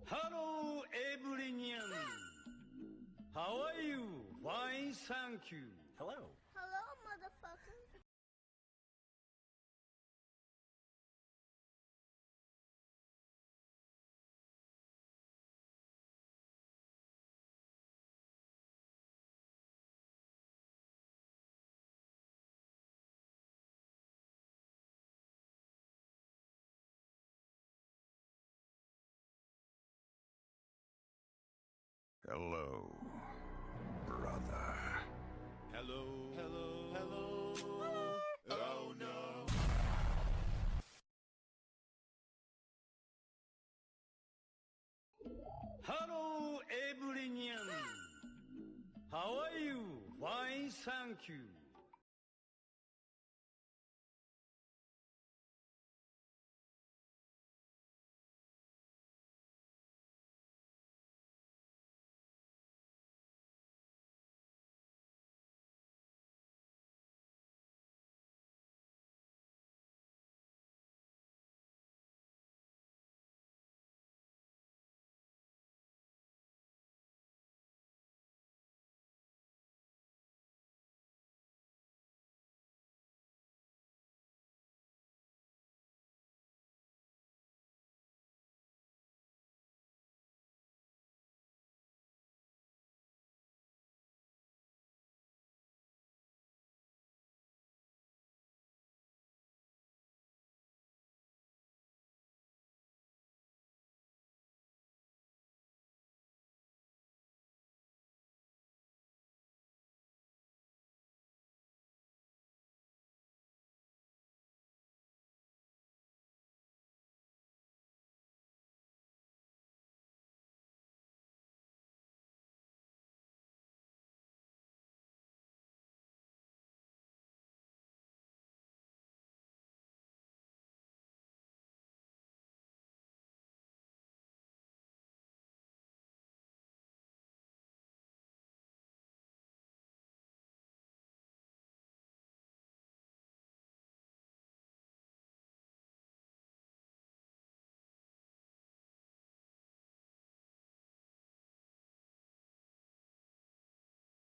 Hello, everyone. How are you? Fine, thank you. Hello. Hello, motherfucker. Hello, brother. Hello, hello, hello. Oh no. Hello, everyone. How are you? Fine, thank you.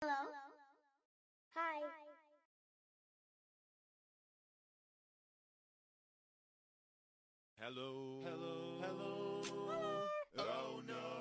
Hello. Hi. Hello, hello, hello. Oh no.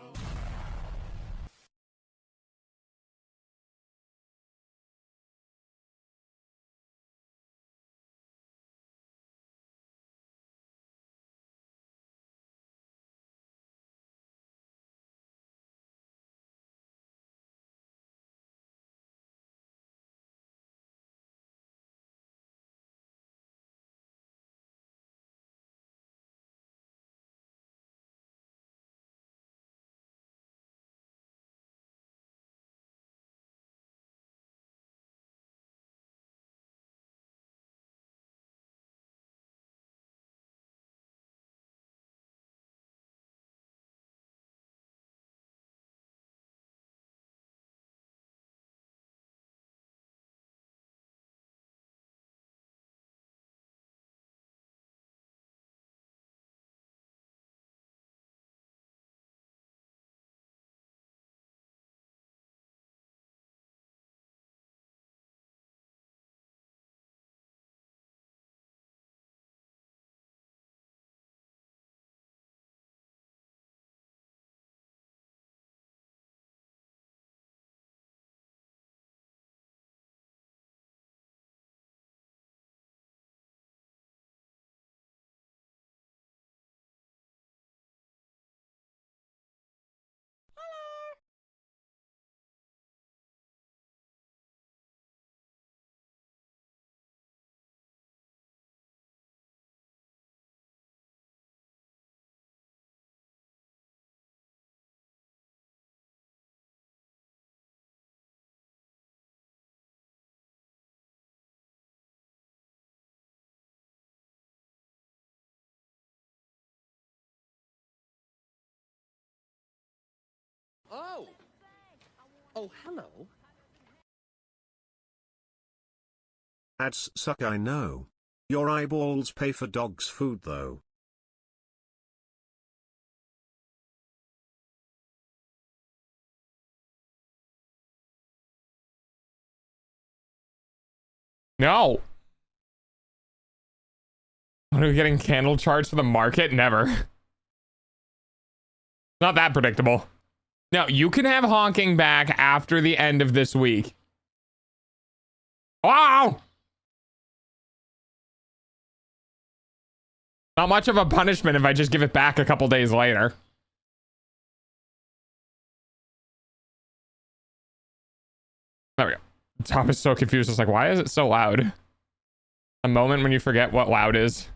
Oh! Oh, hello. Ads suck, I know. Your eyeballs pay for dog's food though. No. When are we getting candle charts for the market? Never. Not that predictable. No, you can have honking back after the end of this week. Wow! Not much of a punishment if I just give it back a couple days later. There we go. Tom is so confused. It's like, why is it so loud? A moment when you forget what loud is.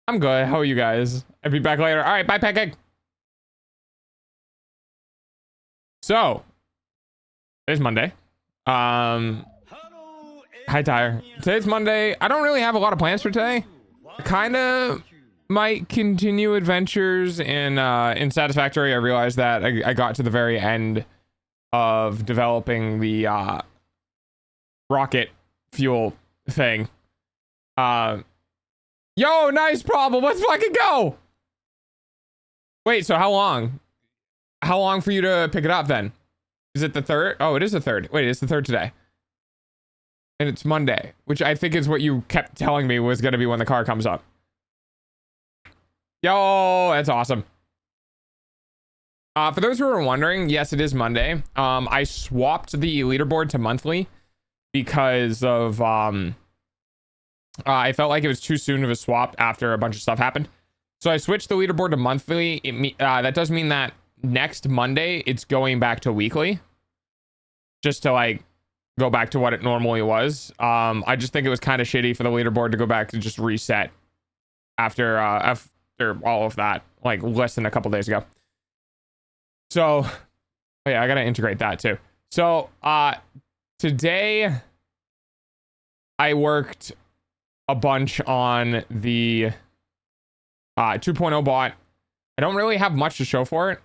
I'm good. How are you guys? I'll be back later. All right, bye, Pancake. So, today's Monday. Hello, Hi, Tyre. Today's Monday. I don't really have a lot of plans for today. I kind of might continue adventures in Satisfactory. I realized that I got to the very end of developing the rocket fuel thing. Yo, nice problem. Let's fucking go. Wait, so how long? How long for you to pick it up then? Is it the 3rd? Oh, it is the 3rd. Wait, it's the 3rd today. And it's Monday, which I think is what you kept telling me was going to be when the car comes up. Yo, that's awesome. For those who are wondering, yes, it is Monday. I swapped the leaderboard to monthly because of I felt like it was too soon of a swap after a bunch of stuff happened. So I switched the leaderboard to monthly. That does mean that next Monday it's going back to weekly, just to like go back to what it normally was. I just think it was kind of shitty for the leaderboard to go back to just reset after all of that, like less than a couple days ago. So oh yeah, I gotta integrate that too. So today I worked a bunch on the 2.0 bot. I don't really have much to show for it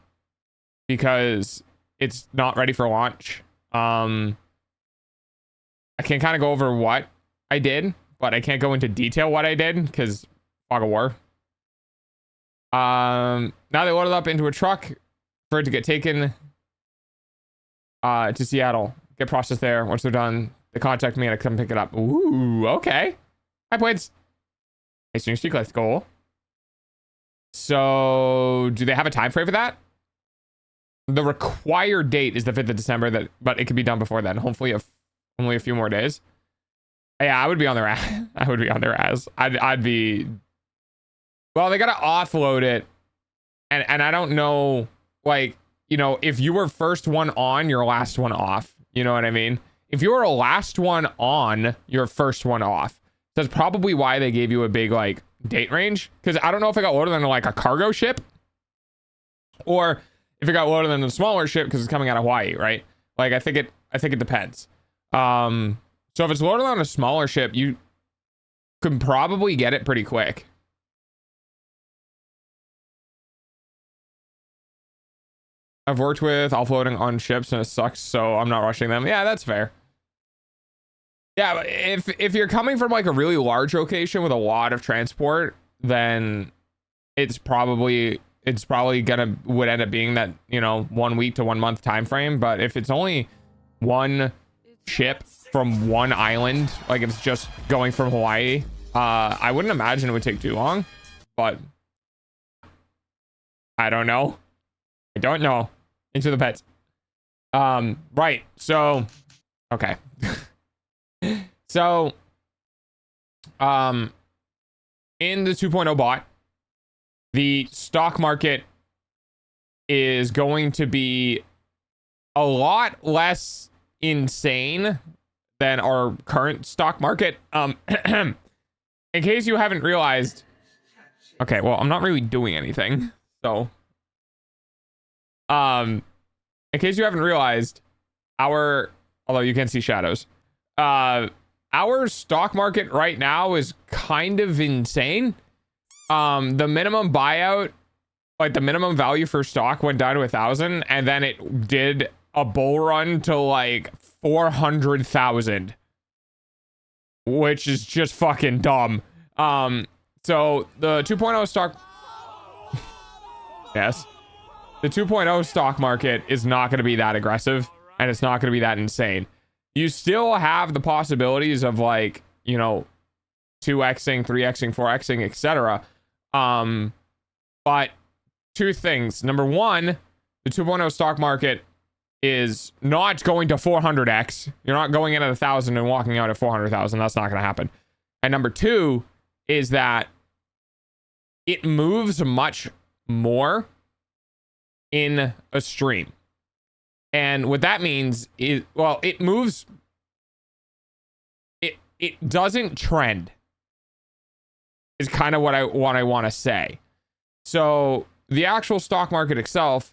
because it's not ready for launch. I can kind of go over what I did, but I can't go into detail what I did because fog of war. Now they loaded up into a truck for it to get taken to Seattle, get processed there. Once they're done, they contact me and I come pick it up. Ooh, okay. Hi, Blades. Hey, Swing Streak, let's go. So, do they have a time frame for that? The required date is the 5th of December, but it could be done before then. Hopefully, only a few more days. Yeah, I would be on their ass. I would be on their ass. I'd be. Well, they gotta offload it, and I don't know, like, you know, if you were first one on, you're last one off. You know what I mean? If you were a last one on, you're first one off. That's probably why they gave you a big like date range. Because I don't know if it got loaded on like a cargo ship, or if it got loaded on a smaller ship because it's coming out of Hawaii, right? Like I think it depends. So if it's loaded on a smaller ship, you can probably get it pretty quick. I've worked with offloading on ships and it sucks, so I'm not rushing them. Yeah, that's fair. Yeah, if you're coming from like a really large location with a lot of transport, then it's probably would end up being that, you know, 1 week to 1 month time frame. But if it's only one ship from one island, like if it's just going from Hawaii, I wouldn't imagine it would take too long. But I don't know. Into the pets. Right. So okay. So, in the 2.0 bot, the stock market is going to be a lot less insane than our current stock market. In case you haven't realized, okay, well, I'm not really doing anything. So, in case you haven't realized, although you can see shadows, our stock market right now is kind of insane. The minimum buyout, like the minimum value for stock went down to 1,000, and then it did a bull run to like 400,000, which is just fucking dumb. So the 2.0 stock, yes, the the 2.0 stock market is not going to be that aggressive, and it's not going to be that insane. You still have the possibilities of, like, you know, 2xing, 3xing, 4xing, etc. But two things. Number one, the 2.0 stock market is not going to 400x. You're not going in at 1,000 and walking out at 400,000. That's not going to happen. And number two is that it moves much more in a stream. And what that means is, well, it moves, it doesn't trend, is kind of what I want to say. So the actual stock market itself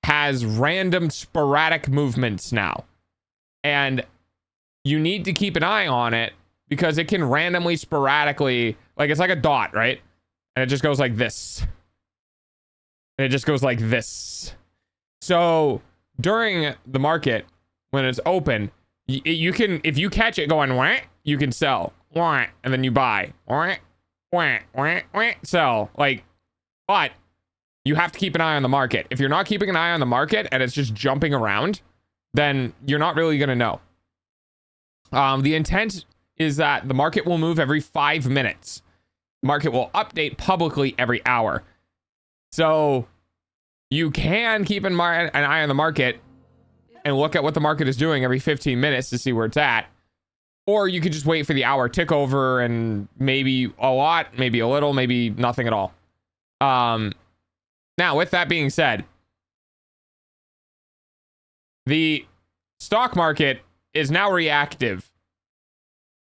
has random sporadic movements now, and you need to keep an eye on it because it can randomly, sporadically, like, it's like a dot, right? And it just goes like this, and it just goes like this. So during the market, when it's open, you can, if you catch it going wah, you can sell wah, and then you buy wah, wah, wah, wah, sell, like. But you have to keep an eye on the market. If you're not keeping an eye on the market and it's just jumping around, then you're not really going to know. The intent is that the market will move every 5 minutes. Market will update publicly every hour. So you can keep an eye on the market and look at what the market is doing every 15 minutes to see where it's at. Or you could just wait for the hour tick over and maybe a lot, maybe a little, maybe nothing at all. Now, with that being said, the stock market is now reactive.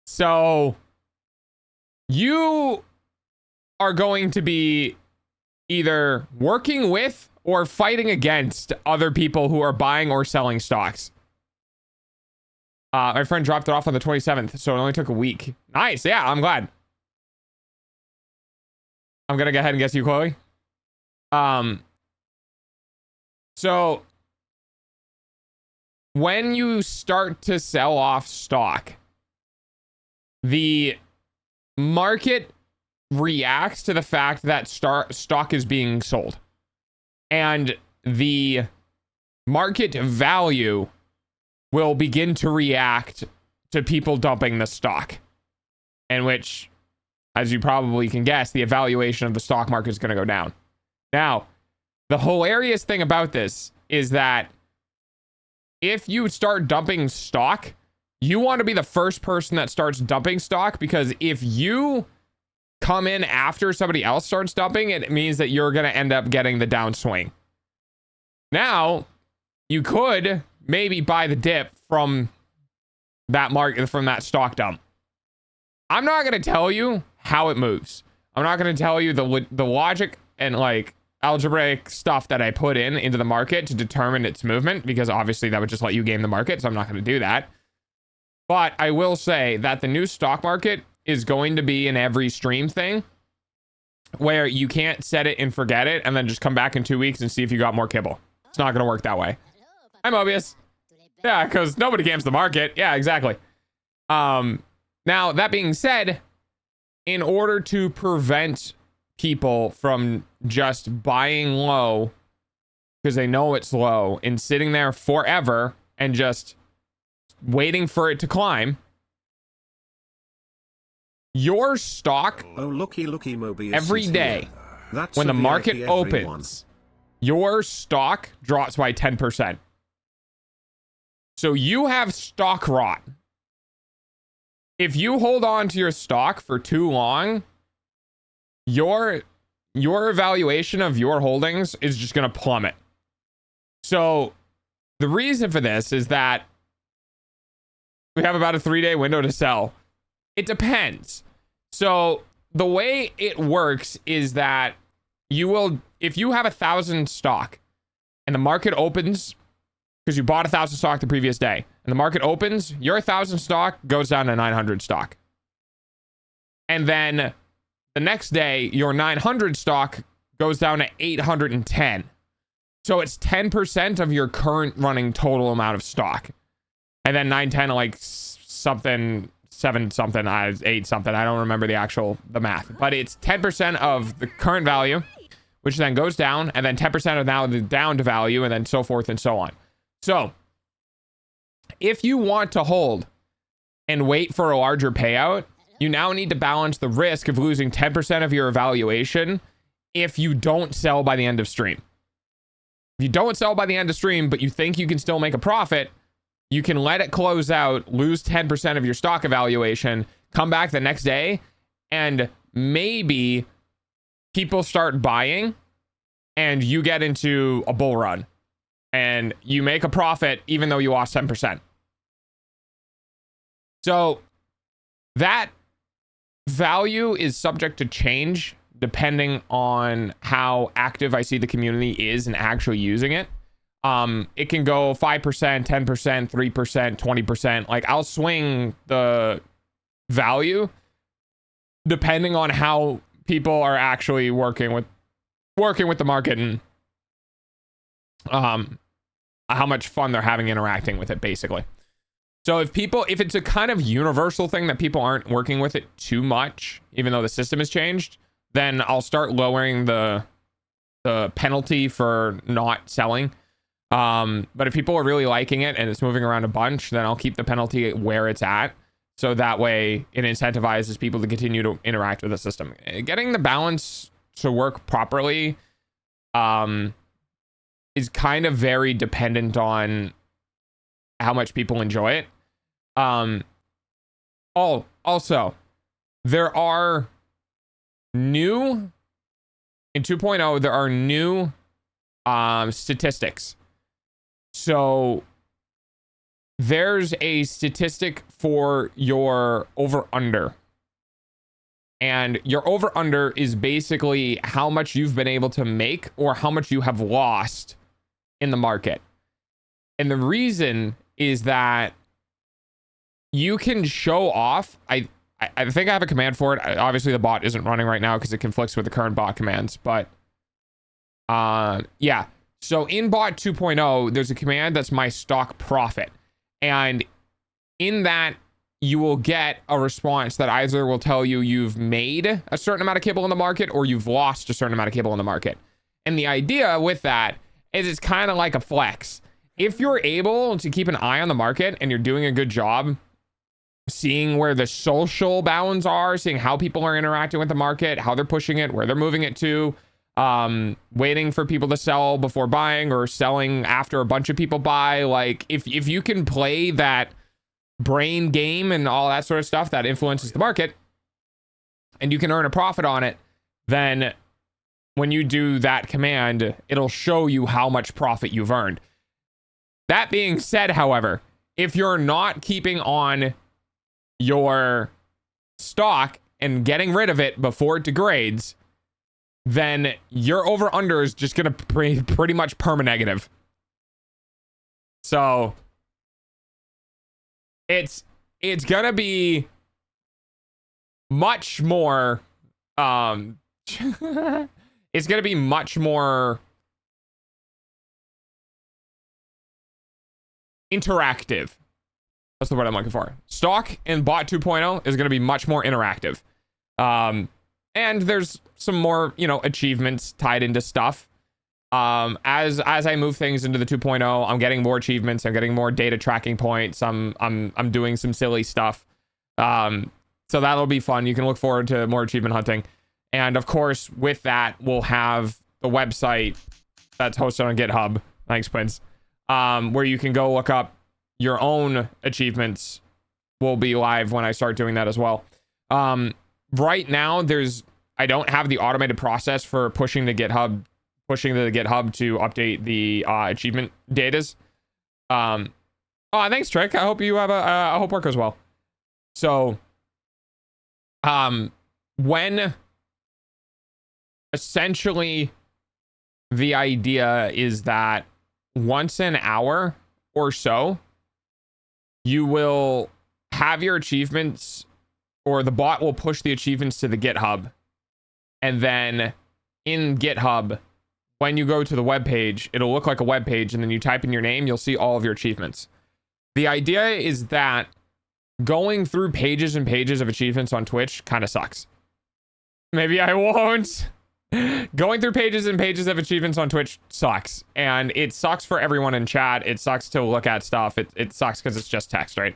So you are going to be either working with or fighting against other people who are buying or selling stocks. My friend dropped it off on the 27th, so it only took a week. Nice. Yeah, I'm glad. I'm going to go ahead and guess you, Chloe. So when you start to sell off stock, the market reacts to the fact that stock is being sold, and the market value will begin to react to people dumping the stock, in which, as you probably can guess, the evaluation of the stock market is going to go down. Now, the hilarious thing about this is that if you start dumping stock, you want to be the first person that starts dumping stock, because if you come in after somebody else starts dumping, it means that you're going to end up getting the downswing. Now, you could maybe buy the dip from that market, from that stock dump. I'm not going to tell you how it moves. I'm not going to tell you the logic and, like, algebraic stuff that I put into the market to determine its movement, because obviously that would just let you game the market, so I'm not going to do that. But I will say that the new stock market is going to be an every stream thing, where you can't set it and forget it and then just come back in 2 weeks and see if you got more kibble. It's not going to work that way. Hi, Mobius. Yeah, because nobody games the market. Yeah, exactly. Now, that being said, in order to prevent people from just buying low because they know it's low and sitting there forever and just waiting for it to climb, your stock, Oh, looky, Mobius every is day, here. That's when a the market VIP, everyone. opens, your stock drops by 10%. So you have stock rot. If you hold on to your stock for too long, your evaluation of your holdings is just going to plummet. So the reason for this is that we have about a 3-day window to sell. It depends. So the way it works is that you will, if you have 1,000 stock and the market opens, because you bought 1,000 stock the previous day, and the market opens, your 1,000 stock goes down to 900 stock. And then the next day, your 900 stock goes down to 810. So it's 10% of your current running total amount of stock. And then 910, like something, 7 something, 8 something. I don't remember the math. But it's 10% of the current value, which then goes down, and then 10% of now down to value, and then so forth and so on. So if you want to hold and wait for a larger payout, you now need to balance the risk of losing 10% of your evaluation if you don't sell by the end of stream. If you don't sell by the end of stream, but you think you can still make a profit, you can let it close out, lose 10% of your stock evaluation, come back the next day, and maybe people start buying and you get into a bull run and you make a profit even though you lost 10%. So that value is subject to change depending on how active I see the community is and actually using it. It can go 5%, 10%, 3%, 20%. Like, I'll swing the value depending on how people are actually working with the market and how much fun they're having interacting with it, basically. So if it's a kind of universal thing that people aren't working with it too much, even though the system has changed, then I'll start lowering the penalty for not selling. But if people are really liking it and it's moving around a bunch, then I'll keep the penalty where it's at. So that way it incentivizes people to continue to interact with the system. Getting the balance to work properly is kind of very dependent on how much people enjoy it. Also, there are new in 2.0, there are new statistics. So there's a statistic for your over under, and your over under is basically how much you've been able to make or how much you have lost in the market. And the reason is that you can show off. I think I have a command for it. Obviously the bot isn't running right now because it conflicts with the current bot commands, but yeah. So in bot 2.0, there's a command that's my stock profit. And in that, you will get a response that either will tell you you've made a certain amount of kibble in the market or you've lost a certain amount of kibble in the market. And the idea with that is it's kind of like a flex. If you're able to keep an eye on the market and you're doing a good job seeing where the social bounds are, seeing how people are interacting with the market, how they're pushing it, where they're moving it to, waiting for people to sell before buying or selling after a bunch of people buy. Like, if you can play that brain game and all that sort of stuff that influences the market and you can earn a profit on it, then when you do that command, it'll show you how much profit you've earned. That being said, however, if you're not keeping on your stock and getting rid of it before it degrades, then your over under is just going to pretty much perma-negative. So it's going to be much more it's going to be much more interactive. That's the word I'm looking for. Stock in bot 2.0 is going to be much more interactive. And there's some more, achievements tied into stuff. As I move things into the 2.0, I'm getting more achievements. I'm getting more data tracking points. I'm doing some silly stuff. So that'll be fun. You can look forward to more achievement hunting. And of course, with that, we'll have the website that's hosted on GitHub. Thanks, Prince. Where you can go look up your own achievements. Will be live when I start doing that as well. Right now, I don't have the automated process for pushing to the GitHub to update the achievement datas. Thanks, Trick. I hope you have I hope work goes well. So, when essentially the idea is that once an hour or so, you will have your achievements, or the bot will push the achievements to the GitHub. And then in GitHub, when you go to the web page, it'll look like a web page, and then you type in your name, you'll see all of your achievements. The idea is that going through pages and pages of achievements on Twitch kind of sucks. Maybe I won't. Going through pages and pages of achievements on Twitch sucks, and it sucks for everyone in chat. It sucks to look at stuff. It sucks because it's just text, right?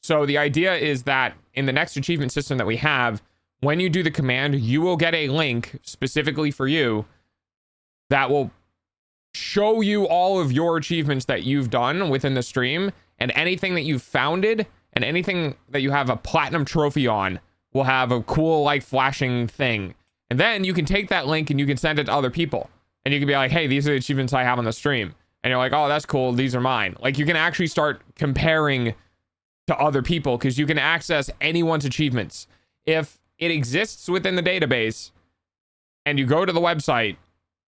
So the idea is that in the next achievement system that we have, when you do the command, you will get a link specifically for you that will show you all of your achievements that you've done within the stream, and anything that you've founded and anything that you have a platinum trophy on will have a cool like flashing thing. And then you can take that link and you can send it to other people. And you can be like, hey, these are the achievements I have on the stream. And you're like, oh, that's cool. These are mine. Like, you can actually start comparing to other people because you can access anyone's achievements. If it exists within the database and you go to the website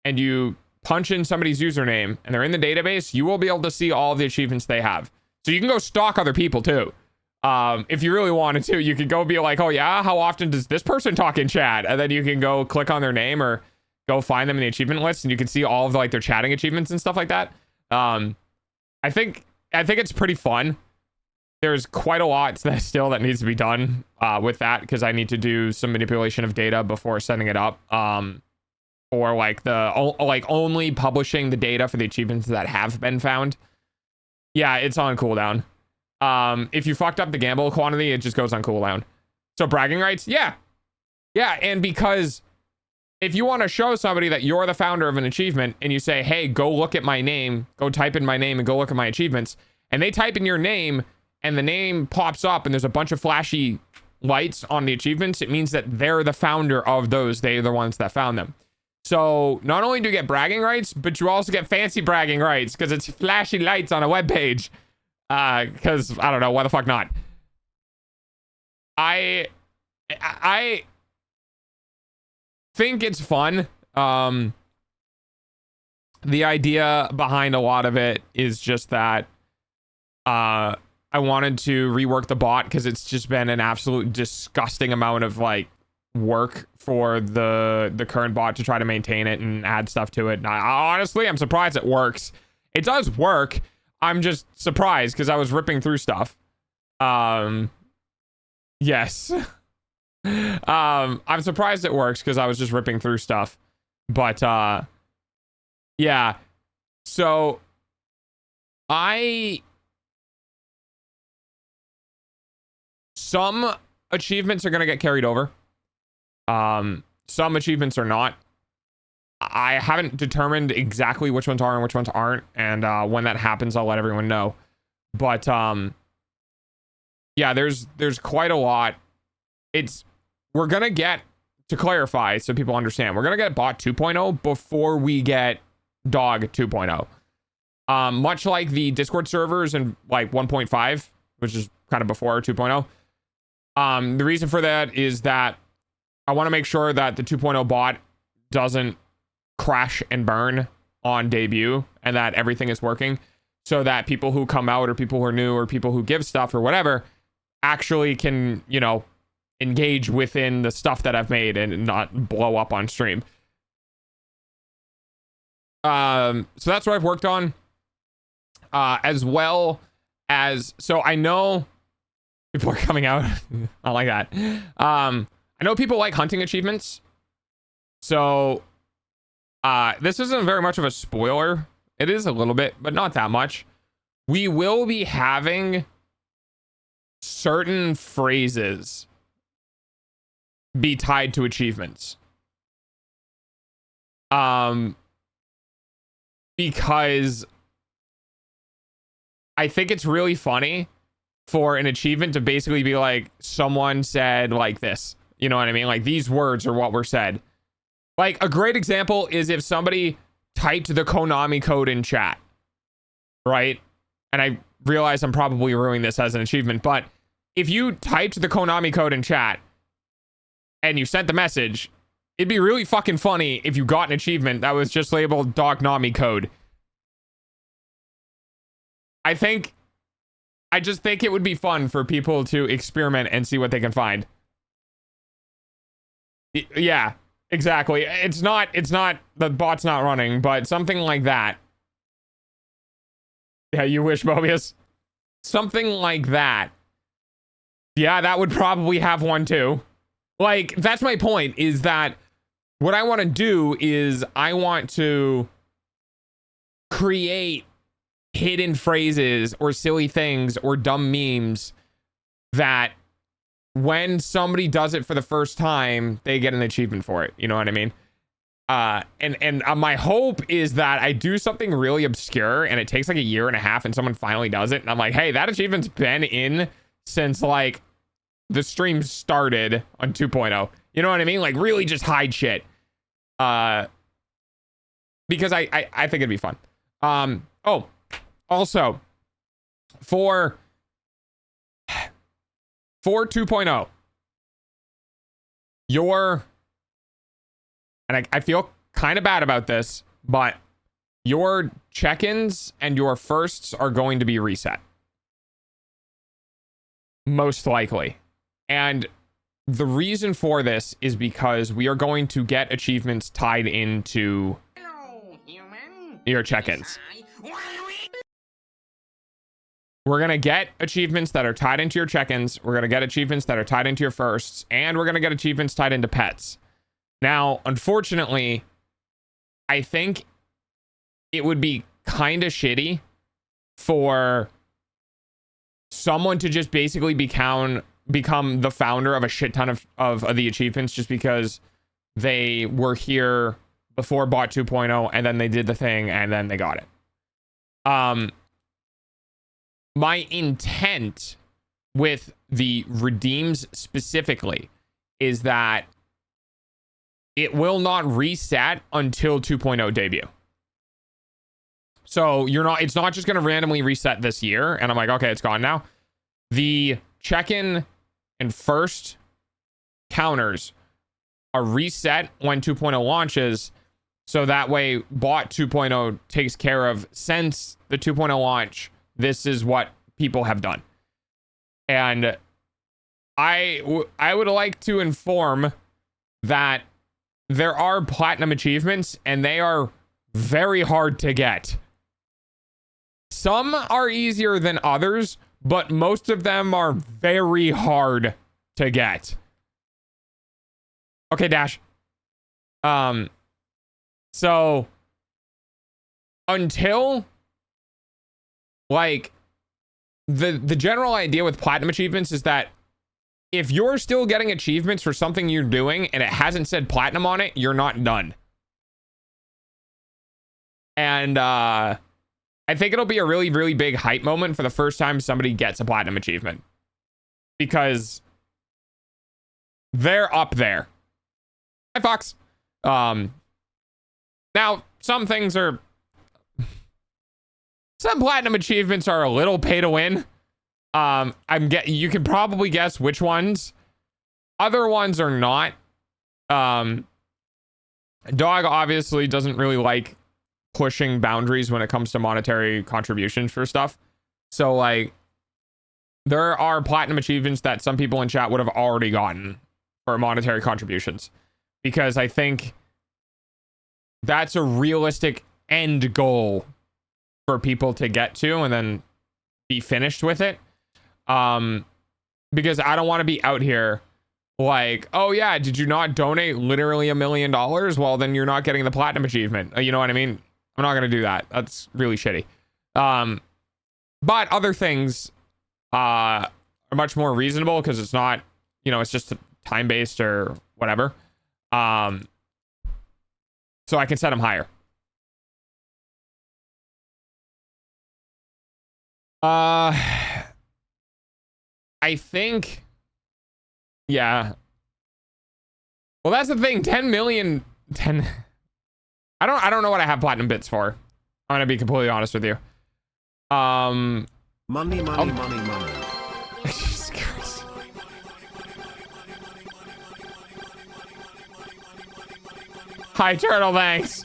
and you punch in somebody's username and they're in the database, you will be able to see all the achievements they have. So you can go stalk other people too. If you really wanted to, you could go be like, oh yeah, how often does this person talk in chat? And then you can go click on their name or go find them in the achievement list, and you can see all of like their chatting achievements and stuff like that. I think it's pretty fun. There's quite a lot that needs to be done with that, because I need to do some manipulation of data before sending it up. Or like only publishing the data for the achievements that have been found. Yeah, it's on cooldown. If you fucked up the gamble quantity, it just goes on cooldown. So bragging rights, yeah, and because if you want to show somebody that you're the founder of an achievement and you say, hey, go look at my name, go type in my name and go look at my achievements, and they type in your name and the name pops up and there's a bunch of flashy lights on the achievements, it means that they're the founder of those. They're the ones that found them. So not only do you get bragging rights, but you also get fancy bragging rights because it's flashy lights on a web page. Because I don't know, why the fuck not? I think it's fun. The idea behind a lot of it is just that I wanted to rework the bot because it's just been an absolute disgusting amount of like work for the current bot to try to maintain it and add stuff to it. And honestly, I'm surprised it works. It does work. I'm just surprised because I was ripping through stuff. Yes. I'm surprised it works because I was just ripping through stuff. But yeah. So some achievements are going to get carried over. Some achievements are not. I haven't determined exactly which ones are and which ones aren't, and when that happens, I'll let everyone know. But yeah, there's quite a lot. We're gonna get, to clarify so people understand, we're gonna get bot 2.0 before we get dog 2.0. Much like the Discord servers in like 1.5, which is kind of before 2.0. The reason for that is that I want to make sure that the 2.0 bot doesn't crash and burn on debut and that everything is working, so that people who come out or people who are new or people who give stuff or whatever actually can, you know, engage within the stuff that I've made and not blow up on stream. So that's what I've worked on, as well as, so I know people are coming out. I like that. I know people like hunting achievements. So this isn't very much of a spoiler. It is a little bit, but not that much. We will be having certain phrases be tied to achievements. Because I think it's really funny for an achievement to basically be like, someone said like this. You know what I mean? Like, these words are what were said. Like, a great example is if somebody typed the Konami code in chat, right? And I realize I'm probably ruining this as an achievement, but if you typed the Konami code in chat and you sent the message, it'd be really fucking funny if you got an achievement that was just labeled Dognami code. I just think it would be fun for people to experiment and see what they can find. Yeah, exactly. It's not, the bot's not running, but something like that. Yeah, you wish, Mobius. Something like that. Yeah, that would probably have one too. Like, that's my point, is that what I want to do is I want to create hidden phrases or silly things or dumb memes that when somebody does it for the first time, they get an achievement for it. You know what I mean? And my hope is that I do something really obscure and it takes like a year and a half and someone finally does it. And I'm like, hey, that achievement's been in since like the stream started on 2.0. You know what I mean? Like really just hide shit. Because I think it'd be fun. Oh, also for 2.0, and I feel kind of bad about this, but your check-ins and your firsts are going to be reset. Most likely. And the reason for this is because we are going to get achievements tied into your check-ins. We're going to get achievements that are tied into your check-ins. We're going to get achievements that are tied into your firsts. And we're going to get achievements tied into pets. Now, unfortunately, I think it would be kind of shitty for someone to just basically become the founder of a shit ton of the achievements just because they were here before bot 2.0 and then they did the thing and then they got it. My intent with the redeems specifically is that it will not reset until 2.0 debut. So it's not just going to randomly reset this year. And I'm like, okay, it's gone now. The check-in and first counters are reset when 2.0 launches. So that way bot 2.0 takes care of, since the 2.0 launch, this is what people have done. And I would like to inform that there are platinum achievements and they are very hard to get. Some are easier than others, but most of them are very hard to get. Okay, Dash. So until like the general idea with platinum achievements is that if you're still getting achievements for something you're doing and it hasn't said platinum on it, you're not done. And I think it'll be a really, really big hype moment for the first time somebody gets a platinum achievement. Because they're up there. Hi, Fox. Now, some things are... Some platinum achievements are a little pay to win. You can probably guess which ones. Other ones are not. Dog obviously doesn't really like pushing boundaries when it comes to monetary contributions for stuff. So like there are platinum achievements that some people in chat would have already gotten for monetary contributions, because I think that's a realistic end goal for people to get to and then be finished with it. Because I don't want to be out here like, oh yeah, did you not donate literally $1 million? Well, then you're not getting the platinum achievement. You know what I mean? I'm not going to do that. That's really shitty. But other things are much more reasonable because it's not, it's just time-based or whatever. So I can set them higher. I think, yeah. Well, that's the thing. 10 million. I don't know what I have platinum bits for. I'm gonna be completely honest with you. Money. Jesus Christ. Hi, Turtle. Thanks.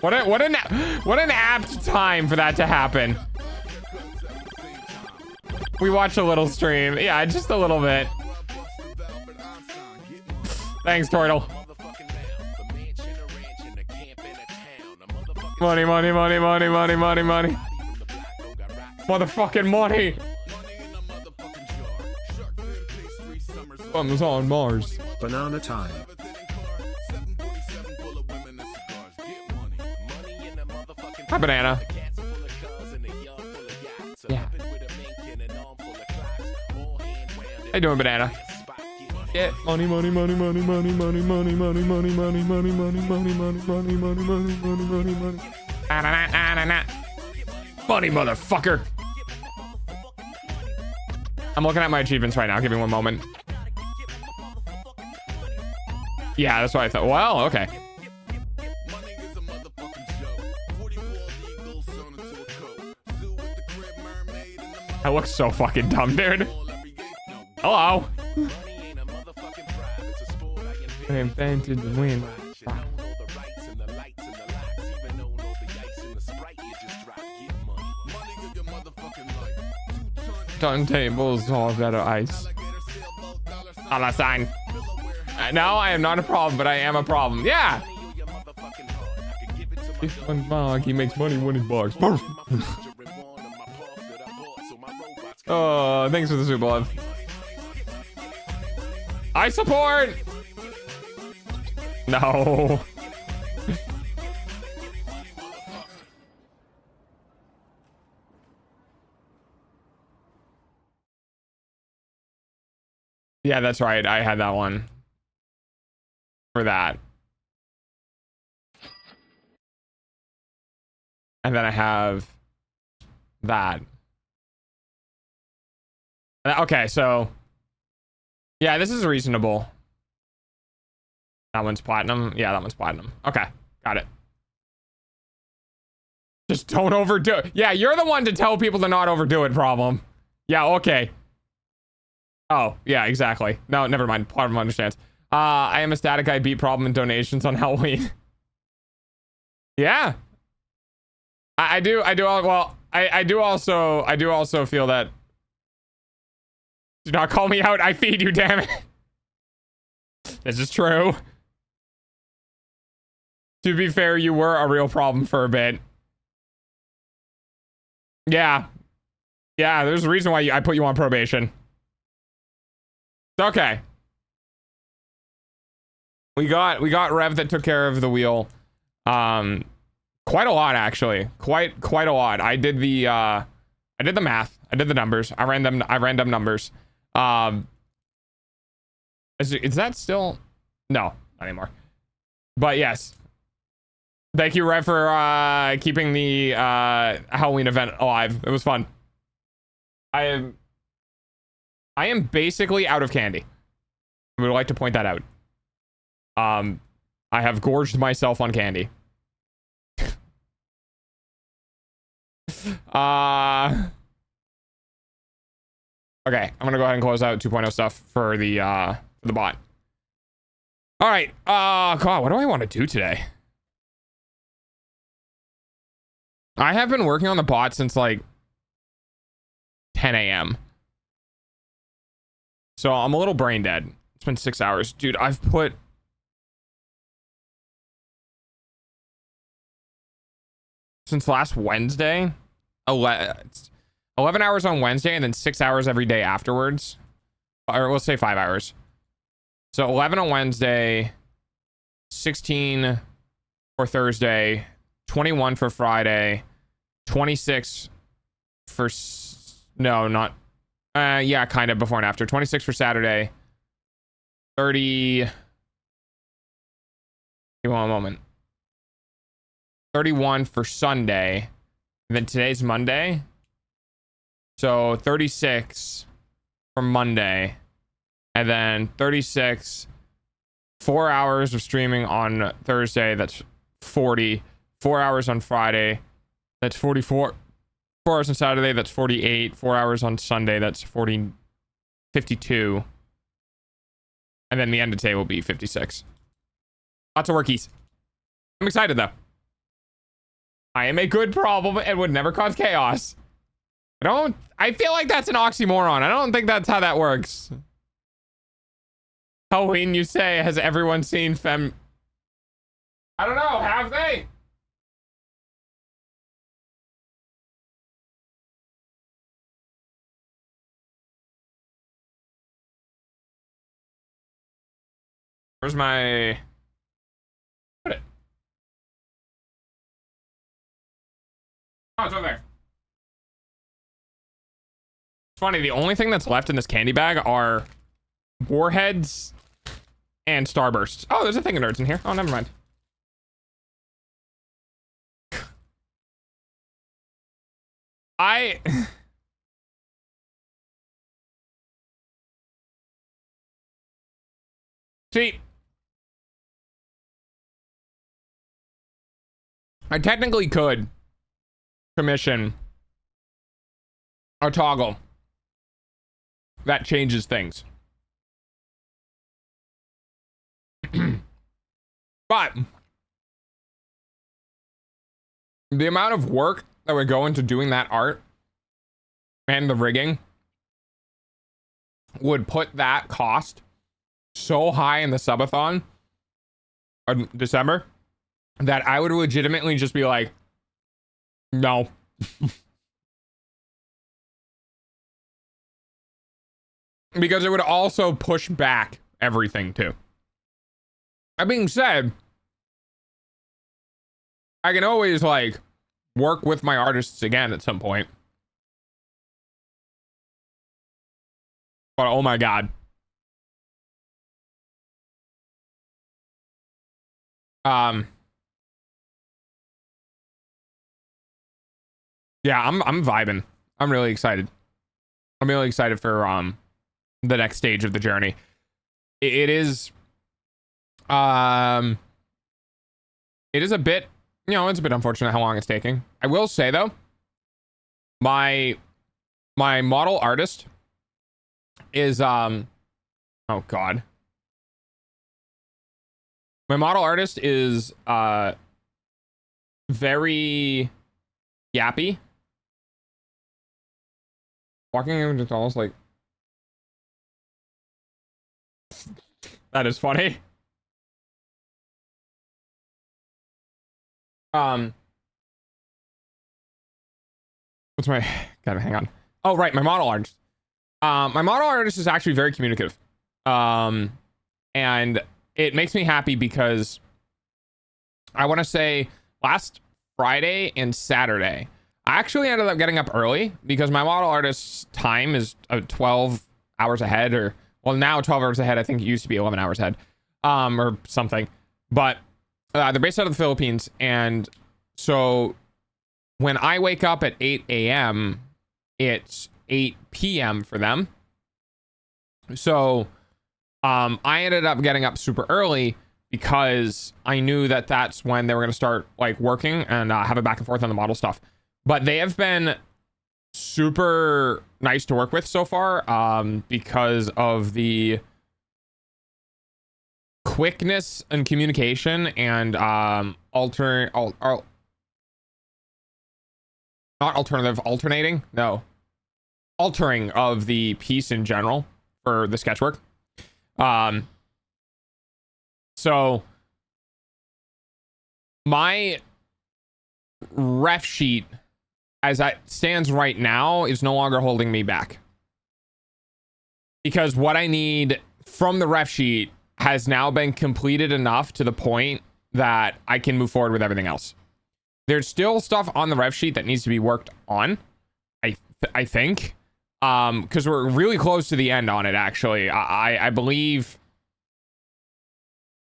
What an apt time for that to happen. We watched a little stream. Yeah, just a little bit. Thanks, Turtle. Money. Motherfucking money. Bums on Mars. Banana time. Hi, banana. Yeah. How you doing, banana? Yeah. Money, money, money, money, money, money, money, money, money, money, money, money, money, money, money, money, money, money, money, money. Money, motherfucker. I'm looking at my achievements right now. Give me one moment. Yeah, that's what I thought. Well, okay. That looks so fucking dumb, dude. Hello. I invented the wind. Turntables all better ice. Dollar sign. No, I am not a problem, but I am a problem. Yeah. This one bug, he makes money when he barks. Oh, thanks for the super love. I support. No. Yeah, that's right. I had that one for that. And then I have that. Okay, so yeah, this is reasonable. That one's platinum. Yeah, that one's platinum. Okay, got it. Just don't overdo it. Yeah, you're the one to tell people to not overdo it, problem. Yeah, okay. Oh, yeah, exactly. No, never mind. Problem understands. I am a static. I beat problem and donations on Halloween. Yeah. I do well, I do also feel that. Do not call me out. I feed you, damn it. This is true. To be fair, you were a real problem for a bit. Yeah. Yeah, there's a reason why I put you on probation. Okay. We got Rev that took care of the wheel. Quite a lot, actually. Quite a lot. I did the math. I did the numbers. I ran them numbers. Is that still? No, not anymore. But yes. Thank you, Rev, for keeping the Halloween event alive. It was fun. I am basically out of candy. I would like to point that out. I have gorged myself on candy. Okay, I'm gonna go ahead and close out 2.0 stuff for the bot. All right. God, what do I want to do today? I have been working on the bot since like 10 a.m. So I'm a little brain dead. It's been 6 hours. Dude, I've put since last Wednesday, 11 hours on Wednesday and then 6 hours every day afterwards. Or we'll say 5 hours. So 11 on Wednesday, 16 for Thursday, 21 for Friday, 26 for no, not yeah, kind of before and after. 26 for Saturday, 30. Give me one moment. 31 for Sunday. And then today's Monday. So 36 for Monday. And then 36. 4 hours of streaming on Thursday. That's 40. 4 hours on Friday. That's 44. 4 hours on Saturday. That's 48. 4 hours on Sunday. That's 52. And then the end of the day will be 56. Lots of workies. I'm excited though. I am a good problem and would never cause chaos. I feel like that's an oxymoron. I don't think that's how that works. Halloween, you say, has everyone seen Fem? I don't know, have they? Where's my... Put it. Oh, it's over there. It's funny, the only thing that's left in this candy bag are warheads and starbursts. Oh, there's a thing of nerds in here. Oh, never mind. See, I technically could commission a toggle that changes things. But the amount of work that would go into doing that art and the rigging would put that cost so high in the subathon in December that I would legitimately just be like, no. Because it would also push back everything too. That being said, I can always like work with my artists again at some point. But oh my god. Yeah, I'm vibing. I'm really excited. I'm really excited for the next stage of the journey. It is a bit, you know, it's a bit unfortunate how long it's taking. I will say though, my model artist is oh god. My model artist is very yappy. Walking in just almost like that is funny. What's my gotta hang on. Oh right, my model artist. My model artist is actually very communicative. And it makes me happy because I want to say last Friday and Saturday, I actually ended up getting up early because my model artist's time is 12 hours ahead, or well, now 12 hours ahead. I think it used to be 11 hours ahead, or something. But they're based out of the Philippines, and so when I wake up at 8 a.m., it's 8 p.m. for them. So I ended up getting up super early because I knew that that's when they were going to start like working and have a back and forth on the model stuff. But they have been super nice to work with so far because of the quickness and communication and altering of the piece in general for the sketch work. So my ref sheet as it stands right now is no longer holding me back, because what I need from the ref sheet has now been completed enough to the point that I can move forward with everything else. There's still stuff on the ref sheet that needs to be worked on, I think, because we're really close to the end on it. Actually, I believe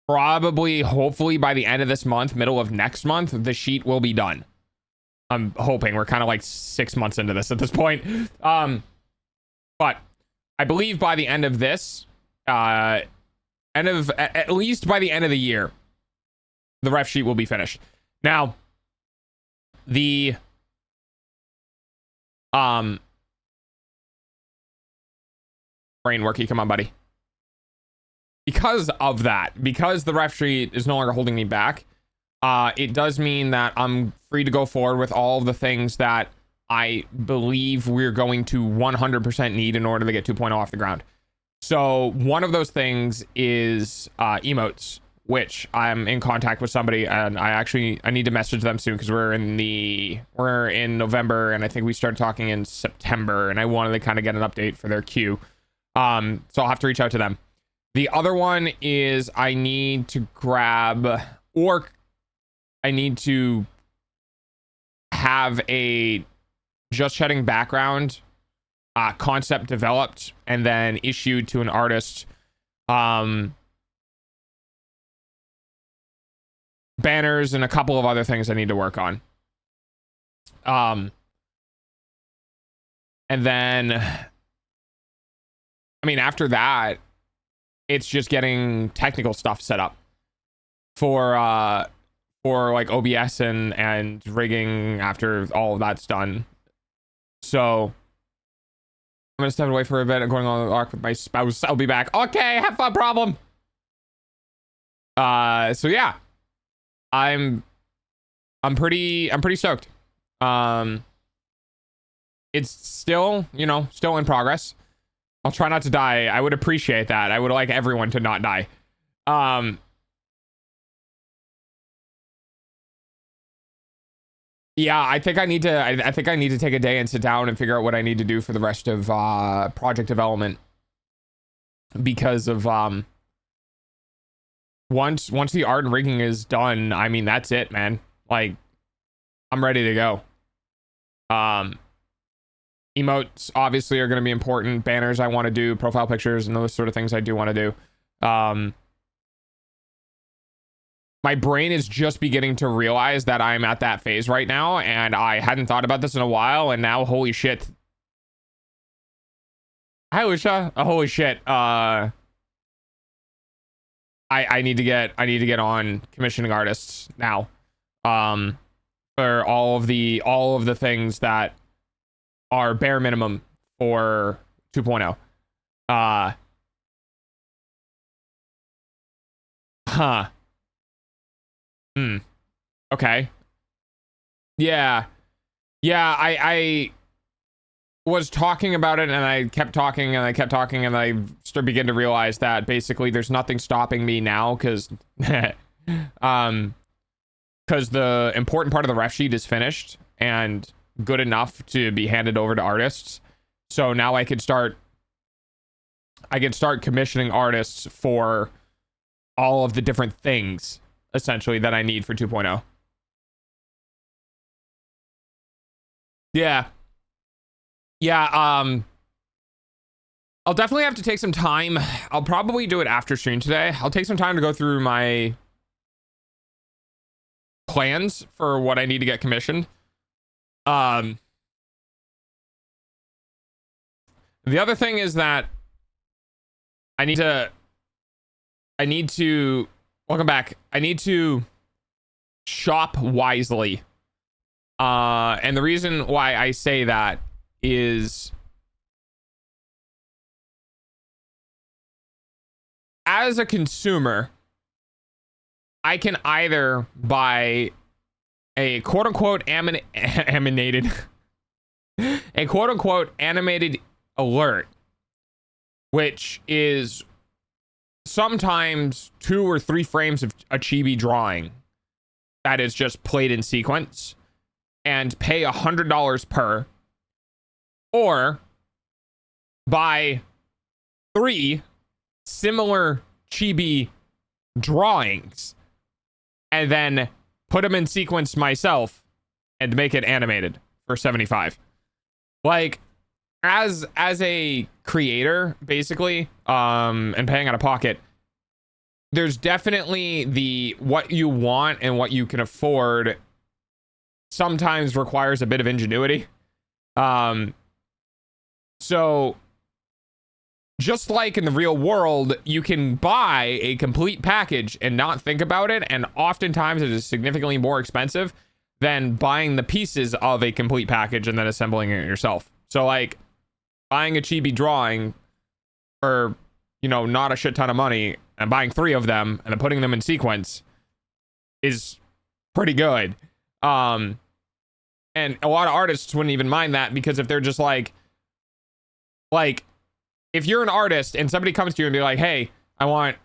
probably, hopefully by the end of this month, middle of next month, the sheet will be done. I'm hoping. We're kind of like 6 months into this at this point. But I believe by the end of this, at least by the end of the year, the ref sheet will be finished. Now, the brain worky, come on, buddy. Because of that, because the ref sheet is no longer holding me back, it does mean that I'm free to go forward with all of the things that I believe we're going to 100% need in order to get 2.0 off the ground. So one of those things is emotes, which I'm in contact with somebody, and I need to message them soon because we're in November, and I think we started talking in September, and I wanted to kind of get an update for their queue. So I'll have to reach out to them. The other one is I need to have a Just Shedding background concept developed and then issued to an artist. Banners and a couple of other things I need to work on. And then, I mean, after that, it's just getting technical stuff set up for like OBS and rigging after all of that's done. So I'm gonna step away for a bit. I'm going on the arc with my spouse. I'll be back. Okay, have fun, problem. So yeah, I'm pretty stoked. It's still, you know, still in progress. I'll try not to die. I would appreciate that. I would like everyone to not die. Yeah, I think I need to. I think I need to take a day and sit down and figure out what I need to do for the rest of project development. Because of once the art and rigging is done, I mean that's it, man. Like I'm ready to go. Emotes obviously are going to be important. Banners I want to do, profile pictures, and those sort of things I do want to do. My brain is just beginning to realize that I'm at that phase right now, and I hadn't thought about this in a while, and now, holy shit. Hi, Lucia. Holy shit. I need to get on commissioning artists now. For all of the things that are bare minimum for 2.0. Okay. Yeah. I was talking about it, and I kept talking, and I kept talking, and I begin to realize that basically there's nothing stopping me now, because the important part of the ref sheet is finished and good enough to be handed over to artists. So now I could start commissioning artists for all of the different things essentially that I need for 2.0. Yeah, I'll definitely have to take some time. I'll probably do it after stream today. I'll take some time to go through my plans for what I need to get commissioned. The other thing is that I need to welcome back. I need to shop wisely. And the reason why I say that is as a consumer, I can either buy a quote unquote animated alert, which is sometimes 2 or 3 frames of a chibi drawing that is just played in sequence, and pay $100 per, or buy 3 similar chibi drawings and then put them in sequence myself and make it animated for $75. Like, as a creator, basically, and paying out of pocket, there's definitely the what you want and what you can afford sometimes requires a bit of ingenuity. So just like in the real world, you can buy a complete package and not think about it, and oftentimes it is significantly more expensive than buying the pieces of a complete package and then assembling it yourself. So like buying a chibi drawing for, you know, not a shit ton of money, and buying 3 of them and then putting them in sequence is pretty good. And a lot of artists wouldn't even mind that, because if they're just like if you're an artist and somebody comes to you and be like, hey, I want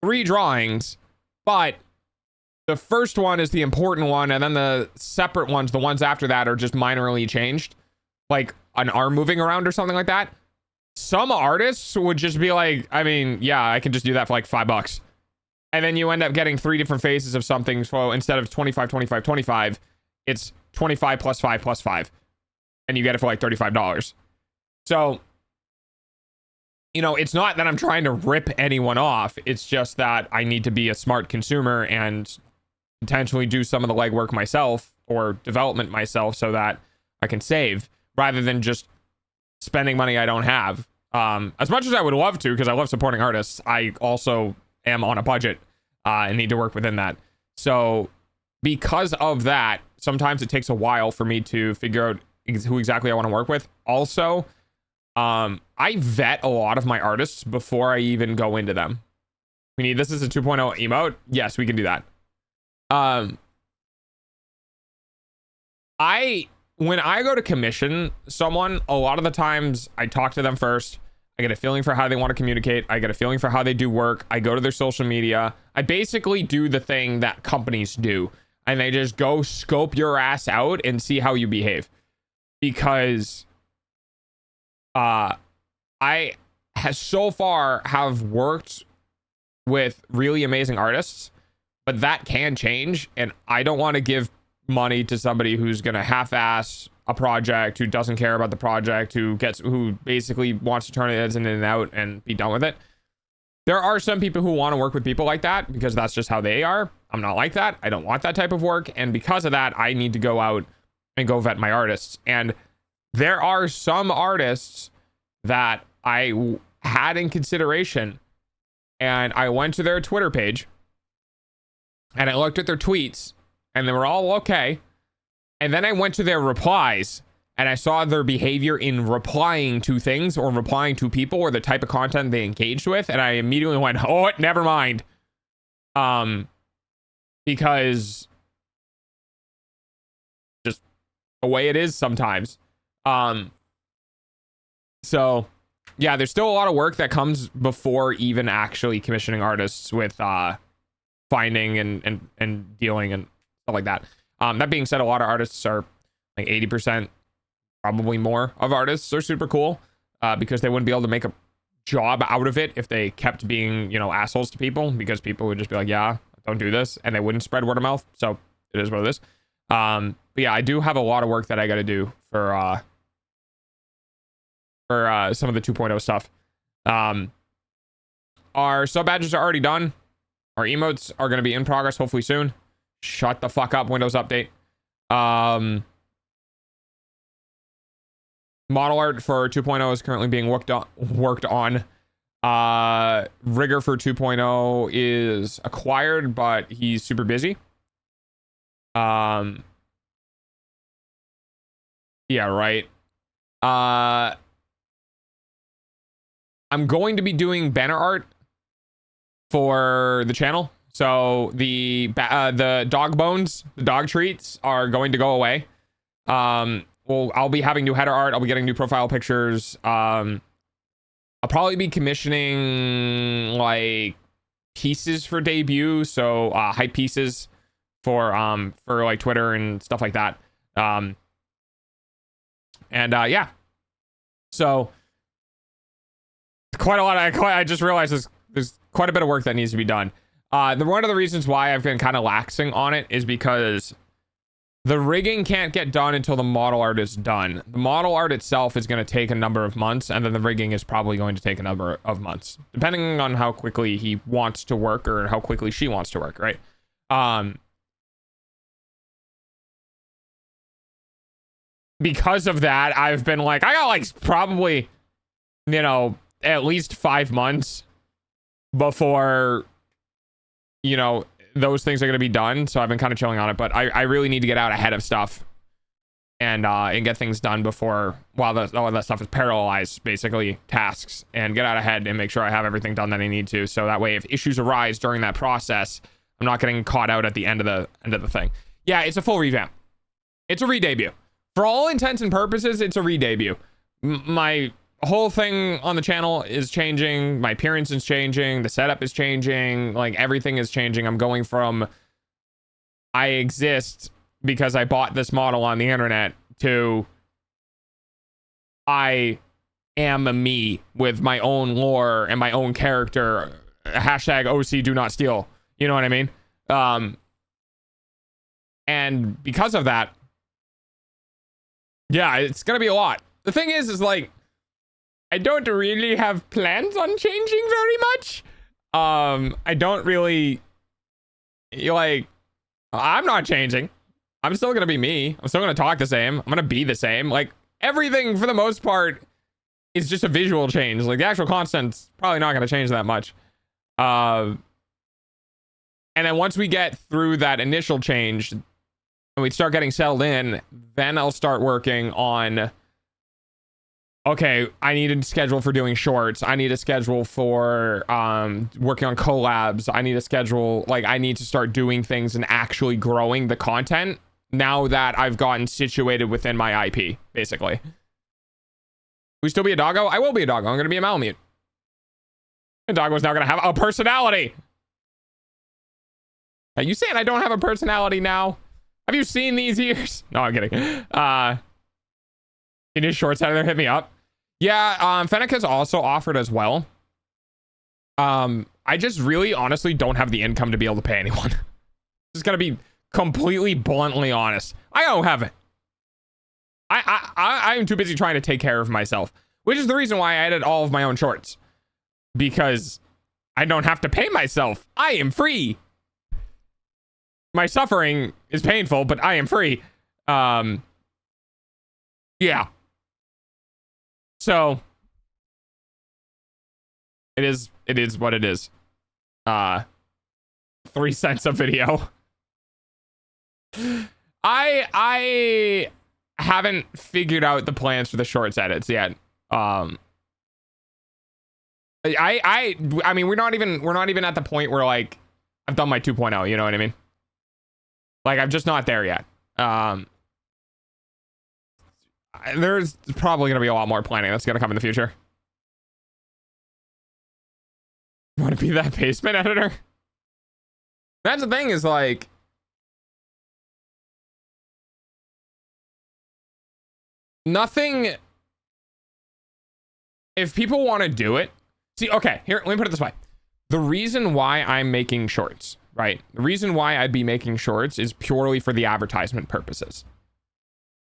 3 drawings, but the first one is the important one, and then the separate ones, the ones after that, are just minorly changed, like an arm moving around or something like that. Some artists would just be like, I mean, yeah, I can just do that for like $5. And then you end up getting 3 different faces of something. So instead of 25, 25, 25, It's 25 plus 5 plus 5. And you get it for like $35. So, you know, it's not that I'm trying to rip anyone off. It's just that I need to be a smart consumer and potentially do some of the legwork myself or development myself so that I can save rather than just spending money I don't have. As much as I would love to, because I love supporting artists, I also am on a budget and need to work within that. So because of that, sometimes it takes a while for me to figure out who exactly I want to work with. Also, I vet a lot of my artists before I even go into them. We need, this is a 2.0 emote. Yes, we can do that. When I go to commission someone, a lot of the times I talk to them first. I get a feeling for how they want to communicate. I get a feeling for how they do work. I go to their social media. I basically do the thing that companies do. And they just go scope your ass out and see how you behave. Because I has so far have worked with really amazing artists, but that can change. And I don't want to give money to somebody who's going to half-ass a project, who doesn't care about the project, who basically wants to turn it in and out and be done with it. There are some people who want to work with people like that because that's just how they are. I'm not like that. I don't want that type of work. And because of that, I need to go out and go vet my artists. And there are some artists that I had in consideration, and I went to their Twitter page and I looked at their tweets and they were all okay. And then I went to their replies and I saw their behavior in replying to things or replying to people or the type of content they engaged with. And I immediately went, oh, never mind. Because just the way it is sometimes. So yeah, there's still a lot of work that comes before even actually commissioning artists with, finding and dealing and stuff like that. That being said, a lot of artists are like 80%, probably more of artists are super cool, because they wouldn't be able to make a job out of it if they kept being, you know, assholes to people, because people would just be like, yeah, don't do this, and they wouldn't spread word of mouth. So it is what it is. But yeah, I do have a lot of work that I got to do for some of the 2.0 stuff. Our sub badges are already done. Our emotes are going to be in progress hopefully soon. Shut the fuck up, Windows Update. Model art for 2.0 is currently being worked on. Rigger for 2.0 is acquired, but he's super busy. Yeah, right. I'm going to be doing banner art for the channel. So the dog bones, the dog treats are going to go away. Well, I'll be having new header art. I'll be getting new profile pictures. I'll probably be commissioning like pieces for debut. So hype pieces for like Twitter and stuff like that. Yeah. So quite a lot. I just realized there's quite a bit of work that needs to be done. One of the reasons why I've been kind of laxing on it is because the rigging can't get done until the model art is done. The model art itself is going to take a number of months, and then the rigging is probably going to take a number of months, depending on how quickly he wants to work or how quickly she wants to work, right? Because of that, I've been like, I got like probably, you know, at least 5 months before, you know, those things are going to be done. So I've been kind of chilling on it, but I really need to get out ahead of stuff and get things done before, while all of that stuff is parallelized, basically tasks, and get out ahead and make sure I have everything done that I need to. So that way, if issues arise during that process, I'm not getting caught out at the end of the thing. Yeah, it's a full revamp. It's a re-debut. For all intents and purposes, it's a re-debut. My whole thing on the channel is changing. My appearance is changing. The setup is changing. Like, everything is changing. I'm going from I exist because I bought this model on the internet to I am me with my own lore and my own character. Hashtag OC do not steal. You know what I mean? And because of that, Yeah, it's gonna be a lot. The thing is like, I don't really have plans on changing very much. I don't really, like, I'm not changing. I'm still gonna be me. I'm still gonna talk the same. I'm gonna be the same. Like, everything for the most part is just a visual change. Like, the actual content's probably not gonna change that much. And then once we get through that initial change and we start getting settled in, then I'll start working on, okay, I need a schedule for doing shorts. I need a schedule for working on collabs. I need a schedule, like, I need to start doing things and actually growing the content now that I've gotten situated within my IP, basically. We still be a doggo? I will be a doggo. I'm going to be a Malamute. And doggo's now going to have a personality. Are you saying I don't have a personality now? Have you seen these ears? No, I'm kidding. You need shorts out of there? Hit me up. Yeah, Fennec has also offered as well. I just really honestly don't have the income to be able to pay anyone. Just gotta be completely bluntly honest. I don't have it. I am too busy trying to take care of myself, which is the reason why I edit all of my own shorts, because I don't have to pay myself. I am free. My suffering is painful, but I am free. Yeah. So it is what it is. 3 cents a video. I haven't figured out the plans for the shorts edits yet. I mean, we're not even at the point where, like, I've done my 2.0, you know what I mean? Like, I'm just not there yet. There's probably going to be a lot more planning that's going to come in the future. You want to be that basement editor? That's the thing, is like, nothing. If people want to do it, see, okay, here, let me put it this way. The reason why I'm making shorts, right? The reason why I'd be making shorts is purely for the advertisement purposes.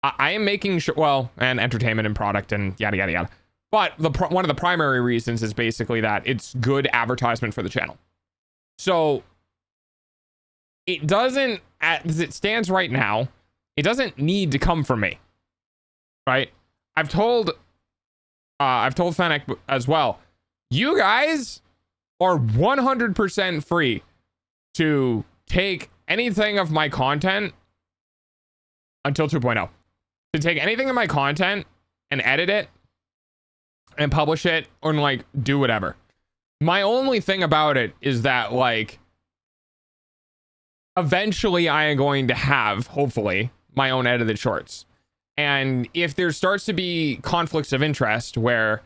I am making sure, well, and entertainment and product and yada, yada, yada. But one of the primary reasons is basically that it's good advertisement for the channel. So it doesn't, as it stands right now, it doesn't need to come from me, right? I've told Fennec as well, you guys are 100% free to take anything of my content until 2.0. To take anything of my content and edit it and publish it or, like, do whatever. My only thing about it is that, like, eventually I am going to have, hopefully, my own edited shorts. And if there starts to be conflicts of interest where,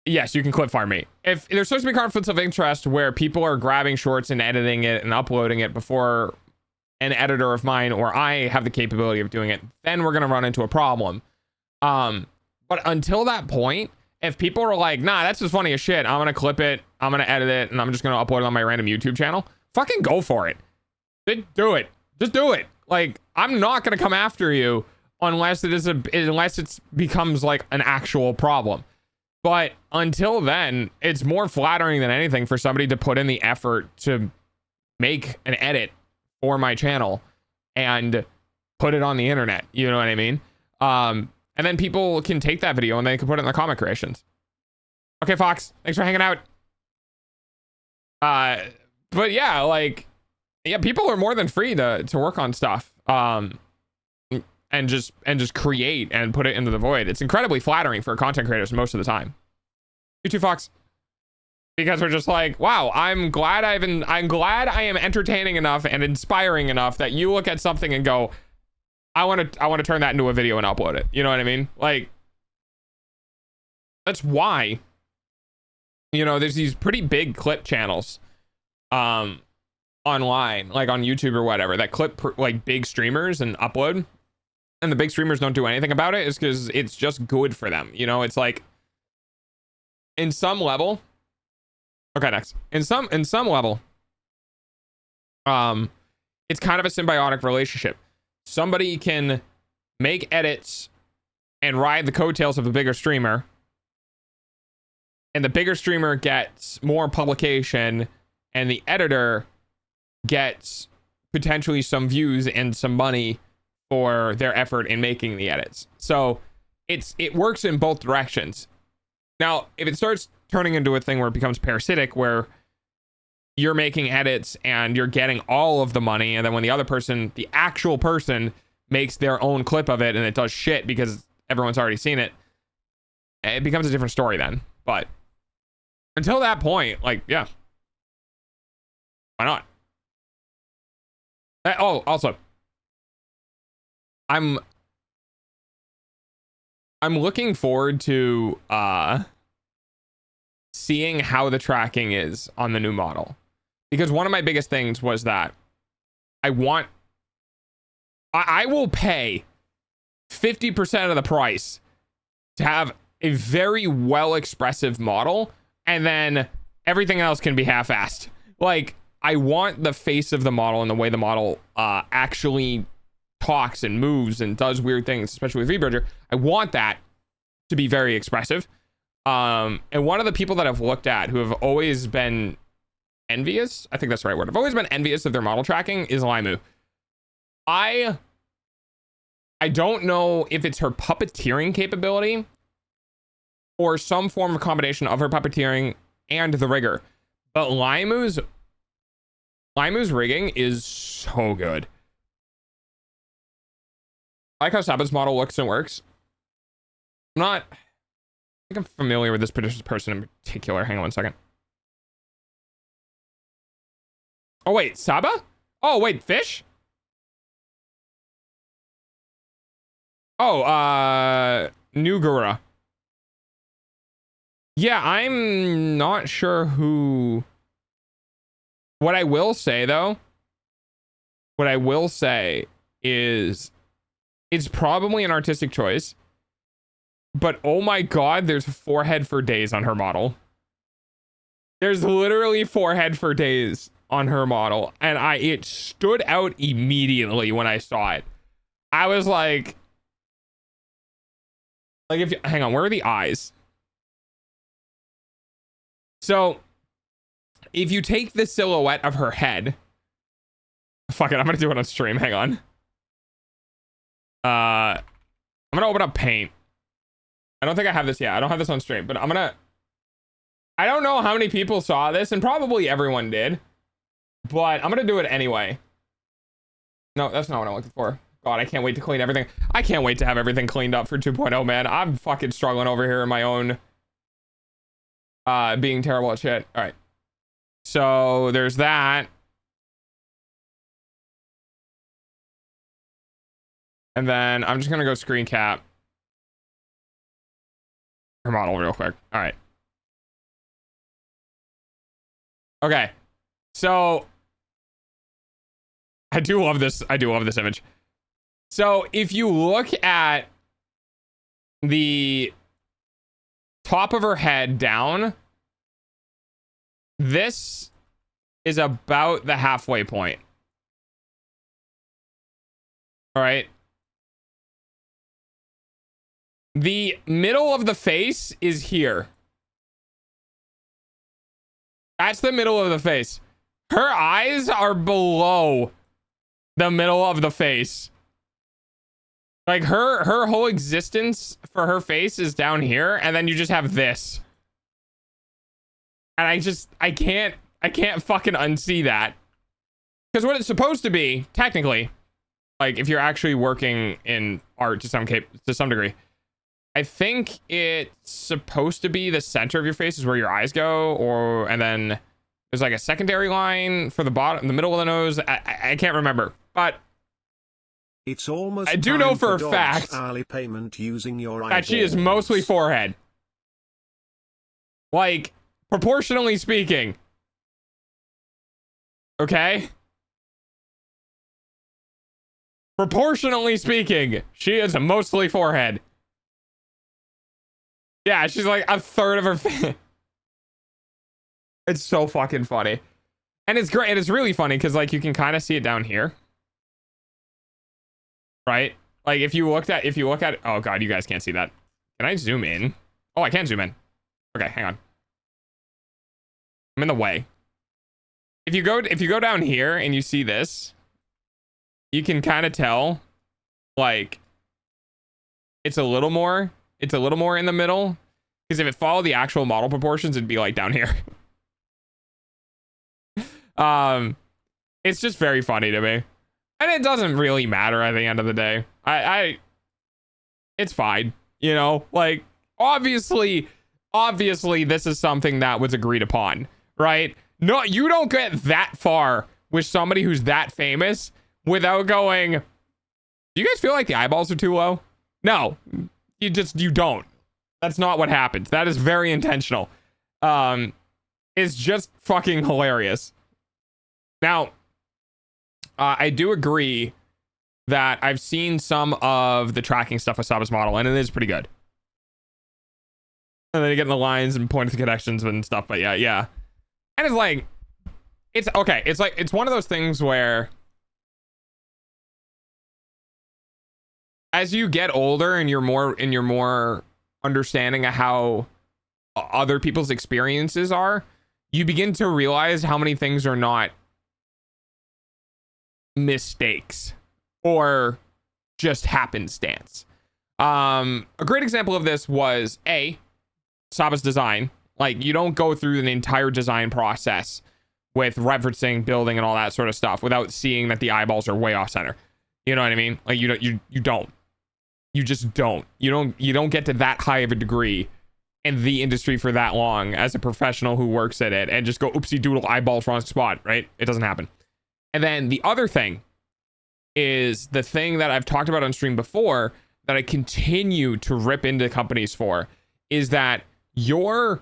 yes, you can clip farm me. If there starts to be conflicts of interest where people are grabbing shorts and editing it and uploading it before an editor of mine or I have the capability of doing it, then we're going to run into a problem. But until that point, if people are like, nah, that's just funny as shit, I'm going to clip it, I'm going to edit it, and I'm just going to upload it on my random YouTube channel, fucking go for it. Do it. Just do it. Like, I'm not going to come after you unless it becomes like an actual problem. But until then, it's more flattering than anything for somebody to put in the effort to make an edit for my channel and put it on the internet. You know what I mean? And then people can take that video and they can put it in the comment creations. Okay, Fox, thanks for hanging out. But yeah, like, yeah, people are more than free to work on stuff. And just create and put it into the void. It's incredibly flattering for content creators most of the time. You too, Fox. Because we're just like, wow, I'm glad I am entertaining enough and inspiring enough that you look at something and go, I want to turn that into a video and upload it. You know what I mean? Like, that's why, you know, there's these pretty big clip channels online, like on YouTube or whatever, that clip like big streamers and upload, and the big streamers don't do anything about it, is because it's just good for them. You know, it's like, in some level, okay, next. In some level, it's kind of a symbiotic relationship. Somebody can make edits and ride the coattails of a bigger streamer. And the bigger streamer gets more publication, and the editor gets potentially some views and some money for their effort in making the edits. So it works in both directions. Now, if it starts turning into a thing where it becomes parasitic, where you're making edits and you're getting all of the money, and then when the other person, the actual person, makes their own clip of it and it does shit because everyone's already seen it, it becomes a different story then. But until that point, like, yeah, why not? Oh, also, I'm looking forward to seeing how the tracking is on the new model, because one of my biggest things was that I will pay 50% of the price to have a very well expressive model, and then everything else can be half-assed. Like, I want the face of the model and the way the model actually talks and moves and does weird things, especially with VBridger. I want that to be very expressive. And one of the people that I've looked at who have always been envious, I think that's the right word, I've always been envious of their model tracking, is Laimu. I don't know if it's her puppeteering capability or some form of combination of her puppeteering and the rigger, but Laimu's rigging is so good. I like how Saba's model looks and works. I think I'm familiar with this person in particular. Hang on one second. Oh wait, Saba? Oh wait, Fish? Oh, Nugura. Yeah, I'm not sure who. What I will say is it's probably an artistic choice, but oh my god, there's forehead for days on her model. There's literally forehead for days on her model, and it stood out immediately when I saw it. I was like hang on, where are the eyes? So if you take the silhouette of her head, fuck it, I'm gonna do it on stream. Hang on. I'm gonna open up Paint. I don't think I have this yet. I don't have this on stream, but I don't know how many people saw this, and probably everyone did, but I'm gonna do it anyway. No, that's not what I'm looking for. God, I can't wait to clean everything. I can't wait to have everything cleaned up for 2.0, man. I'm fucking struggling over here in my own being terrible at shit. All right. So there's that. And then I'm just going to go screen cap her model real quick. All right. Okay. So I do love this. I do love this image. So if you look at the top of her head down, this is about the halfway point. All right. The middle of the face is here. That's the middle of the face. Her eyes are below the middle of the face. Like her whole existence for her face is down here, and then you just have this. And I can't fucking unsee that. Because what it's supposed to be, technically, like if you're actually working in art to some degree, I think it's supposed to be the center of your face is where your eyes go, and then there's like a secondary line for the bottom, the middle of the nose. I can't remember, but it's almost I do know for a fact hourly payment using your that she is mostly forehead. Like, proportionally speaking. Okay? Proportionally speaking, she is mostly forehead. Yeah, she's like a third of her face. It's so fucking funny. And it's great. And it's really funny because, like, you can kind of see it down here. Right? Like if you look at, oh God, you guys can't see that. Can I zoom in? Oh, I can zoom in. Okay, hang on. I'm in the way. If you go down here and you see this, you can kind of tell, like, it's a little more in the middle. Because if it followed the actual model proportions, it'd be like down here. It's just very funny to me. And it doesn't really matter at the end of the day. It's fine. You know, like, obviously this is something that was agreed upon, right? No, you don't get that far with somebody who's that famous without going, do you guys feel like the eyeballs are too low? No, you don't. That's not what happens. That is very intentional. It's just fucking hilarious. Now, I do agree that I've seen some of the tracking stuff with Saba's model, and it is pretty good. And then you get in the lines and point to the connections and stuff, but yeah. And it's like, it's okay. It's like, it's one of those things where as you get older and you're more understanding of how other people's experiences are, you begin to realize how many things are not mistakes or just happenstance. A great example of this was Saba's design. Like, you don't go through the entire design process with referencing, building, and all that sort of stuff without seeing that the eyeballs are way off center. You know what I mean? Like, you don't. You just don't. You don't get to that high of a degree in the industry for that long as a professional who works at it and just go oopsie doodle, eyeballs wrong spot, right? It doesn't happen. And then the other thing is the thing that I've talked about on stream before that I continue to rip into companies for is that your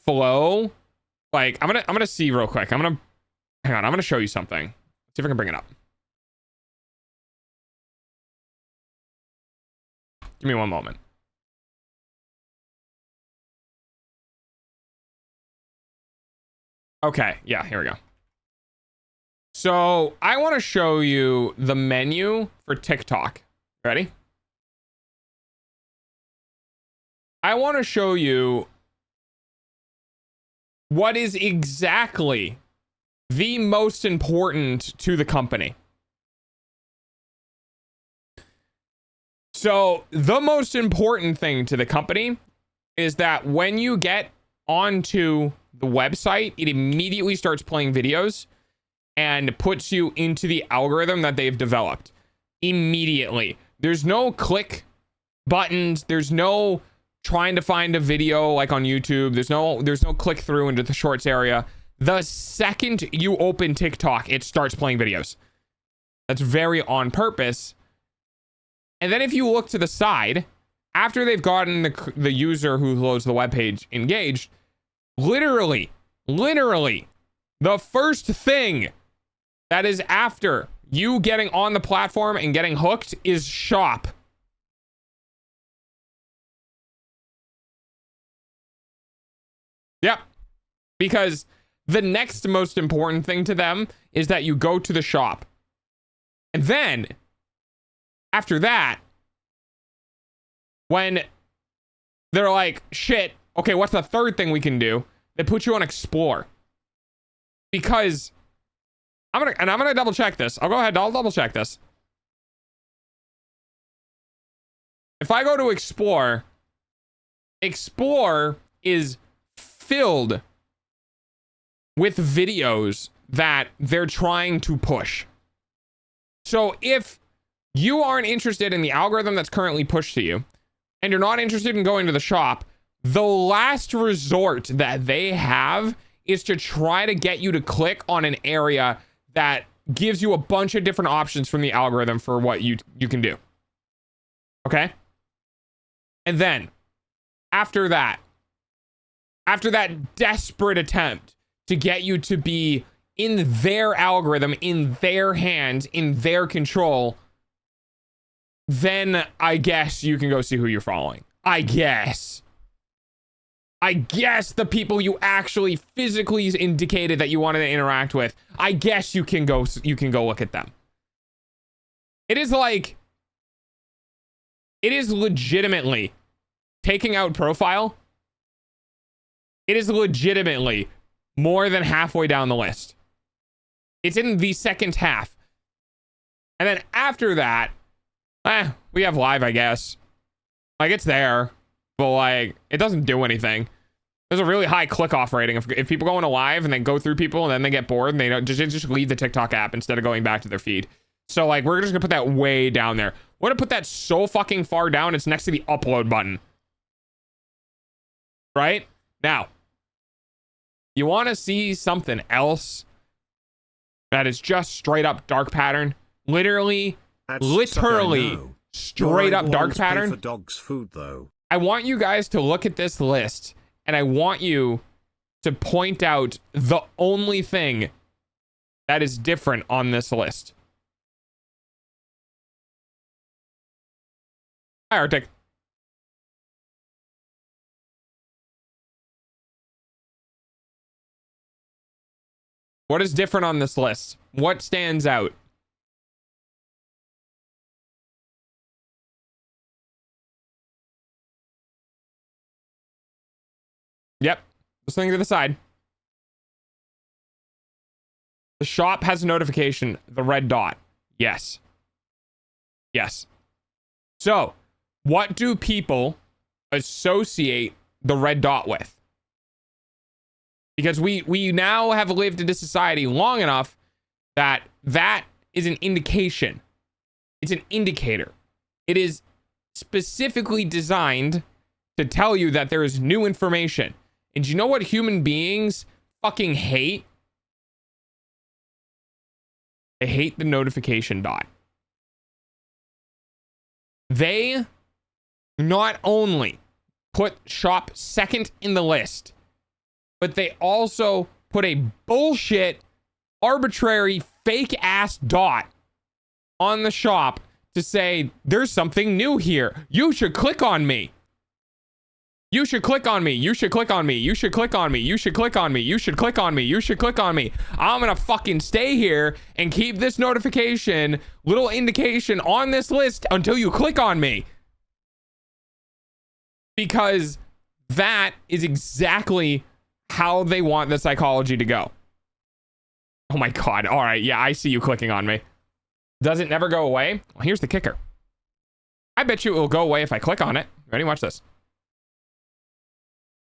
flow, like, I'm gonna see real quick. Hang on, I'm gonna show you something. Let's see if I can bring it up. Give me one moment. Okay, yeah, here we go. So I want to show you the menu for TikTok. Ready? I want to show you what is exactly the most important to the company. So the most important thing to the company is that when you get onto the website, it immediately starts playing videos and puts you into the algorithm that they've developed immediately. There's no click buttons. There's no trying to find a video like on YouTube. There's no click through into the shorts area. The second you open TikTok, it starts playing videos. That's very on purpose. And then if you look to the side, after they've gotten the user who loads the web page engaged, literally, the first thing that is after you getting on the platform and getting hooked is shop. Yep. Because the next most important thing to them is that you go to the shop. And then after that, when they're like, shit, okay, what's the third thing we can do? They put you on Explore. Because I'm gonna double check this. I'll double check this. If I go to Explore is filled with videos that they're trying to push. So if you aren't interested in the algorithm that's currently pushed to you, and you're not interested in going to the shop, the last resort that they have is to try to get you to click on an area that gives you a bunch of different options from the algorithm for what you can do. Okay? And then, after that desperate attempt to get you to be in their algorithm, in their hands, in their control, then I guess you can go see who you're following. I guess the people you actually physically indicated that you wanted to interact with, I guess you can go look at them. It is like It is legitimately taking out profile. It is legitimately more than halfway down the list. It's in the second half. And then after that, we have live, I guess. Like, it's there, but like, it doesn't do anything. There's a really high click off rating. If people go into live and then go through people and then they get bored and they don't just leave the TikTok app instead of going back to their feed. So like, we're just gonna put that way down there. We're gonna put that so fucking far down. It's next to the upload button. Right? Now, you want to see something else that is just straight up dark pattern? Literally straight up dark pattern. For dog's food, though. I want you guys to look at this list and I want you to point out the only thing that is different on this list. Hi, Arctic. What is different on this list? What stands out? Yep. Listening to the side. The shop has a notification. The red dot. Yes. Yes. So, what do people associate the red dot with? Because we now have lived in this society long enough that that is an indication. It's an indicator. It is specifically designed to tell you that there is new information. And you know what human beings fucking hate? They hate the notification dot. They not only put shop second in the list, but they also put a bullshit, arbitrary, fake ass dot on the shop to say, there's something new here. You should click on me. You should click on me. You should click on me. You should click on me. You should click on me. You should click on me. You should click on me. I'm gonna fucking stay here and keep this notification, little indication on this list until you click on me. Because that is exactly how they want the psychology to go. Oh my God. All right. Yeah, I see you clicking on me. Does it never go away? Well, here's the kicker. I bet you it will go away if I click on it. Ready? Watch this.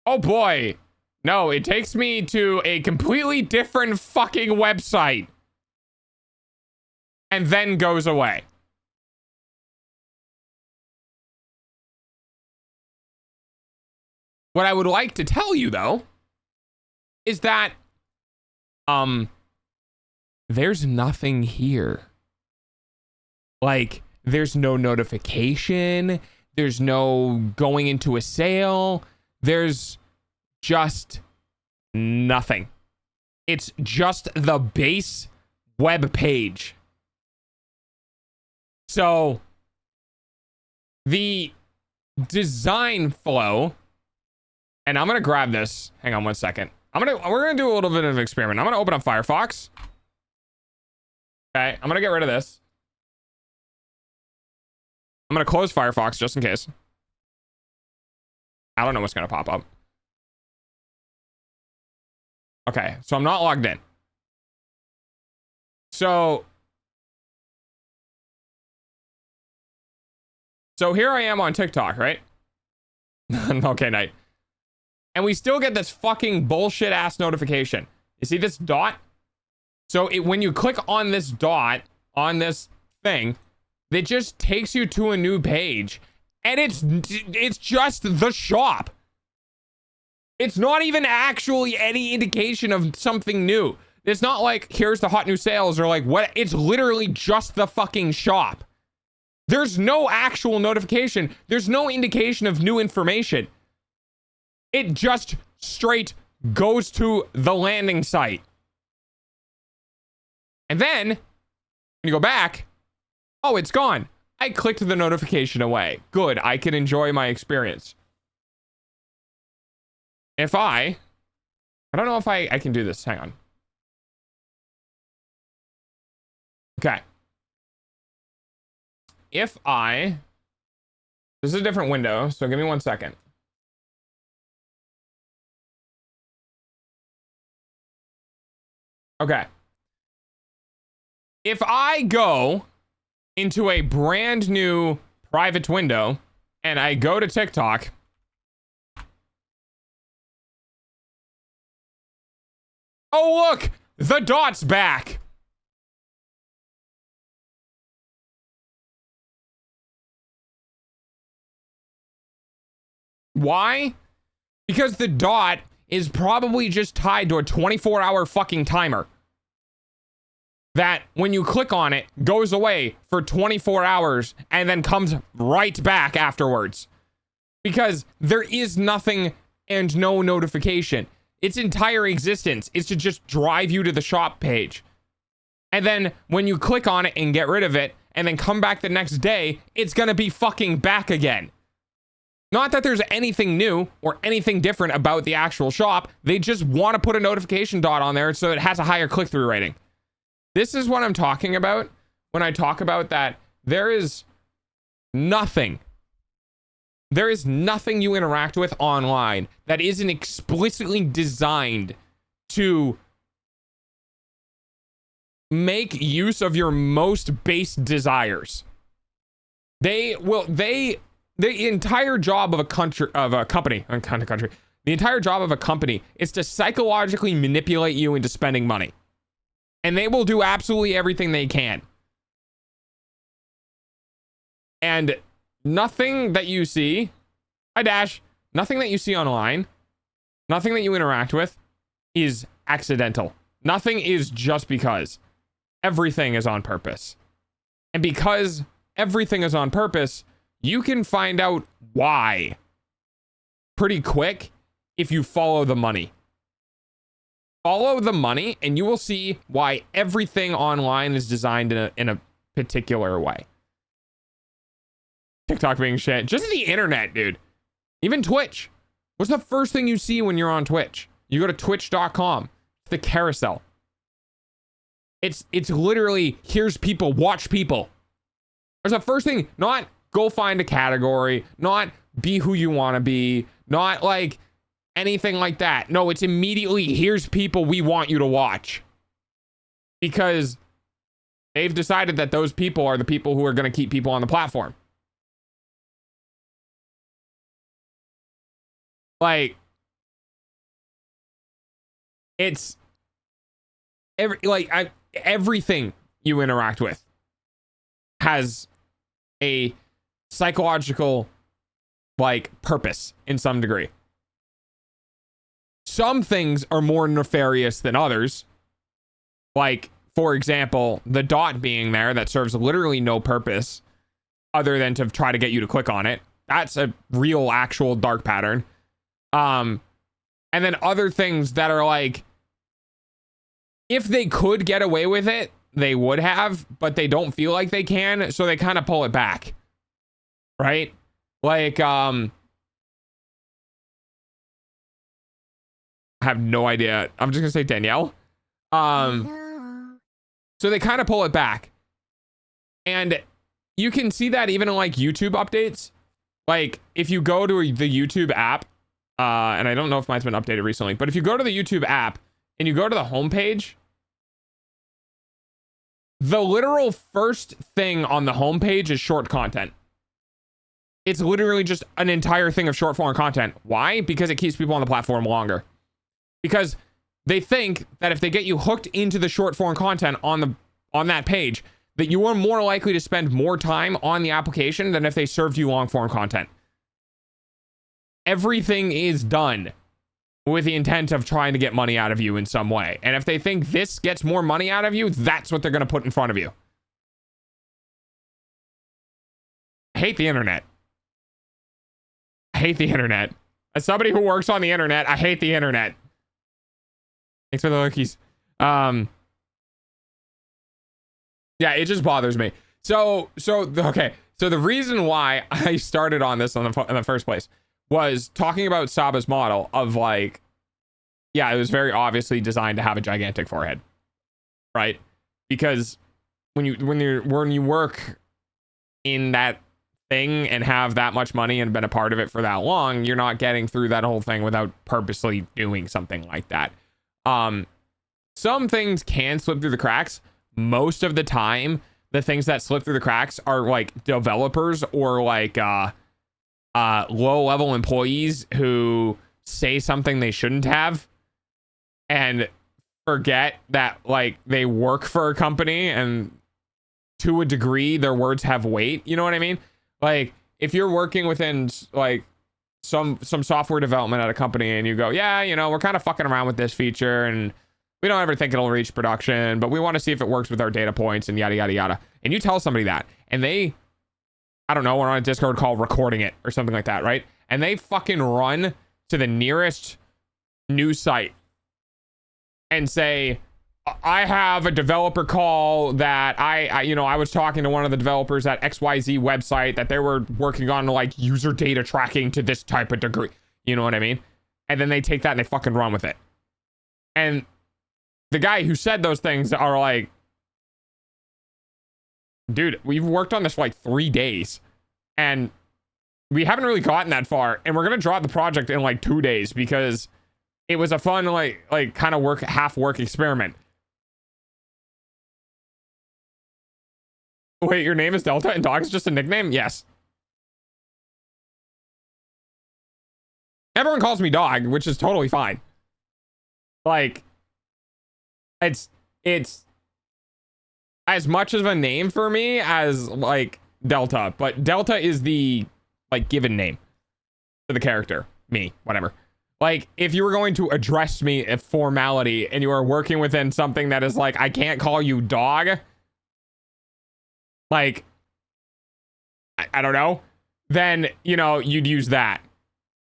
Oh boy. No, it takes me to a completely different fucking website. And then goes away. What I would like to tell you though is that there's nothing here. Like, there's no notification, there's no going into a sale, there's just nothing. It's just the base web page. So the design flow, and I'm gonna grab this. Hang on one second. We're gonna do a little bit of an experiment. I'm gonna open up Firefox. Okay, I'm gonna get rid of this. I'm gonna close Firefox just in case. I don't know what's gonna pop up. Okay, so I'm not logged in. So here I am on TikTok, right? Okay, night. And we still get this fucking bullshit ass notification. You see this dot? So when you click on this dot on this thing, it just takes you to a new page, and it's just the shop. It's not even actually any indication of something new. It's not like here's the hot new sales or like what. It's literally just the fucking shop. There's no actual notification. There's no indication of new information. It just straight goes to the landing site. And then when you go back, oh, it's gone. I clicked the notification away. Good. I can enjoy my experience. If I don't know if I can do this. Hang on. Okay. If I This is a different window, so give me 1 second. Okay. If I go into a brand new private window and I go to TikTok, oh look, the dot's back. Why? Because the dot is probably just tied to a 24-hour fucking timer that when you click on it goes away for 24 hours and then comes right back afterwards, because there is nothing and no notification. Its entire existence is to just drive you to the shop page, and then when you click on it and get rid of it and then come back the next day, it's gonna be fucking back again. Not that there's anything new or anything different about the actual shop. They just want to put a notification dot on there so it has a higher click-through rating. This is what I'm talking about when I talk about that there is nothing you interact with online that isn't explicitly designed to make use of your most base desires. The entire job of a company is to psychologically manipulate you into spending money. And they will do absolutely everything they can. And nothing that you see, nothing that you see online, nothing that you interact with is accidental. Nothing is just because. Everything is on purpose. And because everything is on purpose, you can find out why pretty quick if you follow the money. Follow the money and you will see why everything online is designed in a particular way. TikTok being shit. Just the internet, dude. Even Twitch. What's the first thing you see when you're on Twitch? You go to twitch.com. It's the carousel. It's literally, here's people, watch people. There's the first thing, not go find a category, not be who you want to be, not like anything like that. No, it's immediately, here's people we want you to watch. Because they've decided that those people are the people who are going to keep people on the platform. Like, it's everything you interact with has a psychological purpose in some degree. Some things are more nefarious than others. Like, for example, the dot being there that serves literally no purpose other than to try to get you to click on it. That's a real, actual dark pattern. And then other things that are like, if they could get away with it, they would have, but they don't feel like they can, so they kind of pull it back. Right? Like, I have no idea. I'm just gonna say Danielle. So they kind of pull it back. And you can see that even in like YouTube updates. Like if you go to the YouTube app, and I don't know if mine's been updated recently, but if you go to the YouTube app and you go to the homepage, the literal first thing on the homepage is short content. It's literally just an entire thing of short form content. Why? Because it keeps people on the platform longer. Because they think that if they get you hooked into the short form content on that page, that you are more likely to spend more time on the application than if they served you long form content. Everything is done with the intent of trying to get money out of you in some way. And if they think this gets more money out of you, that's what they're going to put in front of you. I hate the internet. I hate the internet. As somebody who works on the internet, I hate the internet. Thanks for the cookies. Yeah, it just bothers me. Okay. So the reason why I started on this in the first place was talking about Saba's model of like, yeah, it was very obviously designed to have a gigantic forehead, right? Because when you work in that thing and have that much money and been a part of it for that long, you're not getting through that whole thing without purposely doing something like that. Some things can slip through the cracks. Most of the time, the things that slip through the cracks are like developers or like low level employees who say something they shouldn't have and forget that like they work for a company, and to a degree their words have weight. You know what I mean? Like if you're working within like some software development at a company and you go, yeah, you know, we're kind of fucking around with this feature and we don't ever think it'll reach production, but we want to see if it works with our data points and yada, yada, yada. And you tell somebody that, and they, I don't know, we're on a Discord call recording it or something like that, right? And they fucking run to the nearest news site and say, I have a developer call that I was talking to one of the developers at XYZ website that they were working on like user data tracking to this type of degree. You know what I mean? And then they take that and they fucking run with it. And the guy who said those things are like, dude, we've worked on this for like 3 days and we haven't really gotten that far. And we're going to drop the project in like 2 days because it was a fun, like kind of half work experiment. Wait, your name is Delta and Dog is just a nickname? Yes. Everyone calls me Dog, which is totally fine. Like, it's as much of a name for me as like Delta, but Delta is the like given name to the character, me, whatever. Like if you were going to address me a formality and you are working within something that is like, I can't call you Dog, like I don't know, then you know you'd use that,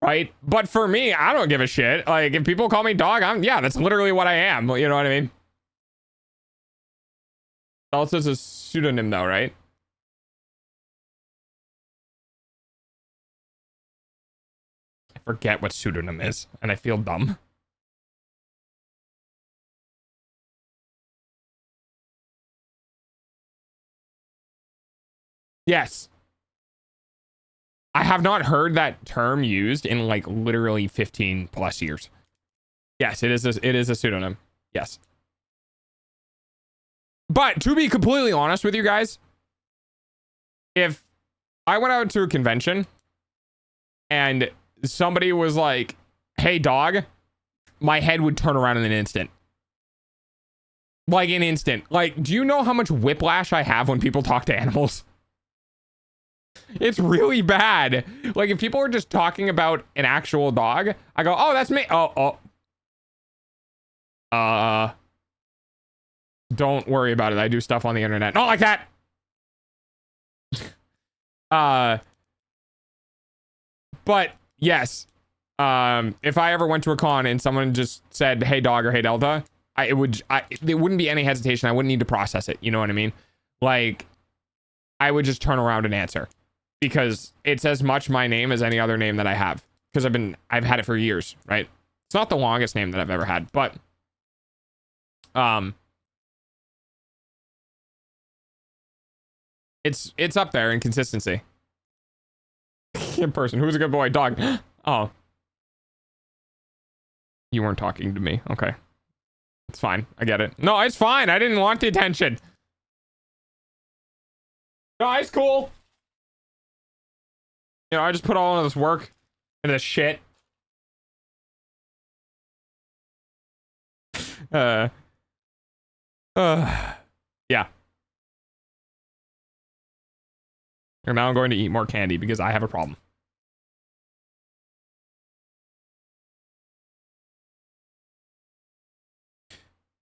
right? But for me, I don't give a shit. Like if people call me Dog, yeah, that's literally what I am. You know what I mean? Also is a pseudonym though, right? I forget what pseudonym is and I feel dumb. Yes. I have not heard that term used in like literally 15 plus years. Yes, it is a pseudonym. Yes. But to be completely honest with you guys, if I went out to a convention and somebody was like, hey, Dog, my head would turn around in an instant. Like an instant. Like, do you know how much whiplash I have when people talk to animals? It's really bad. Like if people are just talking about an actual dog, I go, oh, that's me. Don't worry about it. I do stuff on the internet. Not like that. But yes, if I ever went to a con and someone just said, hey, Dog or hey, Delta, there wouldn't be any hesitation. I wouldn't need to process it. You know what I mean? Like I would just turn around and answer because it's as much my name as any other name that I have because I've had it for years, right? It's not the longest name that I've ever had, but it's up there in consistency. In person, who's a good boy? Dog. Oh, you weren't talking to me. Okay, it's fine. I get it. No, it's fine. I didn't want the attention. No, it's cool. You know, I just put all of this work into this shit. Yeah. And now I'm going to eat more candy because I have a problem.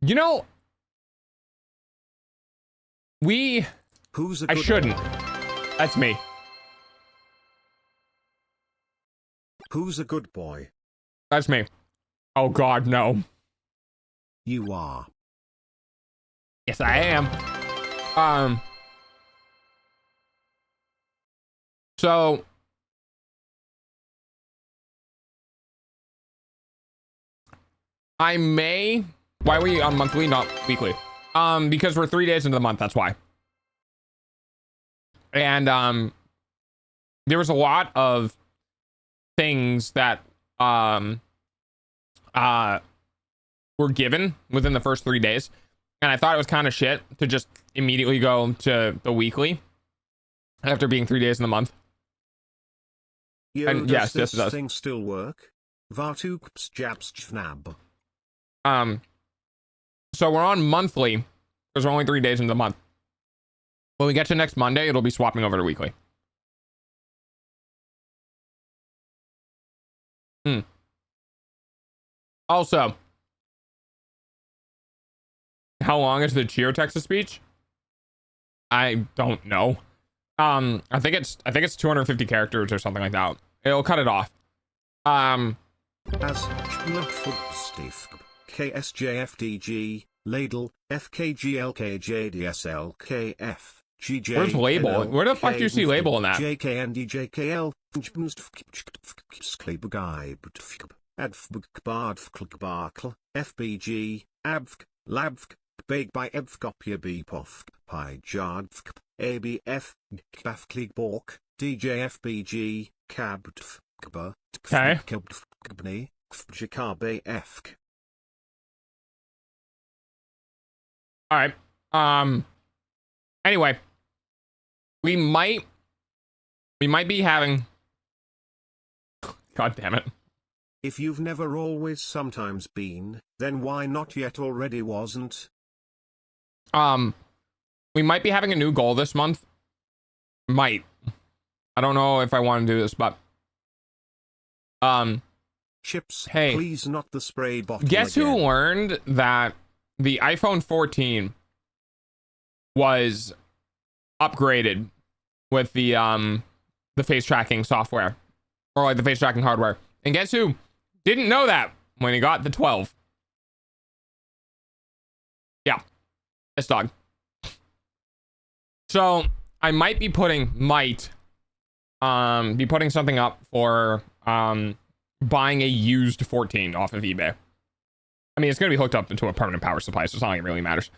You know, I shouldn't. That's me. Who's a good boy? That's me. Oh God, no. You are. Yes, I am. So I may. Why are we on monthly, not weekly? Because we're 3 days into the month. That's why. And there was a lot of things that were given within the first 3 days, and I thought it was kind of shit to just immediately go to the weekly after being 3 days in the month. Yo, And does yes, this it does. thing still work? Vartuks jabs fnab. So we're on monthly because we're only 3 days into the month. When we get to next Monday, it'll be swapping over to weekly. Also, how long is the Cheer Texas speech? I don't know. I think it's 250 characters or something like that. It'll cut it off. As Steve KSJFDG Ladle FKGLKJDSLKF GJ. Where's label? Where the fuck do you see label in that? JKNDJKL FBG Abvk Labvk Bake by Evkopia Bepof Pi Jardvk ABF Bafkligbork DJFBG Kabdf Kba Okay. Kbni Jikabe Fk. All right. Anyway, we might be having. God damn it. If you've never always sometimes been, then why not yet already wasn't? We might be having a new goal this month. Might. I don't know if I want to do this, but Chips, Hey. please not the spray bottle guess again. who learned that the iPhone 14 was upgraded with the face tracking software, or like the face tracking hardware? And guess who didn't know that when he got the 12? Yeah, this dog. So I might be putting something up for buying a used 14 off of eBay. I mean, it's going to be hooked up into a permanent power supply, so it's not like it really matters.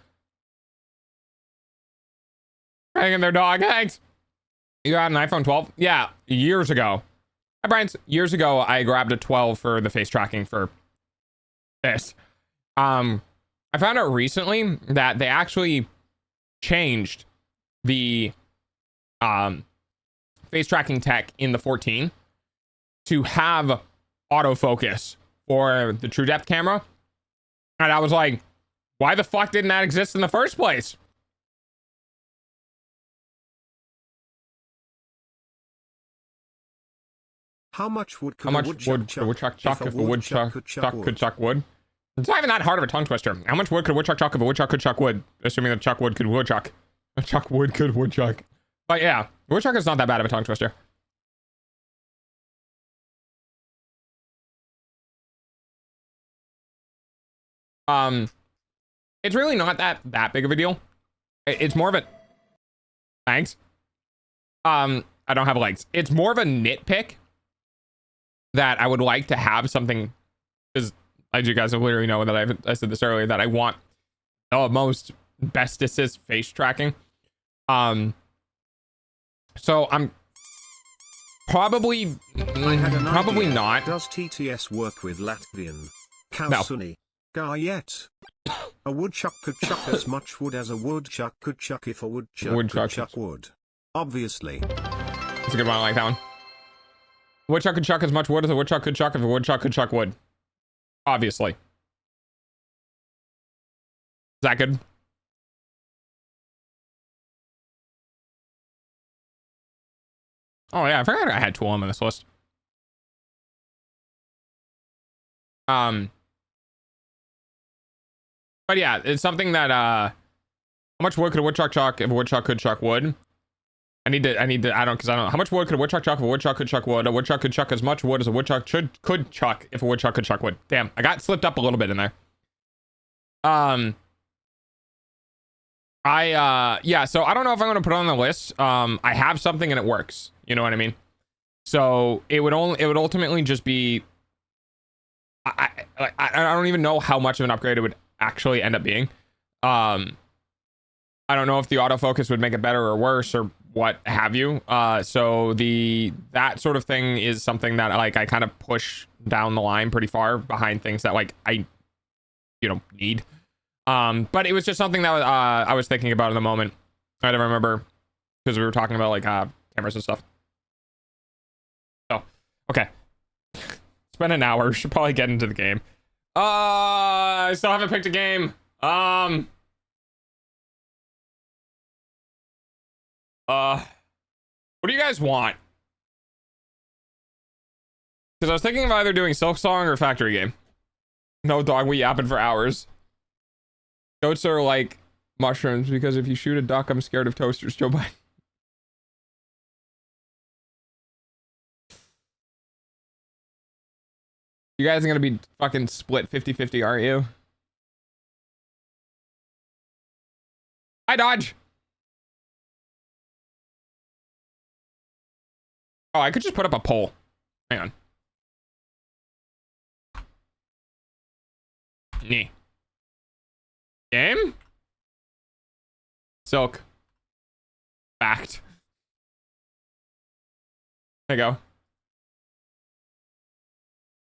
Hanging their dog. Thanks. You got an iPhone 12? Yeah, years ago. Hi, Brian. Years ago, I grabbed a 12 for the face tracking for this. I found out recently that they actually changed the face tracking tech in the 14 to have autofocus for the true depth camera. And I was like, why the fuck didn't that exist in the first place? How much wood could How much a wood woodchuck could a woodchuck chuck if a woodchuck woodchuck could chuck wood? It's not even that hard of a tongue twister. How much wood could a woodchuck chuck if a woodchuck could chuck wood? Assuming that chuck wood could woodchuck. A chuck wood could woodchuck. But yeah, woodchuck is not that bad of a tongue twister. It's really not that big of a deal. It's more of a thanks. I don't have legs. It's more of a nitpick that I would like to have something, because as you guys will literally know that I said this earlier, that I want the most bestest face tracking. So I'm probably I had an idea. not. Does TTS work with Latvian? Kausuni. Yet. A woodchuck could chuck as much wood as a woodchuck could chuck if a woodchuck could chuck wood. Obviously. That's a good one. I like that one. Woodchuck could chuck as much wood as a woodchuck could chuck if a woodchuck could chuck wood. Obviously. Is that good? Oh yeah, I forgot I had two of them on this list. But yeah, it's something that how much wood could a woodchuck chuck if a woodchuck could chuck wood? I don't know. How much wood could a woodchuck chuck if a woodchuck could chuck wood? A woodchuck could chuck as much wood as a woodchuck could chuck if a woodchuck could chuck wood. Damn, I got slipped up a little bit in there. Yeah, so I don't know if I'm gonna put it on the list. I have something and it works. You know what I mean? So it would ultimately just be I don't even know how much of an upgrade it would actually end up being. I don't know if the autofocus would make it better or worse or what have you. So that sort of thing is something that like I kind of push down the line pretty far behind things that like I need. But it was just something that I was thinking about in the moment. I don't remember because we were talking about like cameras and stuff. So okay, it's been an hour. Should probably get into the game. I still haven't picked a game. What do you guys want? Because I was thinking of either doing Silk Song or Factory Game. No, dog, we yapping for hours. Goats are like mushrooms because if you shoot a duck, I'm scared of toasters. Joe Biden. You guys are gonna be fucking split 50-50, aren't you? Hi, Dodge. Oh, I could just put up a poll. Hang on. Nee. Game? Silk. Fact. There you go.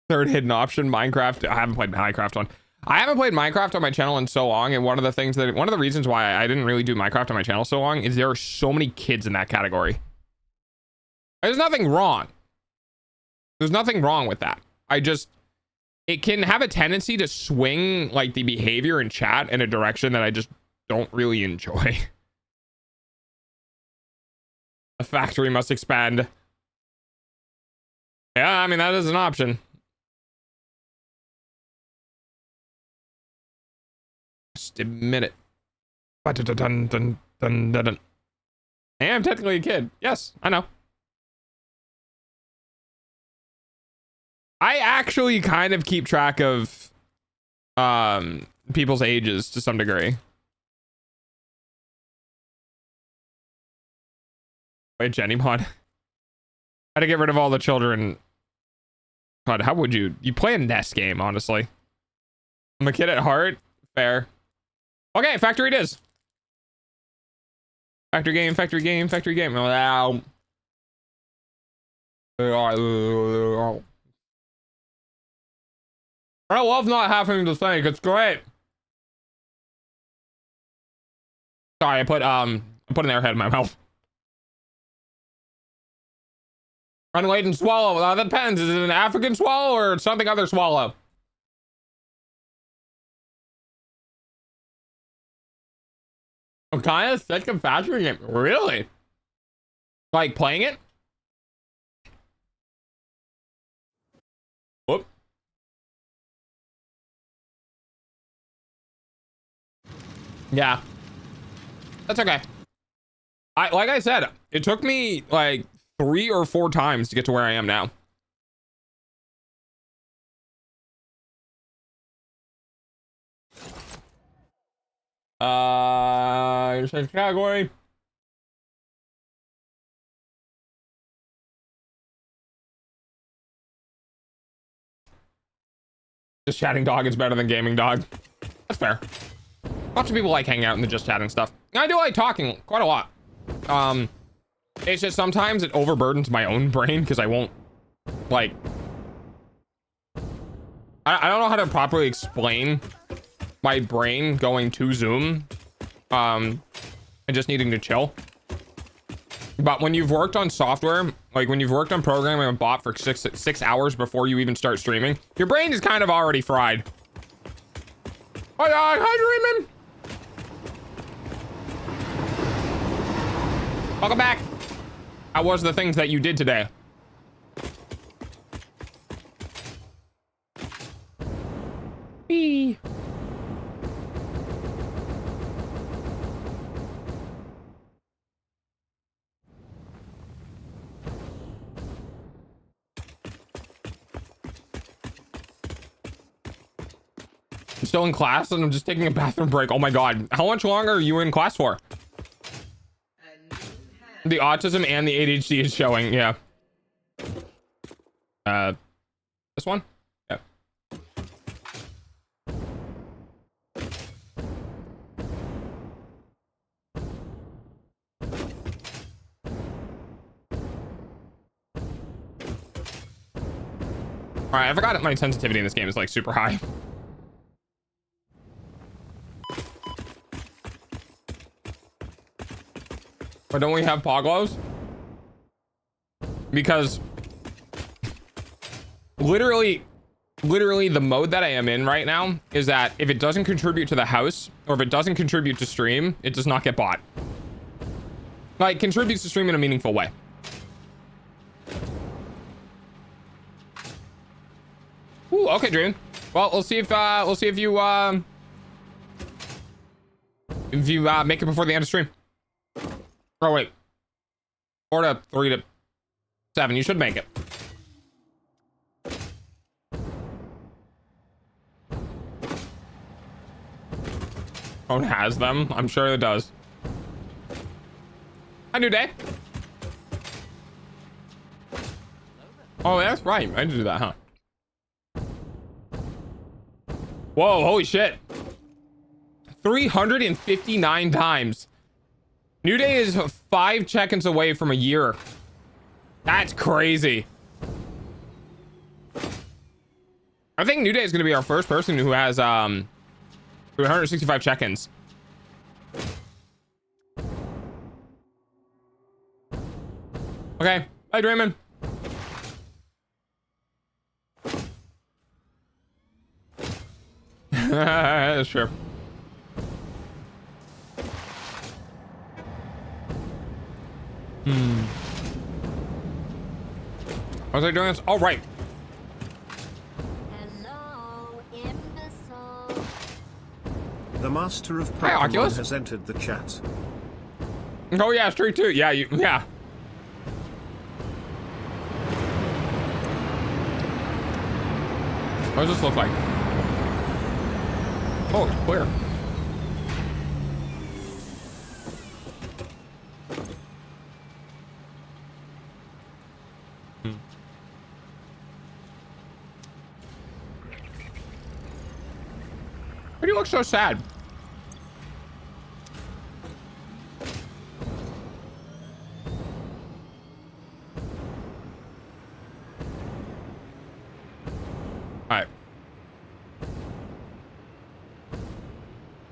Third hidden option, Minecraft. I haven't played Minecraft on. I haven't played Minecraft on my channel in so long, and one of the reasons why I didn't really do Minecraft on my channel so long is there are so many kids in that category. There's nothing wrong. There's nothing wrong with that. It can have a tendency to swing like the behavior in chat in a direction that I just don't really enjoy. A factory must expand. Yeah, I mean, that is an option. Just admit it. I am technically a kid. Yes, I know. I actually kind of keep track of people's ages to some degree. Wait, Jenny mod. How to get rid of all the children. God, how would you? You play a NES game, honestly. I'm a kid at heart. Fair. Okay, factory it is. Factory game, factory game, factory game. Wow. I love not having to think. It's great. Sorry, I put an airhead in my mouth. Unladen swallow. That depends. Is it an African swallow or something other swallow? Kind of second factory game. Really? Like playing it? Whoop. Yeah. That's okay. Like I said, it took me like 3 or 4 times to get to where I am now. Change category. Just chatting dog is better than gaming dog. That's fair. Lots of people like hanging out in the just chatting stuff. I do like talking quite a lot. It's just sometimes it overburdens my own brain because I won't like. I don't know how to properly explain my brain going to Zoom, and just needing to chill. But when you've worked on software, like when you've worked on programming a bot for six hours before you even start streaming, your brain is kind of already fried. Hi, Dreamin'. Welcome back. How was the things that you did today? Bee. I'm still in class and I'm just taking a bathroom break. Oh my god. How much longer are you in class for? The autism and the ADHD is showing, yeah. This one? Yeah. All right, I forgot that my sensitivity in this game is like super high. But don't we have Poglos? Because literally the mode that I am in right now is that if it doesn't contribute to the house or if it doesn't contribute to stream, it does not get bought. Like, contributes to stream in a meaningful way. Ooh, okay, Dream. Well, we'll see if you make it before the end of stream. Oh wait, 4 to 3 to 7. You should make it. Phone has them. I'm sure it does. Hi, New Day. Oh, that's right. I did do that, huh? Whoa, holy shit. 359 times. New Day is 5 check-ins away from a year. That's crazy. I think New Day is going to be our first person who has 365 check-ins. Okay, bye, Draymond. Sure. Was I doing this? All right. Hello, imbecile. The master of Hi, Pokemon Oculus. has entered the chat. Oh yeah, Street 2. Yeah, yeah. What does this look like? Oh, it's clear. Why do you look so sad? All right.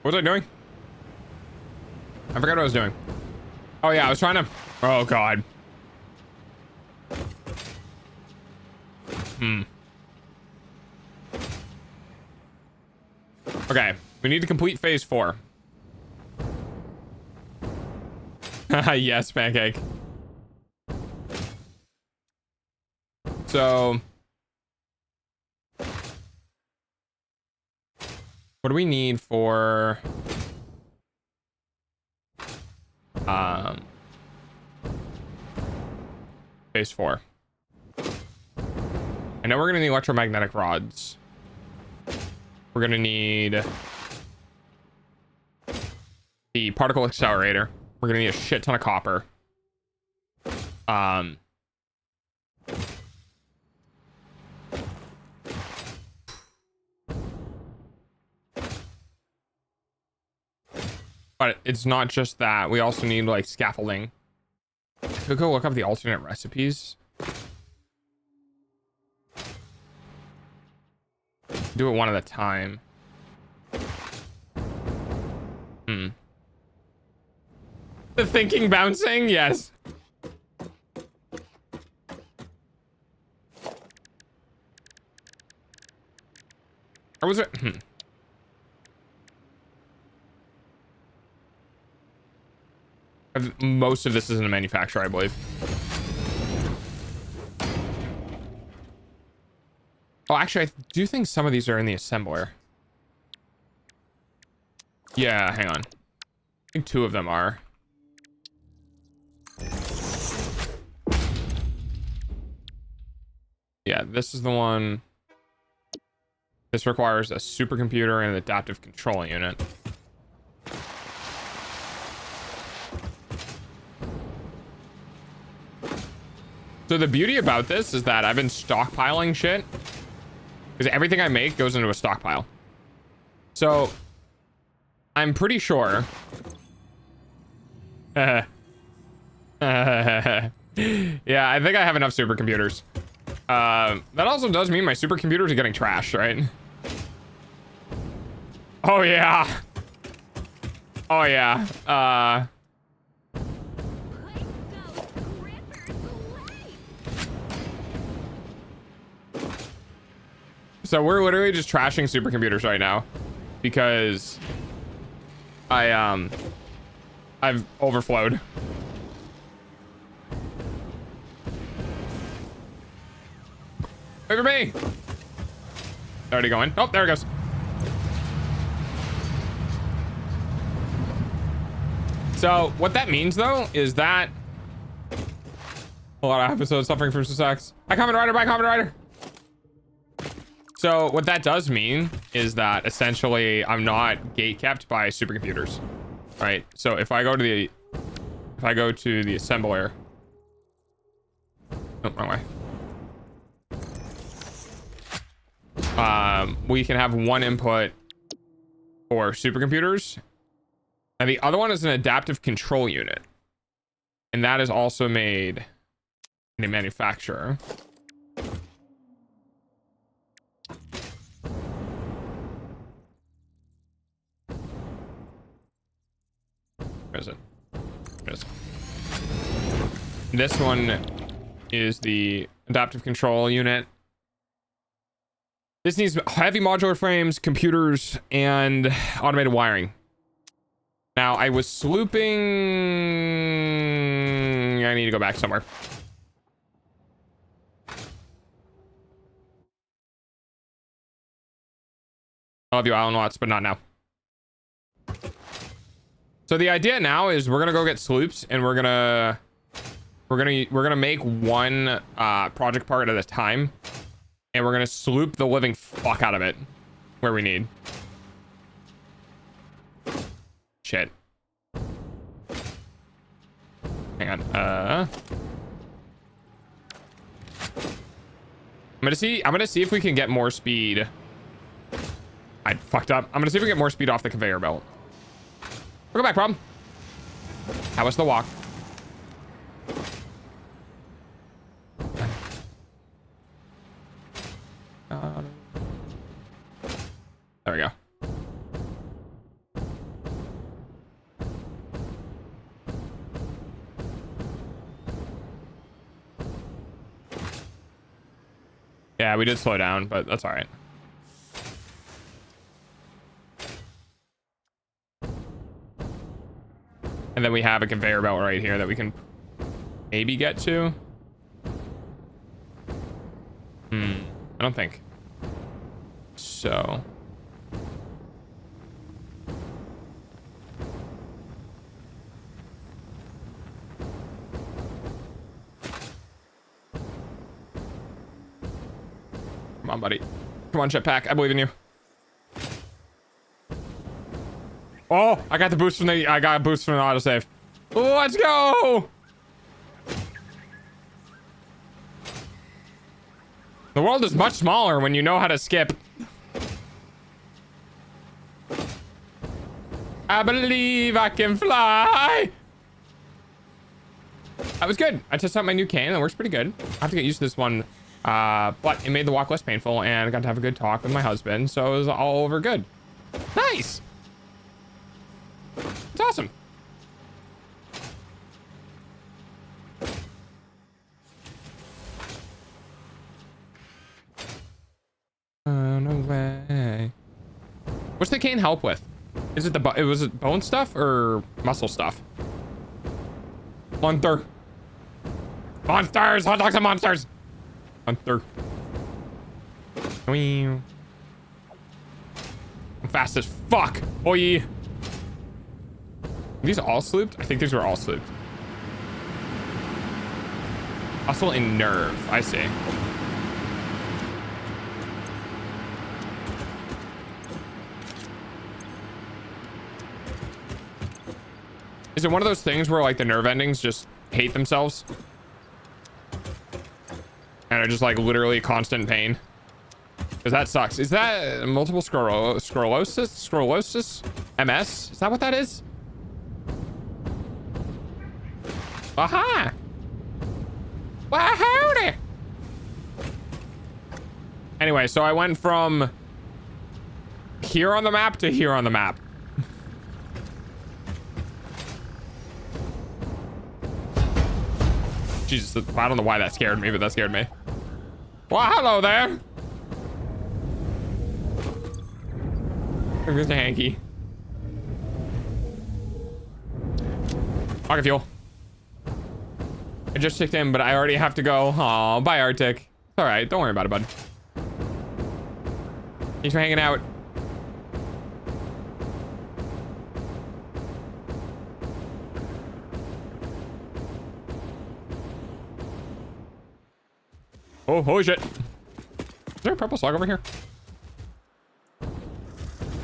What was I doing? I forgot what I was doing. Oh yeah, I was trying to... Oh God. Okay, we need to complete phase 4. Yes, Pancake. So... what do we need for... phase 4? I know we're gonna need electromagnetic rods. We're gonna need the particle accelerator. We're gonna need a shit ton of copper. But it's not just that. We also need like scaffolding. I could go look up the alternate recipes. Do it one at a time. The thinking bouncing? Yes. Or was it? Most of this is in the manufacturer, I believe. Oh, actually, I do think some of these are in the assembler. Yeah, hang on. I think 2 of them are. Yeah, this is the one. This requires a supercomputer and an adaptive control unit. So the beauty about this is that I've been stockpiling shit. Because everything I make goes into a stockpile. So I'm pretty sure. Yeah, I think I have enough supercomputers. That also does mean my supercomputers are getting trashed, right? Oh yeah. Oh yeah. So we're literally just trashing supercomputers right now because I've overflowed. Wait for me. Already going. Oh, there it goes. So what that means though is that a lot of episodes suffering from success. Hi, Common Rider. Bye, Common Rider. So what that does mean is that essentially I'm not gate kept by supercomputers, right? So if I go to the assembler, oh, wrong way. We can have one input for supercomputers, and the other one is an adaptive control unit, and that is also made in a manufacturer. Where is it? Where is it? This one is the adaptive control unit. This needs heavy modular frames, computers, and automated wiring. Now, I was slooping... I need to go back somewhere. I love you, Alan Watts, but not now. So the idea now is we're gonna go get sloops, and we're gonna make one project part at a time, and we're gonna sloop the living fuck out of it where we need. Shit. Hang on. I'm gonna see if we can get more speed. I fucked up. I'm gonna see if we can get more speed off the conveyor belt. Welcome back, Rob. How was the walk? There we go. Yeah, we did slow down, but that's all right. And then we have a conveyor belt right here that we can maybe get to. I don't think so. Come on, buddy. Come on, Jetpack. I believe in you. Oh, I got a boost from the autosave. Let's go. The world is much smaller when you know how to skip. I believe I can fly. That was good. I tested out my new cane. That works pretty good. I have to get used to this one. But it made the walk less painful, and I got to have a good talk with my husband, so it was all over good. Nice. It's awesome. No way. What's the cane help with? Is it was it bone stuff or muscle stuff? Monster. Monsters! Hot dogs and monsters! Hunter. I'm fast as fuck. Oi. Are these all slooped? I think these were all slooped. Muscle and nerve. I see. Is it one of those things where like the nerve endings just hate themselves? And are just like literally constant pain? Because that sucks. Is that multiple sclerosis? MS? Is that what that is? Aha! Well, howdy! Anyway, so I went from here on the map to here on the map. Jesus, I don't know why that scared me, but that scared me. Well, hello there. Here's the hanky. Rocket fuel. I just checked in, but I already have to go. Aw, bye, Arctic. All right, don't worry about it, bud. Thanks for hanging out. Oh, holy shit. Is there a purple slug over here?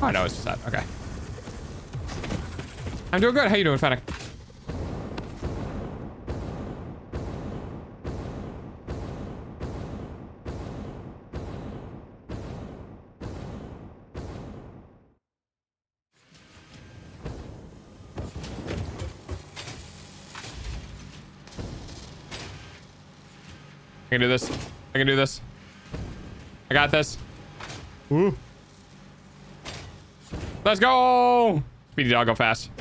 Oh, no, it's just that. Okay. I'm doing good. How you doing, Fennec? I can do this. I can do this. I got this. Ooh. Let's go. Speedy dog, go fast.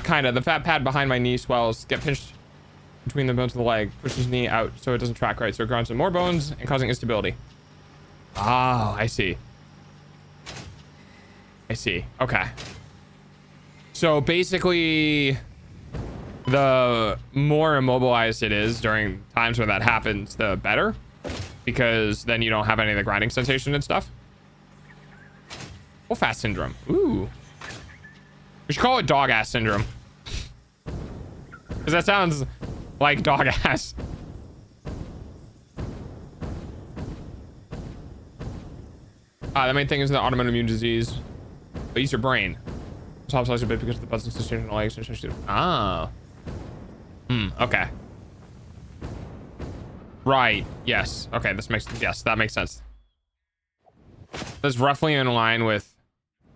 Kinda. The fat pad behind my knee swells. Get pinched between the bones of the leg. Pushes knee out so it doesn't track right. So it grounds in more bones and causing instability. Oh, I see. I see. Okay. So basically, the more immobilized it is during times when that happens, the better. Because then you don't have any of the grinding sensation and stuff. Fast syndrome. Ooh. We should call it dog ass syndrome. Because that sounds like dog ass. The main thing is the autoimmune disease. But use your brain. It's hospitalized a bit because of the buzzing sensation in the legs. Ah. Okay. Right. Yes. Okay. This makes, yes, that makes sense. That's roughly in line with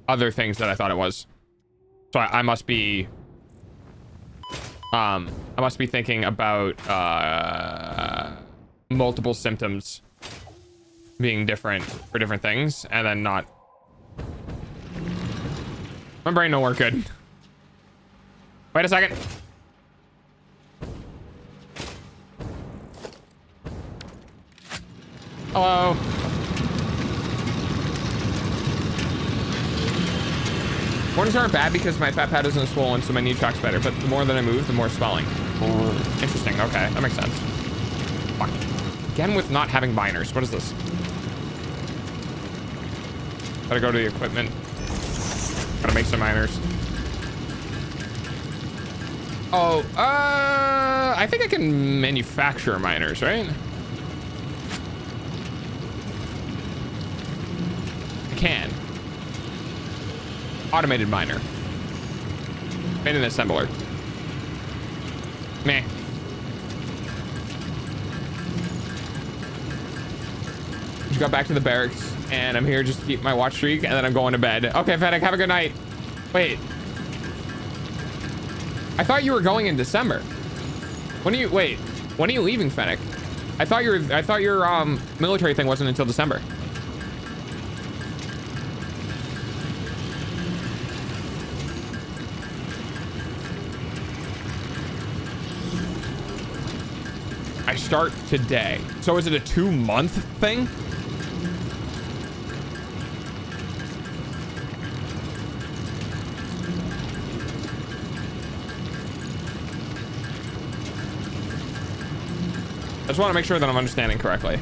other things that I thought it was. So I must be thinking about multiple symptoms being different for different things, and then not. My brain don't work good. Wait a second. Hello. Mornings aren't bad because my fat pad isn't swollen, so my knee tracks better. But the more that I move, the more swelling. Interesting. Okay, that makes sense. Fuck. Again with not having miners. What is this? Gotta go to the equipment. Gotta make some miners. Oh, I think I can manufacture miners, right? I can. Automated miner. Made an assembler. Meh. Just got back to the barracks and I'm here just to keep my watch streak and then I'm going to bed. Okay, Fennec, have a good night. Wait. I thought you were going in December. When are you, wait, when are you leaving, Fennec? I thought your military thing wasn't until December. I start today. So is it a 2-month thing? I just want to make sure that I'm understanding correctly.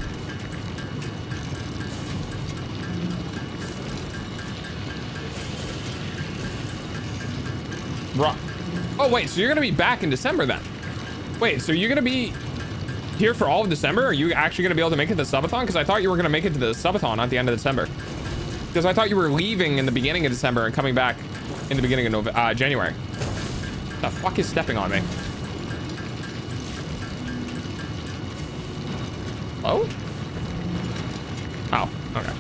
Oh, wait, so you're going to be back in December then? Wait, so you're going to be here for all of December? Are you actually going to be able to make it to the subathon? Because I thought you were going to make it to the subathon at the end of December. Because I thought you were leaving in the beginning of December and coming back in the beginning of January. What the fuck is stepping on me? Oh? Oh, okay.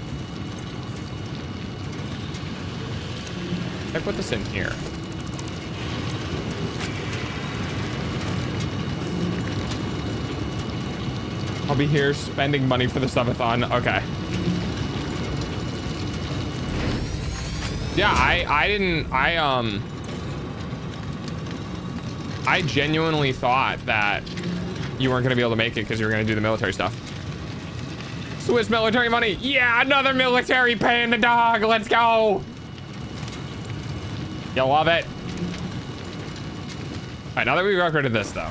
I put this in here. I'll be here spending money for the subathon. Okay. Yeah, I genuinely thought that you weren't gonna be able to make it because you were gonna do the military stuff. Swiss military money. Yeah, another military paying the dog. Let's go. You love it. All right, now that we've recorded this though.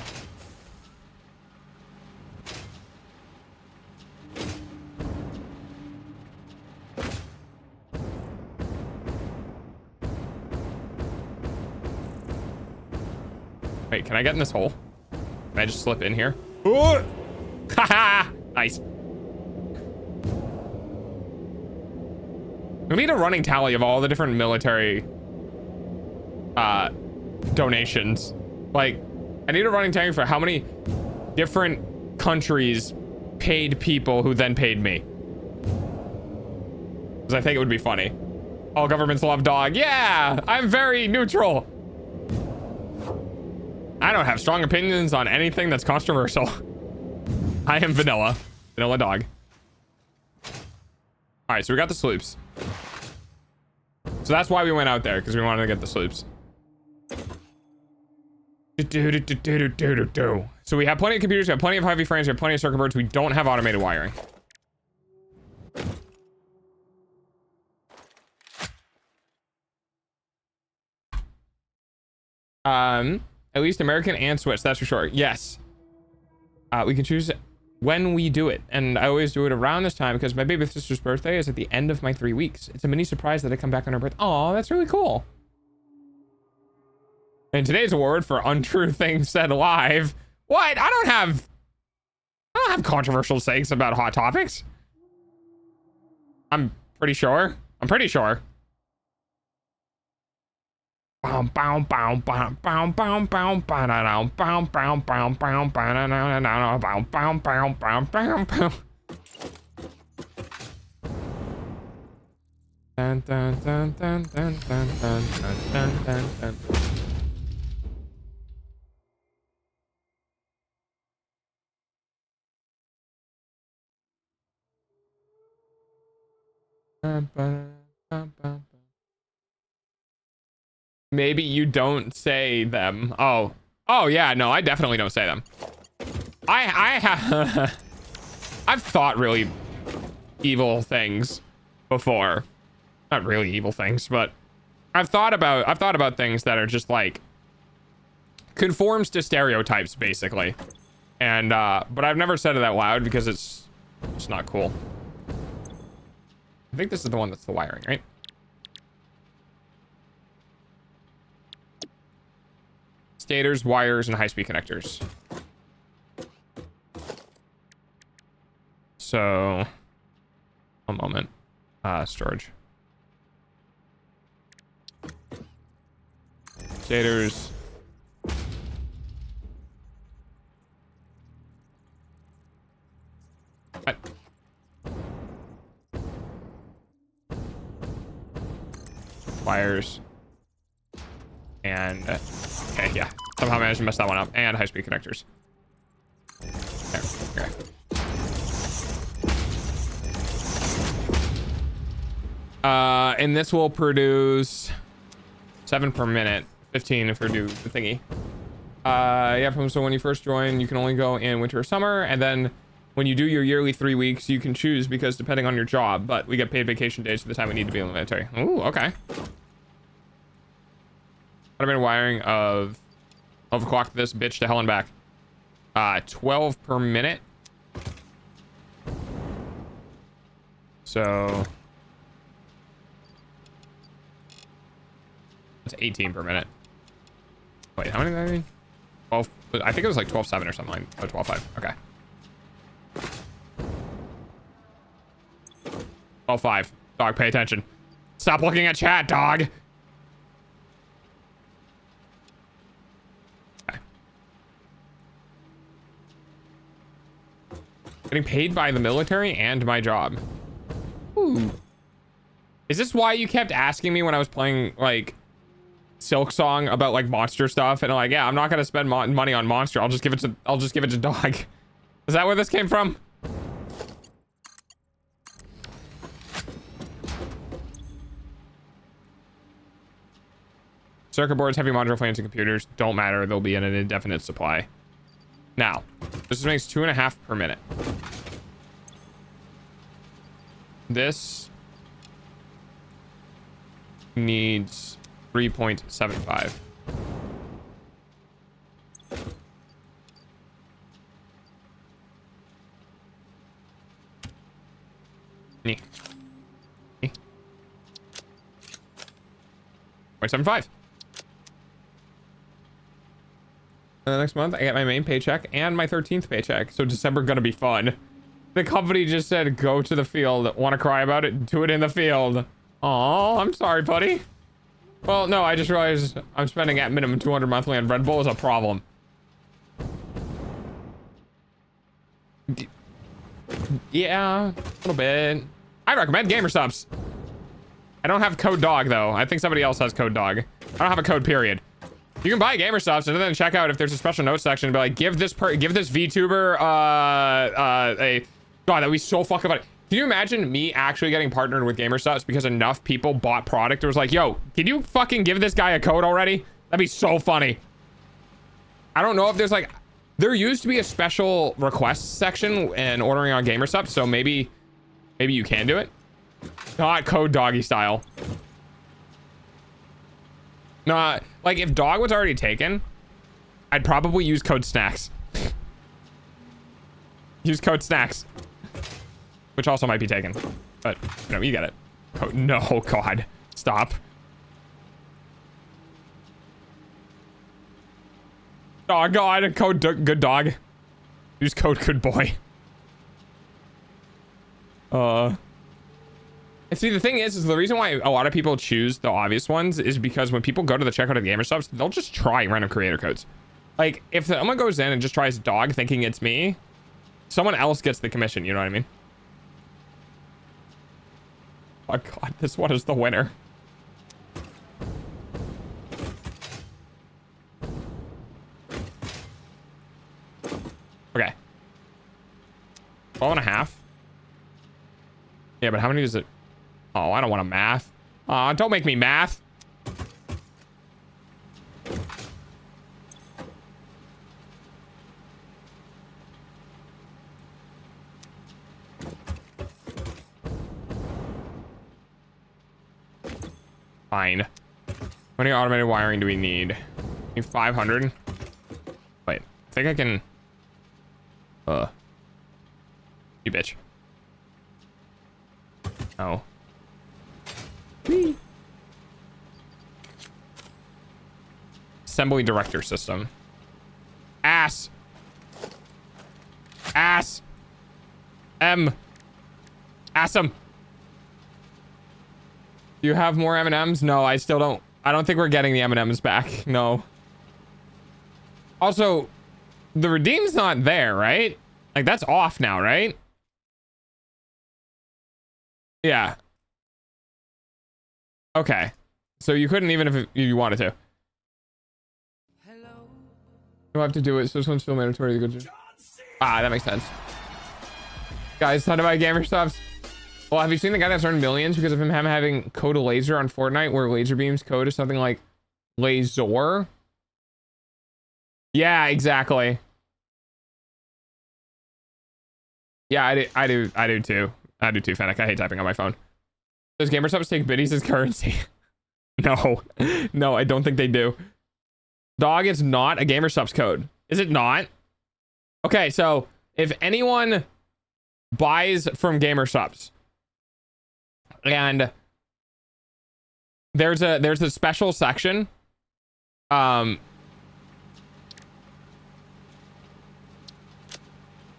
Wait, can I get in this hole? Can I just slip in here? Haha! Nice. We need a running tally of all the different military donations. Like, I need a running tally for how many different countries paid people who then paid me. Because I think it would be funny. All governments love dog. Yeah, I'm very neutral. I don't have strong opinions on anything that's controversial. I am vanilla. Vanilla dog. All right, so we got the sloops. So that's why we went out there, because we wanted to get the sloops. So we have plenty of computers, we have plenty of heavy frames, we have plenty of circuit boards. We don't have automated wiring. At least American and Swiss, that's for sure. Yes. We can choose when we do it, and I always do it around this time because my baby sister's birthday is at the end of my 3 weeks. It's a mini surprise that I come back on her birthday. Oh, that's really cool. And today's award for untrue things said live. What? I don't have controversial sayings about hot topics. I'm pretty sure. Maybe you don't say them. Oh yeah, no, I definitely don't say them. I've thought really evil things before. Not really evil things, but I've thought about things that are just like conforms to stereotypes basically. And but I've never said it out loud because it's not cool. I think this is the one that's the wiring, right? Stators, wires, and high-speed connectors. So, a moment. Storage. Stators. What? Wires. And okay, yeah, somehow managed to mess that one up. And high-speed connectors. There, okay. And this will produce 7 per minute, 15 if we do the thingy. Yeah, so when you first join, you can only go in winter or summer, and then when you do your yearly 3 weeks, you can choose because depending on your job, but we get paid vacation days for the time we need to be in the military. Ooh, okay. Automated wiring of overclock this bitch to hell and back. 12 per minute. So it's 18 per minute. Wait, how many did I mean? 12. I think it was like 12.7 or something like. Oh, 12.5. Okay. 12.5. Dog, pay attention. Stop looking at chat, dog. Getting paid by the military and my job. Ooh. Is this why you kept asking me when I was playing like Silk Song about like monster stuff? And I'm like, yeah, I'm not gonna spend money on monster. I'll just give it to dog. Is that where this came from? Circuit boards, heavy modular frames, and computers don't matter. They'll be in an indefinite supply. Now, this makes 2.5 per minute. This needs 3.75. Nee. 0.75. Next month, I get my main paycheck and my 13th paycheck. So December gonna be fun. The company just said, go to the field. Want to cry about it? Do it in the field. Oh, I'm sorry, buddy. Well, no, I just realized I'm spending at minimum 200 monthly on Red Bull is a problem. Yeah, a little bit. I recommend GamerSupps. I don't have code dog though. I think somebody else has code dog. I don't have a code period. You can buy GamerSupps and then check out if there's a special notes section and be like, give this VTuber a God, that'd be so fucking funny. Can you imagine me actually getting partnered with GamerSupps because enough people bought product? It was like, yo, can you fucking give this guy a code already? That'd be so funny. I don't know if there's like, there used to be a special requests section in ordering on GamerSupps, so maybe you can do it. Not code doggy style. No, like if dog was already taken, I'd probably use code snacks. Use code snacks. Which also might be taken. But, you know, you get it. Oh, no, God. Stop. Oh, God. Code good dog. Use code good boy. And see, the thing is the reason why a lot of people choose the obvious ones is because when people go to the checkout of GamerSupps, they'll just try random creator codes. Like, if someone goes in and just tries dog thinking it's me, someone else gets the commission, you know what I mean? Oh God, this one is the winner. Okay. 12.5. Yeah, but how many is it? Oh, I don't want to math. Don't make me math. Fine. How many automated wiring do we need? 500. Wait, I think I can. You bitch. Oh. Whee. Assembly director system. Ass. Ass. M. Assum. Do you have more M&Ms? No, I still don't. I don't think we're getting the M&Ms back. No. Also, the redeem's not there, right? Like, that's off now, right? Yeah. Okay. So you couldn't even if you wanted to. Hello. You'll have to do it. So this one's still mandatory. Ah, that makes sense. Guys, thought about GamerSupps. Well, have you seen the guy that's earned millions because of him having code a laser on Fortnite where laser beams code is something like laser? Yeah, exactly. Yeah, I do too. I do too, Fennec. I hate typing on my phone. Does GamerSupps take biddies as currency? No. No, I don't think they do. Dog is not a GamerSupps code. Is it not? Okay, so if anyone buys from GamerSupps and there's a special section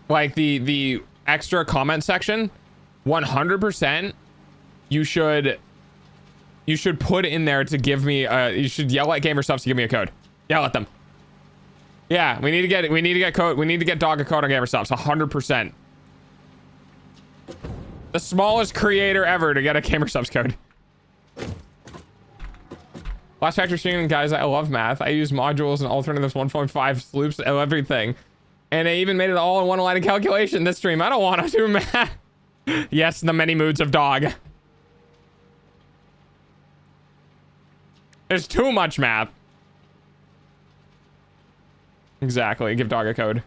like the extra comment section, 100% you should put in there to give me you should yell at GamerSupps to give me a code. Yell at them. Yeah, we need to get code. We need to get dog a code on GamerSupps. 100%. The smallest creator ever to get a GamerSupps code. Last factor streaming, guys, I love math. I use modules and alternatives 1.5 loops and everything. And I even made it all in one line of calculation this stream. I don't want to do math. Yes, the many moods of dog. There's too much math. Exactly. Give dog a code.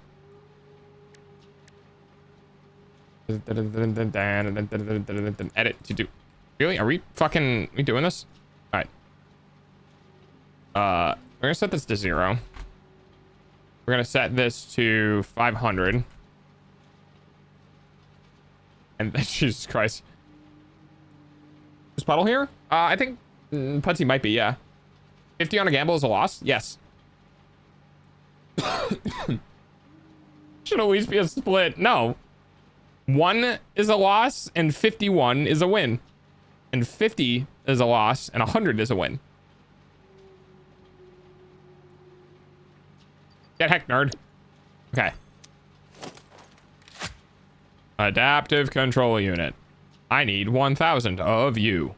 Edit to do. Really? Are we doing this? All right. We're gonna set this to 0. We're gonna set this to 500. And Jesus Christ. Is Puddle here? I think Pudsey might be, yeah. 50 on a gamble is a loss? Yes. Should at least be a split. No. 1 is a loss and 51 is a win. And 50 is a loss and 100 is a win. Get heck, nerd. Okay. Adaptive control unit. I need 1,000 of you.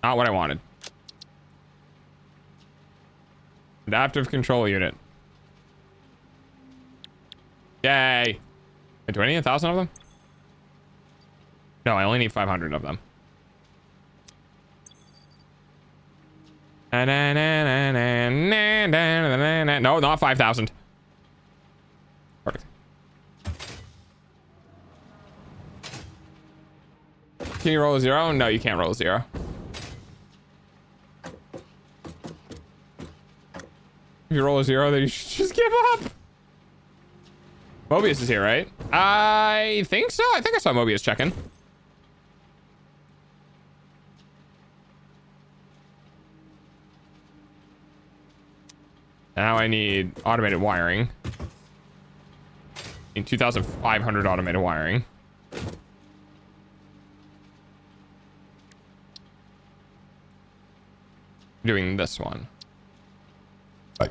Not what I wanted. Adaptive control unit. Yay. Wait, do I need 1,000 of them? No, I only need 500 of them. No, not 5,000. Perfect. Can you roll a 0? No, you can't roll a 0. If you roll a 0, then you should just give up. Mobius is here, right? I think so. I think I saw Mobius checking. Now I need automated wiring. I need 2,500 automated wiring. Doing this one. Bye.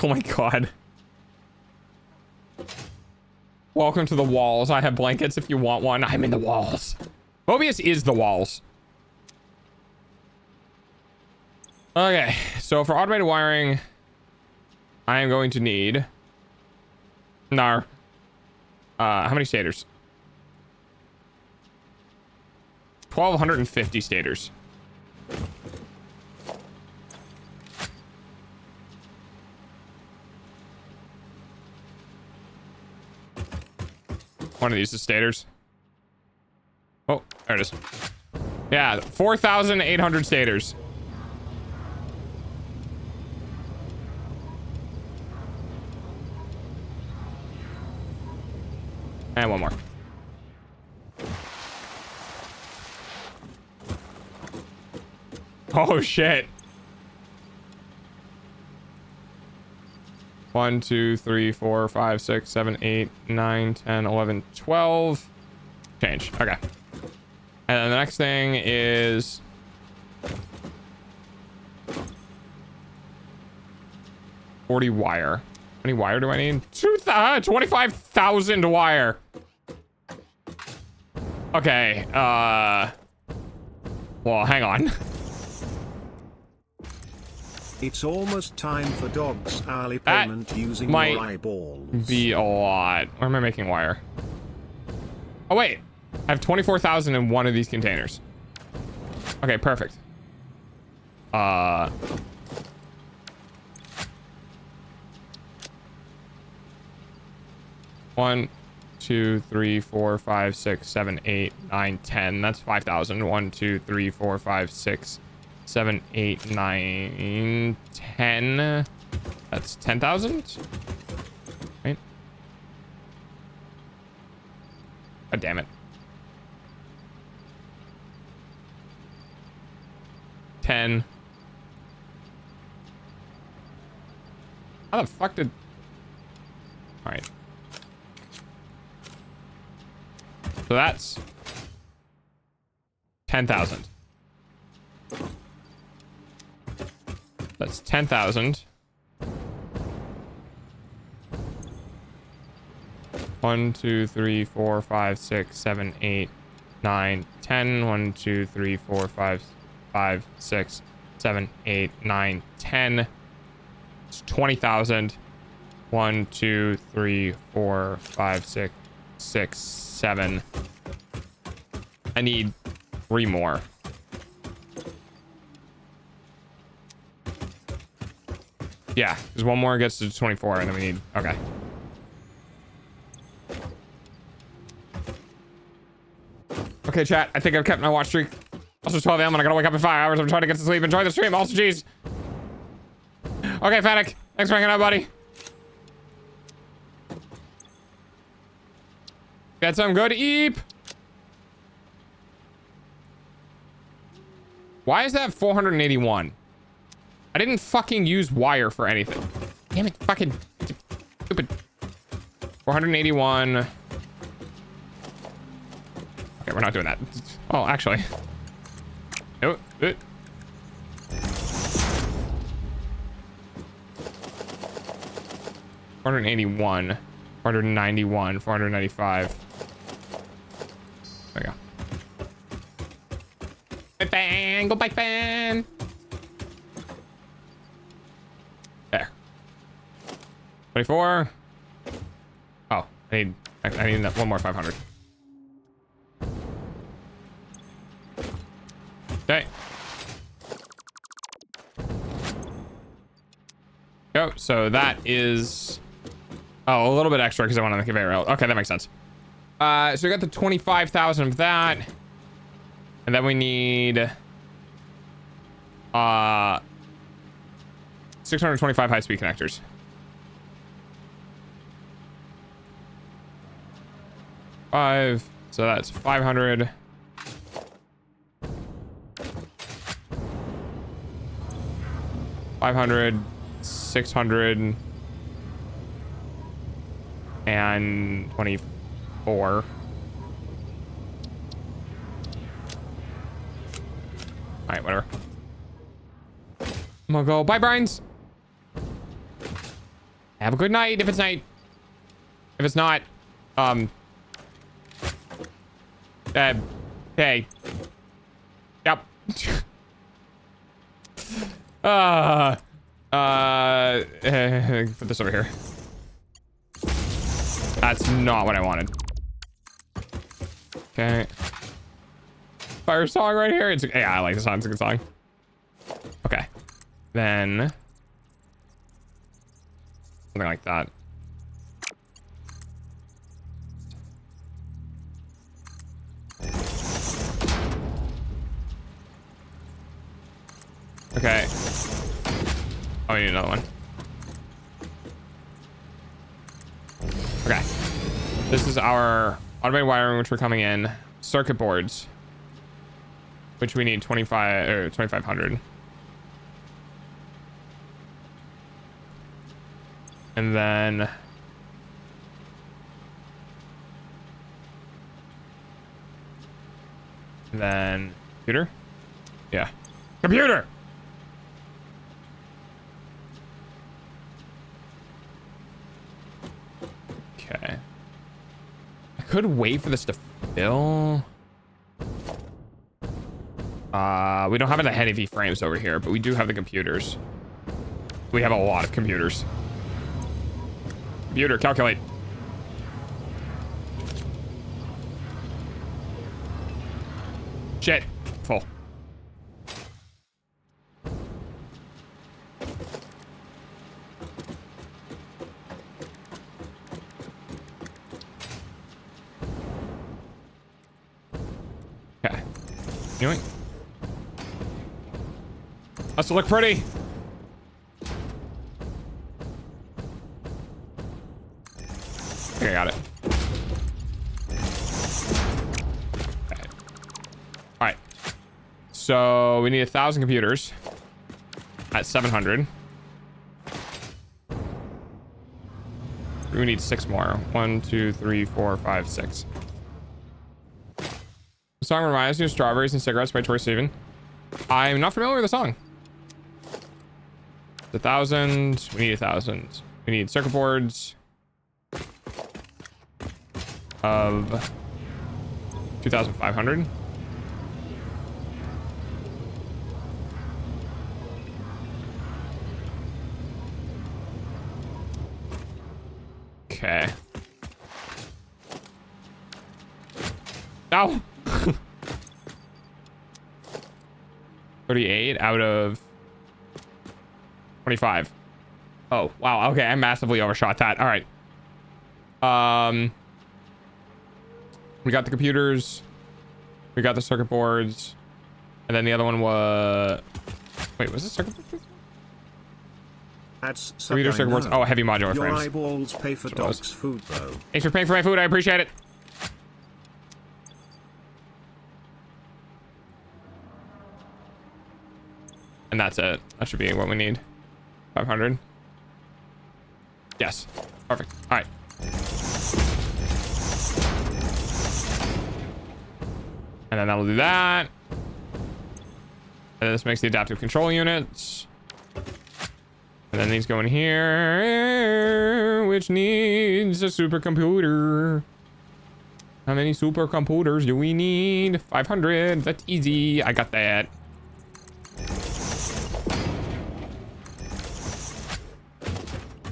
Oh my god. Welcome to the walls. I have blankets if you want one. I'm in the walls. Mobius is the walls. Okay, so for automated wiring, I am going to need... Nar. How many stators? 1,250 stators. One of these is stators. Oh, there it is. Yeah, 4,800 stators. And one more. Oh shit. 1, 2, 3, 4, 5, 6, 7, 8, 9, 10, 11, 12. Change. Okay. And then the next thing is... $40 wire. How many wire do I need? 25,000 wire. Okay. Well, hang on. It's almost time for dog's hourly payment using your eyeballs. Be a lot. Where am I making wire? Oh wait, I have 24,000 in one of these containers. Okay, perfect. 1, 2, 3, 4, 5, 6, 7, 8, 9, 10. That's 5,000. 1, 2, 3, 4, 5, 6, 7, 8, 9, 10. That's 10,000. Right? God damn it. 10. How the fuck did... All right. So that's 10,000. That's 10,000. 1, 2, 3, 4, 5, 6, 7, 8, 9, 10. 1, 2, 3, 4, 5, 6, 7, 8, 9, 10. It's 20,000. 1, 2, 3, 4, 5, 6, 7. I need 3 more. Yeah, because 1 more gets to 24, and then we need... Okay. Okay, chat. I think I've kept my watch streak. Also 12 a.m. and I gotta wake up in 5 hours. I'm trying to get to sleep. Enjoy the stream. Also, jeez. Okay, Fennec. Thanks for hanging out, buddy. Get some good eep. Why is that 481? I didn't fucking use wire for anything. Damn it, fucking stupid. 481. Okay, we're not doing that. Oh, actually. No. 481. 491. 495. There we go. Bike fan! Go bike fan! There. 24. Oh, I need that 1 more 500. Okay. Go. So that is... Oh, a little bit extra because I want to make a conveyor belt. Okay, that makes sense. So we got the 25,000 of that. And then we need 625 high-speed connectors. Five. So that's 500. $500, 600, and 24. All right, whatever. I'm gonna go. Bye, Brines. Have a good night if it's night. If it's not, hey. Yep. Put this over here. That's not what I wanted. Okay. Fire song right here. It's yeah, I like the song. It's a good song. Okay. Then something like that. Okay. Oh, we need another one. Okay. This is our automated wiring, which we're coming in. Circuit boards, which we need 2,500. And then computer? Yeah. Computer! Okay. I could wait for this to fill. We don't have the heavy frames over here, but we do have the computers. We have a lot of computers. Computer, calculate. Shit. Full. Okay. Anyway. Has to look pretty. Okay, I got it. Okay. All right. So we need 1,000 computers at 700. We need 6 more. 1, 2, 3, 4, 5, 6. The song reminds me of Strawberries and Cigarettes by Troye Sivan. I'm not familiar with the song. 1,000. We need 1,000. We need circuit boards of 2,500. Okay. No. 38 out of 25. Oh, wow. Okay, I massively overshot that. All right. We got the computers. We got the circuit boards. And then the other one was... Wait, was it circuit boards? That's Computer circuit boards. Oh, heavy modular Your frames. eyeballs pay for dog's food, bro. Thanks for paying for my food. I appreciate it. And that's it. That should be what we need. 500. Yes. Perfect. All right. And then that'll do that. And this makes the adaptive control units. And then these go in here, which needs a supercomputer. How many supercomputers do we need? 500. That's easy. I got that.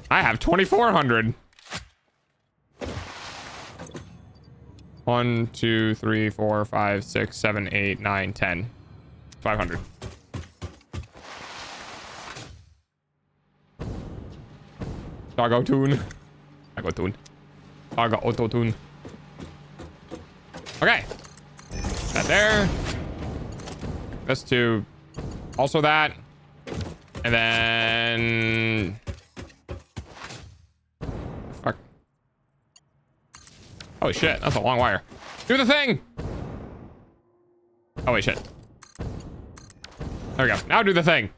I have 2,400. 1, 2, 3, 4, 5, 6, 7, 8, 9, 10. 500. Doggo tune. Doggo tune. Doggo auto tune. Okay. That there. This to also that. And then. Fuck. Holy shit, that's a long wire. Do the thing! Oh wait, shit. There we go. Now do the thing.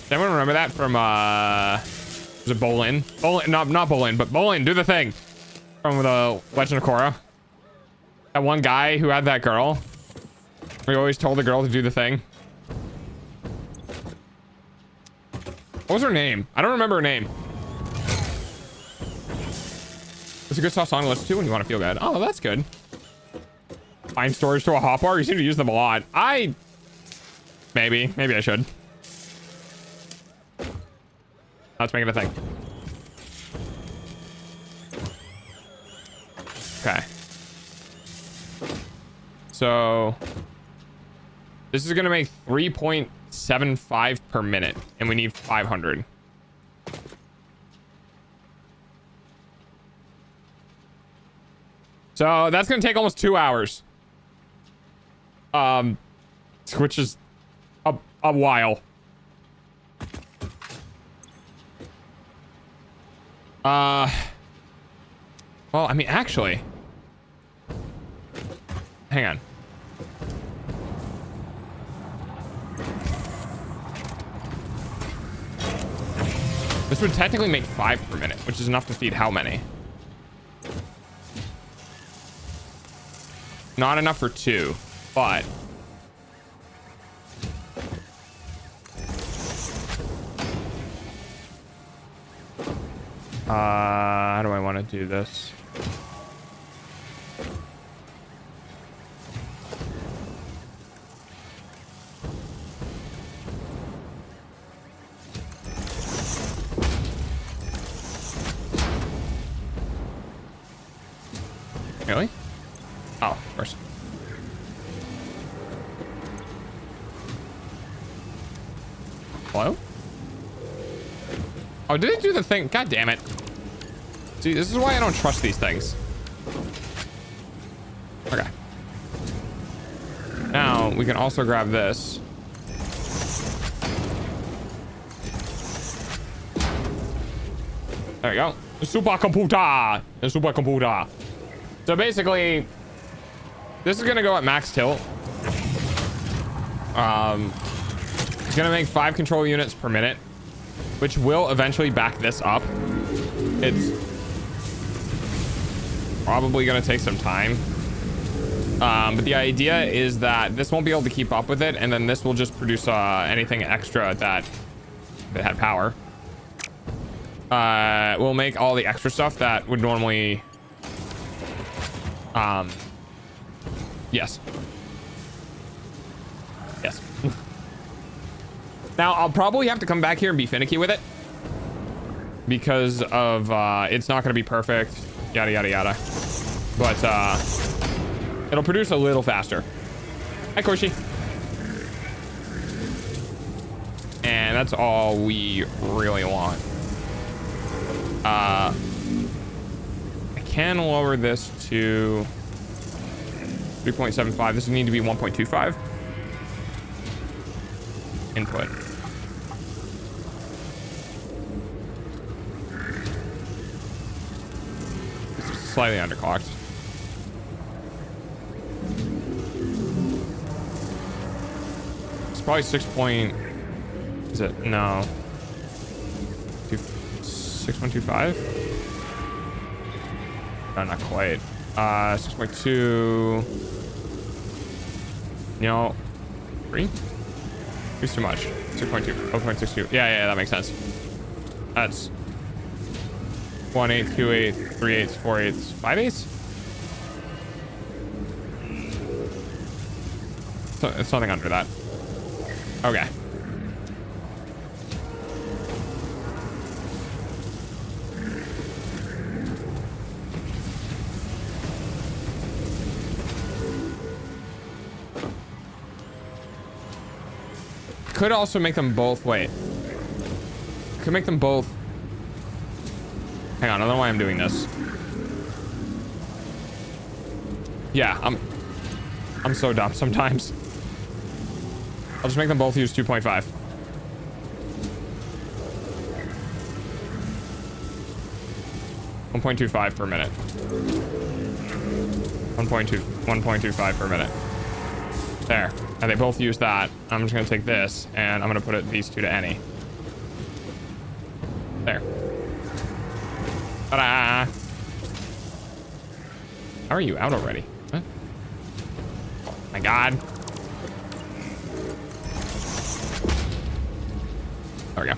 Does anyone remember that from was it Bolin? Bolin, not Bolin, but Bolin, do the thing. From the Legend of Korra. That one guy who had that girl. We always told the girl to do the thing. What was her name? I don't remember her name. It's a good soft song to listen to when you want to feel good. Oh, that's good. Find storage to a hotbar. You seem to use them a lot. Maybe I should. Let's make it a thing. Okay. So this is gonna make 3.75 per minute, and we need 500. So that's gonna take almost 2 hours. Which is a while. Well, I mean, actually, hang on. This would technically make 5 per minute, which is enough to feed how many? Not enough for 2, but how do I want to do this? Really? Oh, of course. Hello? Oh, did it do the thing? God damn it. See, this is why I don't trust these things. Okay. Now, we can also grab this. There we go. The supercomputer. The supercomputer. So basically, this is going to go at max tilt. It's going to make 5 control units per minute, which will eventually back this up. It's probably going to take some time. But the idea is that this won't be able to keep up with it, and then this will just produce anything extra that had power. we'll make all the extra stuff that would normally, yes. Yes. Now, I'll probably have to come back here and be finicky with it because of, it's not going to be perfect, yada, yada, yada. But, it'll produce a little faster. Hi, Koshi. And that's all we really want. I can lower this to 3.75. This would need to be 1.25. Input. This is slightly underclocked. It's probably 6 point... Is it? No. 6.25? No, not quite. 6.2. You know, 3? It's too much. 6.2. 0.62. Yeah, that makes sense. That's 1/8, 2/8, 3/8, 4/8, 5/8. So it's something under that. Okay. Could also make them both, wait. Could make them both. Hang on, I don't know why I'm doing this. Yeah, I'm so dumb sometimes. I'll just make them both use 2.5. $1.25 per minute. 1.25 per minute. There. And they both use that. I'm just gonna take this and I'm gonna put these two to any. There. Ta-da! How are you out already? What? Oh my god. There we go.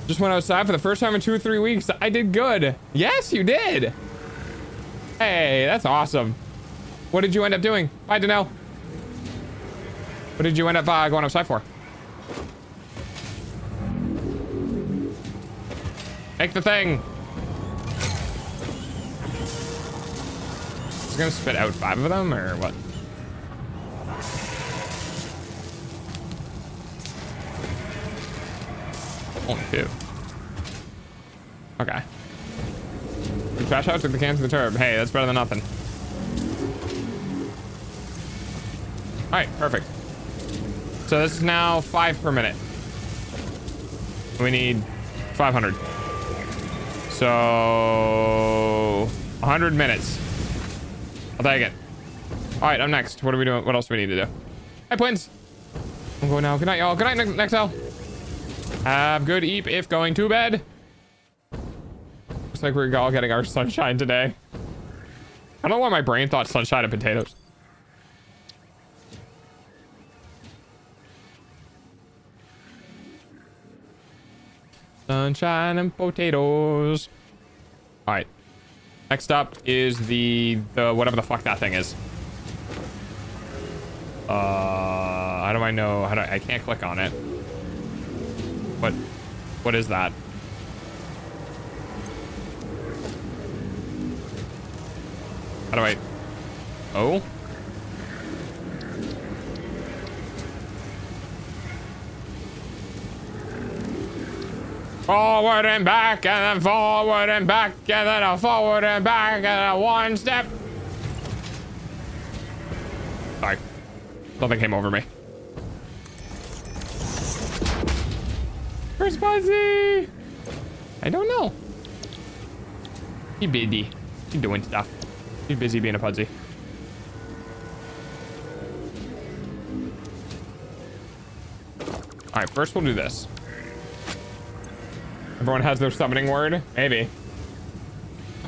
Just went outside for the first time in 2 or 3 weeks. I did good. Yes, you did. Hey, that's awesome. What did you end up doing? Bye, Danelle. What did you end up going outside for? Make the thing. Is it gonna spit out 5 of them or what? Only 2. Okay. You trash out, took the can to the turb. Hey, that's better than nothing. All right, perfect. So this is now 5 per minute. We need 500. So 100 minutes. I'll take it. All right, I'm next. What are we doing? What else do we need to do? Hi, Twins. I'm going now. Good night, y'all. Good night, Nexel. Have good eep if going to bed. Looks like we're all getting our sunshine today. I don't know why my brain thought sunshine and potatoes. Sunshine and potatoes. All right. Next up is the whatever the fuck that thing is. How do I know? I can't click on it. What is that? How do I? Oh. Forward and back, and then forward and back, and then a forward and back, and then 1 step. Sorry. Something came over me. Where's Buzzy? I don't know. He busy. He doing stuff. He's busy being a Pudzy. All right, first we'll do this. Everyone has their summoning word? Maybe.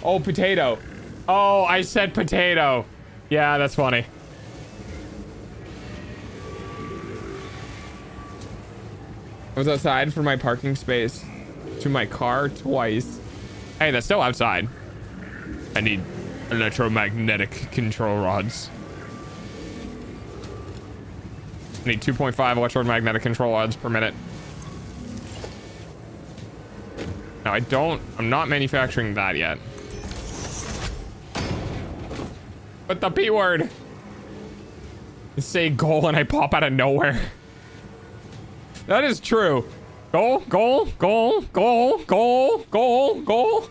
Oh, potato. Oh, I said potato. Yeah, that's funny. I was outside for my parking space to my car twice. Hey, that's still outside. I need electromagnetic control rods. I need 2.5 electromagnetic control rods per minute. Now I'm not manufacturing that yet. But the P word. You say goal and I pop out of nowhere. That is true. Goal, goal, goal, goal, goal, goal, goal.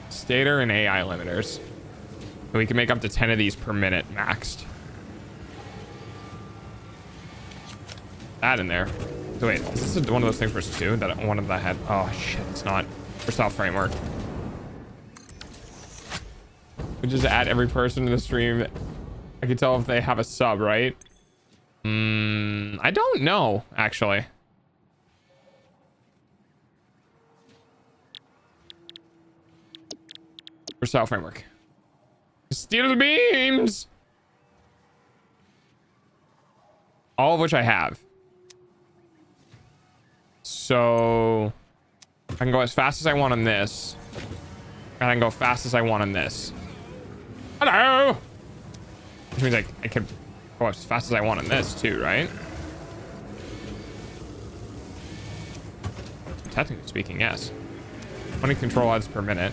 Stator and AI limiters. And we can make up to 10 of these per minute maxed. That in there. So wait, is this one of those things versus 2 that one of that had? Oh shit, it's not. Versatile framework. We just add every person to the stream. I can tell if they have a sub, right? I don't know, actually. Versatile framework. Steel beams! All of which I have. So I can go as fast as I want on this. And I can go fast as I want on this. Hello! Which means I can go as fast as I want on this too, right? Technically speaking, yes. 20 control odds per minute.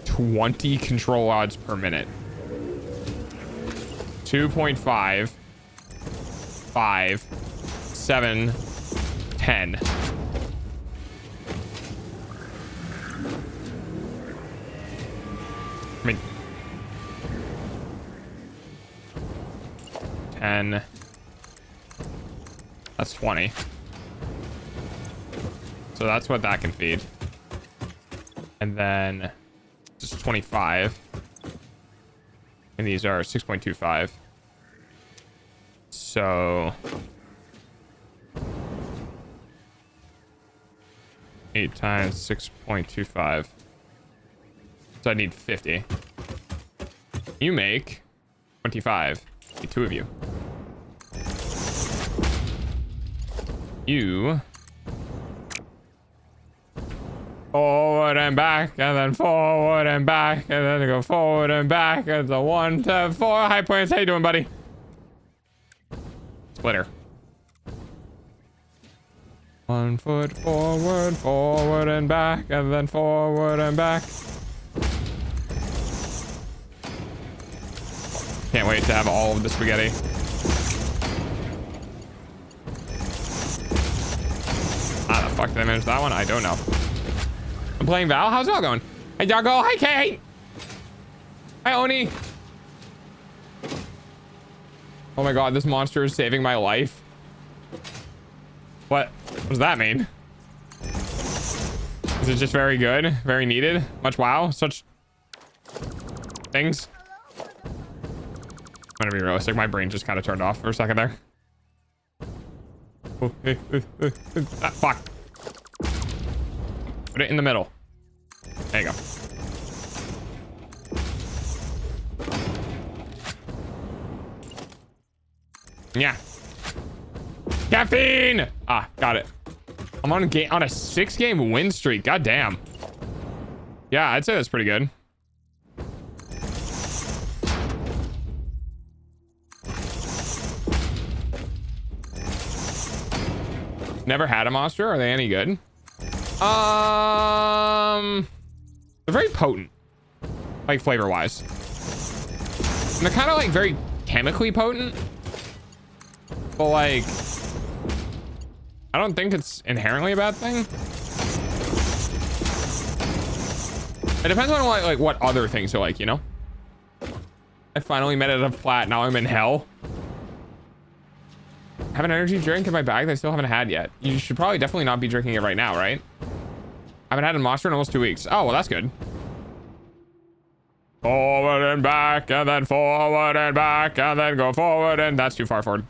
20 control odds per minute. 2.5. 5. 7. 10. I mean, 10. That's 20. So that's what that can feed. And then just 25. And these are 6.25. So 8 times 6.25. So I need 50. You make 25. The two of you. You forward and back, and then forward and back, and then go forward and back. It's a 1 to 4. Hi, Points. How you doing, buddy? Splitter. 1 foot forward, forward and back, and then forward and back. Can't wait to have all of the spaghetti. How the fuck did I manage that one? I don't know. I'm playing Val. How's it all going? Hey, Doggo. Hi, Kate. Hi, Oni. Oh my god, this monster is saving my life. What does that mean? Is it just very good? Very needed? Much wow? Such things? I'm gonna be realistic. My brain just kind of turned off for a second there. Oh, fuck. Put it in the middle. There you go. Yeah. Caffeine! Ah, got it. I'm on a 6-game win streak. God damn. Yeah, I'd say that's pretty good. Never had a monster. Are they any good? They're very potent, like flavor wise. And they're kind of like very chemically potent, but like I don't think it's inherently a bad thing. It depends on like what other things are like, you know. I finally made it a flat. Now I'm in hell. I have an energy drink in my bag that I still haven't had yet. You should probably definitely not be drinking it right now, right? I haven't had a monster in almost 2 weeks. Oh, well, that's good. Forward and back, and then forward and back, and then go forward, and that's too far forward.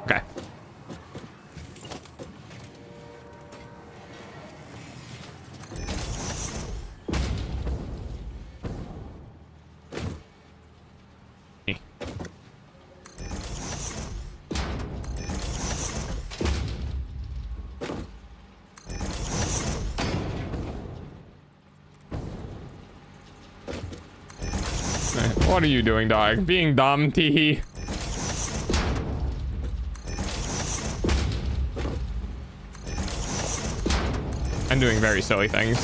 Okay. What are you doing, dog? Being dumb, tee. I'm doing very silly things.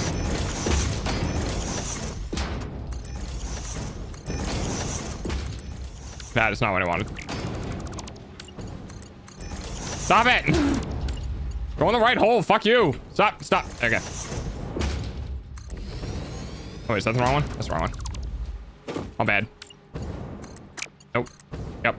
That is not what I wanted. Stop it! Go in the right hole. Fuck you. Stop. Stop. Okay. Oh, wait, is that the wrong one? That's the wrong one. My bad. Nope. Yep.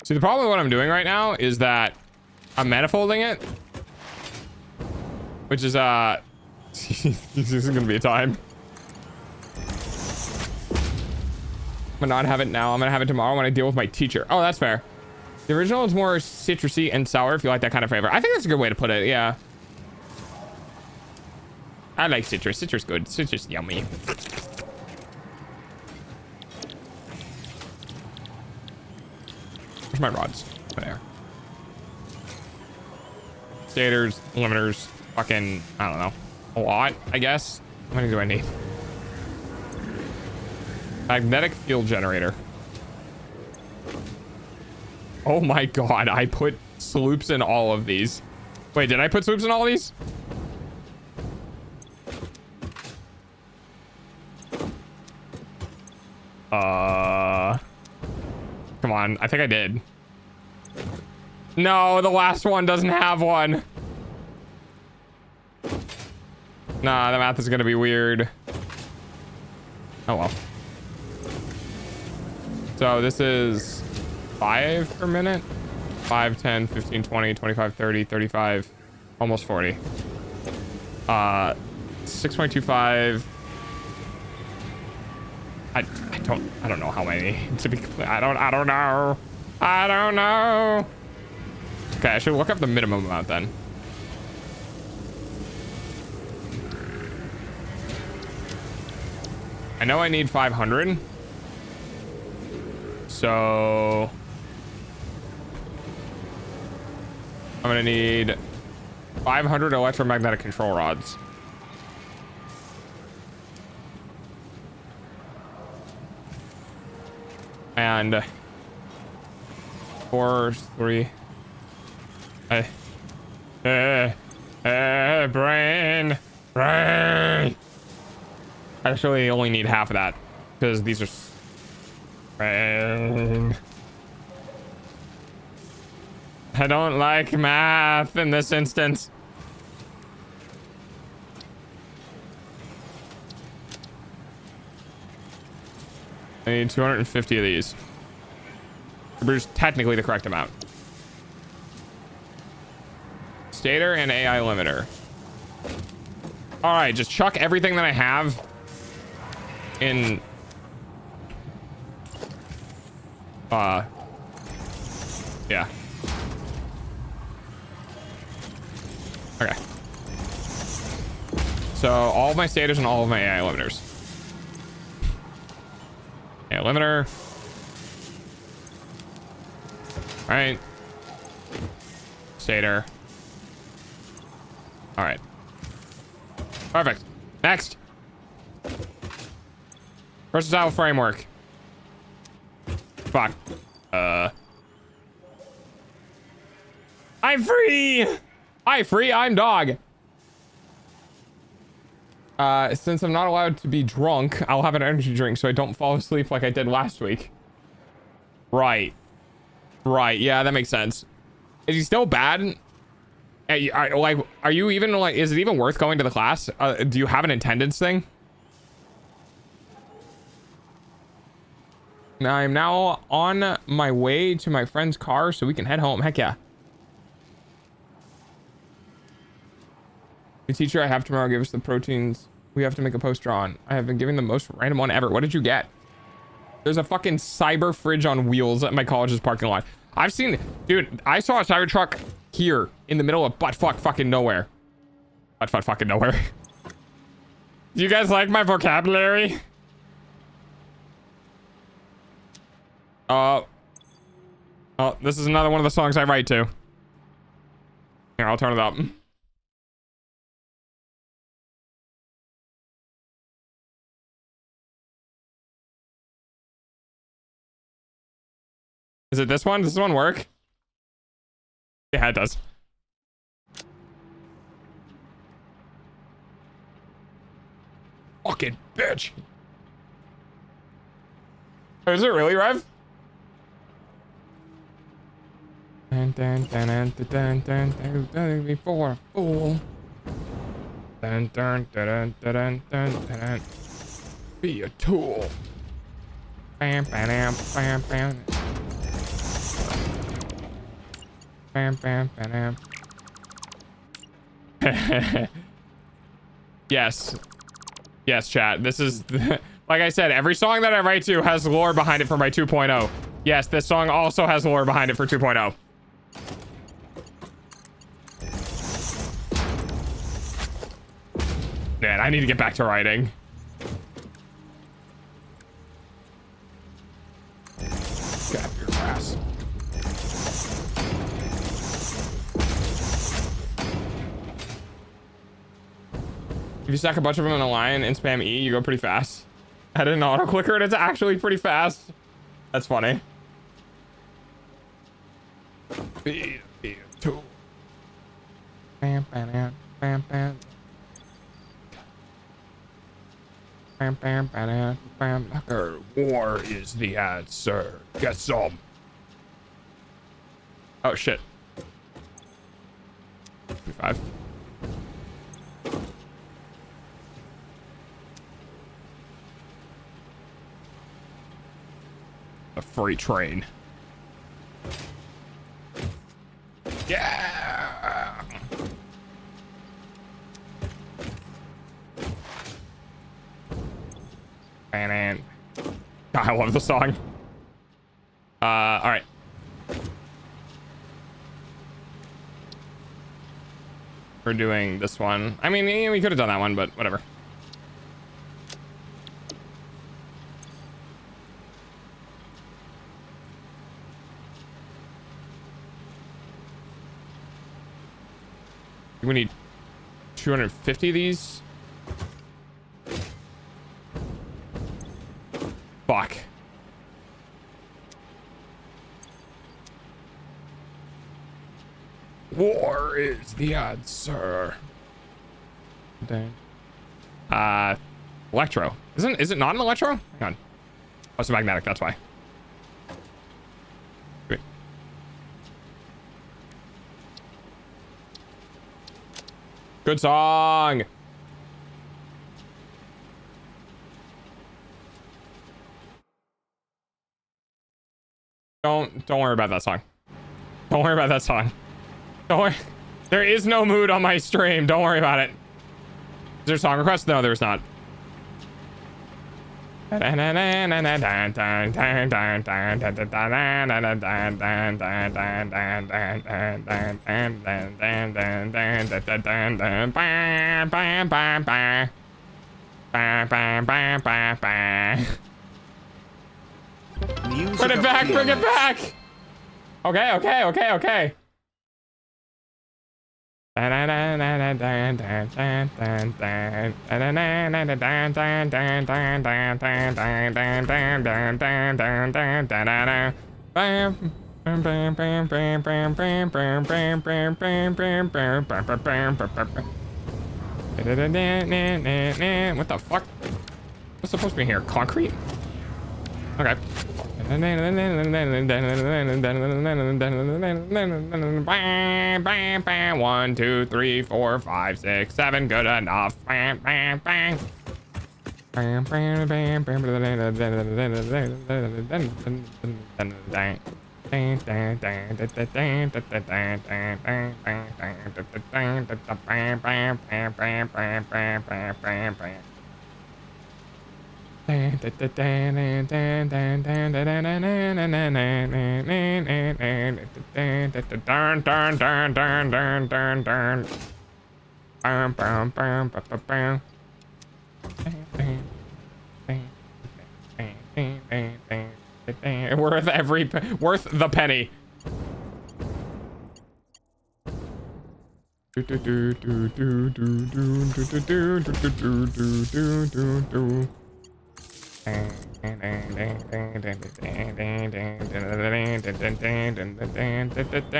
See, the problem with what I'm doing right now is that I'm manifolding it, which is this is gonna be a time. I'm gonna not have it now. I'm gonna have it tomorrow when I deal with my teacher. Oh, that's fair. The original is more citrusy and sour if you like that kind of flavor. I think that's a good way to put it. Yeah. I like citrus. Citrus good. Citrus yummy. Where's my rods? There. Stators, limiters, fucking, I don't know. A lot, I guess. How many do I need? Magnetic field generator. Oh my god, I put sloops in all of these. Wait, did I put sloops in all of these? Come on, I think I did. No, the last one doesn't have one. Nah, the math is gonna be weird. Oh well. So this is 5 per minute. 5, 10, 15, 20, 25, 30, 35, almost 40. 6.25. I don't know how many, to be clear. I don't know. Okay, I should look up the minimum amount then. I know I need 500. So I'm gonna need 500 electromagnetic control rods. And 4, 3. Brain. I actually only need half of that because these are brain. I don't like math in this instance. I need 250 of these. Which is technically the correct amount. Stator and AI limiter. All right, just chuck everything that I have in. Yeah. Okay. So all of my stators and all of my AI limiters. AI limiter. All right. Stator. All right. Perfect. Next. Versatile framework. Fuck. I'm free. I'm dog. Since I'm not allowed to be drunk, I'll have an energy drink so I don't fall asleep like I did last week. Right. Yeah, that makes sense. Is he still bad? Are you even like, is it even worth going to the class? Do you have an attendance thing? I'm now on my way to my friend's car so we can head home. Heck yeah. The teacher I have tomorrow gave us the proteins we have to make a poster on. I have been giving the most random one ever. What did you get? There's a fucking cyber fridge on wheels at my college's parking lot. I've seen, dude, I saw a Cybertruck here in the middle of buttfuck fucking nowhere. Buttfuck fucking nowhere. Do you guys like my vocabulary? Oh, this is another one of the songs I write to. Here, I'll turn it up. Is it this one? Does this one work? Yeah, it does. Fucking bitch. Oh, is it really, Rev? Dun, dun, dun, dun, dun, dun, dun, dun, before a fool. Dun, dun, dun, dun, dun, dun, dun. Be a tool. Bam, bam, bam, bam. Bam, bam, bam. Yes. Yes, chat. This is, like I said, every song that I write to has lore behind it for my 2.0. Yes, this song also has lore behind it for 2.0. Man, I need to get back to writing. Get up your ass. If you stack a bunch of them in a line and spam E, you go pretty fast. I did an auto clicker and it's actually pretty fast. That's funny. Be a tool. Bam, bam, bam, bam. Bam, bam, bam, bam. War is the answer. Get some. Oh shit. 5. A freight train. Yeah. And I love the song. All right. We're doing this one. I mean, we could have done that one, but whatever. We need 250 of these. Fuck. War is the answer. Dang. Electro. Is it not an electro? Hang on. Oh, it's a magnetic, that's why. Wait. Good song. Don't worry about that song. Don't worry about that song. Don't worry. There is no mood on my stream. Don't worry about it. Is there a song request? No, there's not. Bring it back, bring it back. Okay. What the fuck? What's supposed to be here? Concrete? Okay. 1, 2, 3, 4, 5, 6, 7. Good enough. Worth the penny.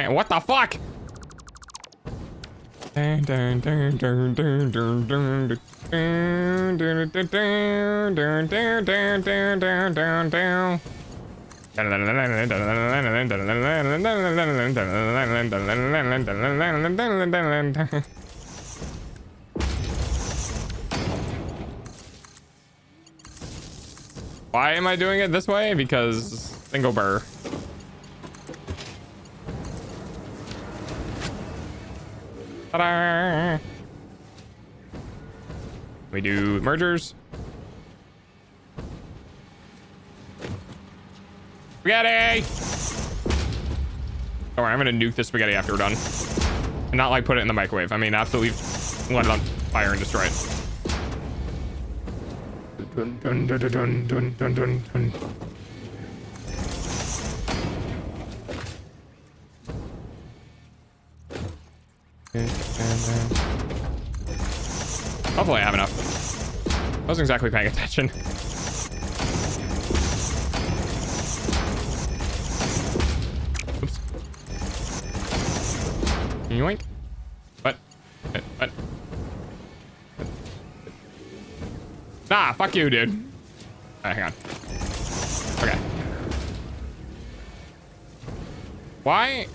What the fuck? Why am I doing it this way? Because single burr. Ta-da! We do mergers. Spaghetti! Don't worry, I'm gonna nuke the spaghetti after we're done. And not like put it in the microwave. I mean, absolutely let it on fire and destroy it. Dun, dun, dun, dun, dun, dun, dun, dun. Hopefully I have enough. Wasn't exactly paying attention. Oops. Yoink. What? What? Nah, fuck you, dude. Alright, hang on. Okay. Why?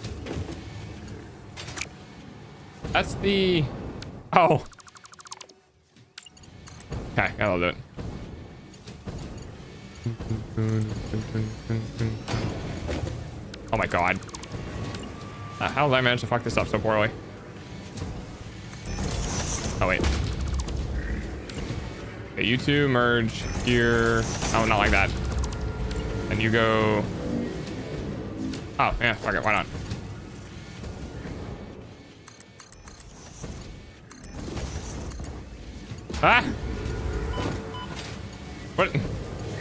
That's the... Oh. Okay, I'll do it. Oh my god. How did I manage to fuck this up so poorly? Oh wait. Okay, you two merge here. Oh, not like that. And you go... Oh, yeah, fuck it, why not? Ah! What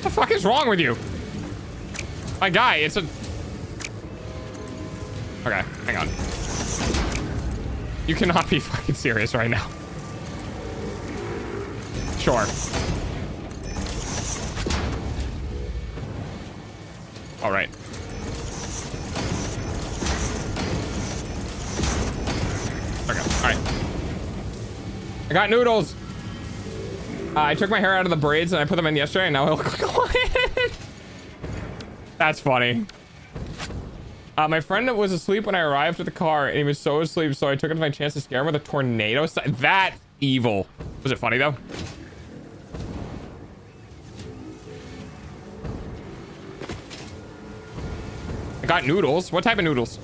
the fuck is wrong with you? My guy, it's a... Okay, hang on. You cannot be fucking serious right now. Sure. All right. Okay, all right. I got noodles. I took my hair out of the braids and I put them in yesterday and now I look like a That's funny. My friend was asleep when I arrived at the car and he was so asleep, so I took it as my chance to scare him with a tornado. That evil. Was it funny though? I got noodles. What type of noodles?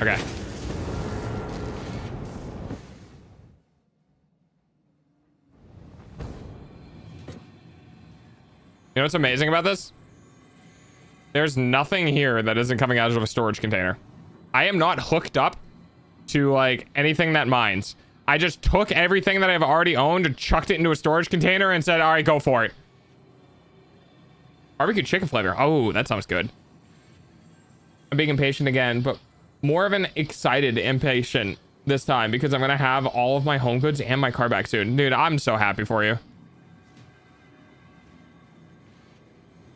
Okay. You know what's amazing about this? There's nothing here that isn't coming out of a storage container. I am not hooked up to like anything that mines. I just took everything that I've already owned and chucked it into a storage container and said, all right, go for it. Barbecue chicken flavor. Oh, that sounds good. I'm being impatient again, but more of an excited impatient this time because I'm gonna have all of my home goods and my car back soon. Dude, I'm so happy for you.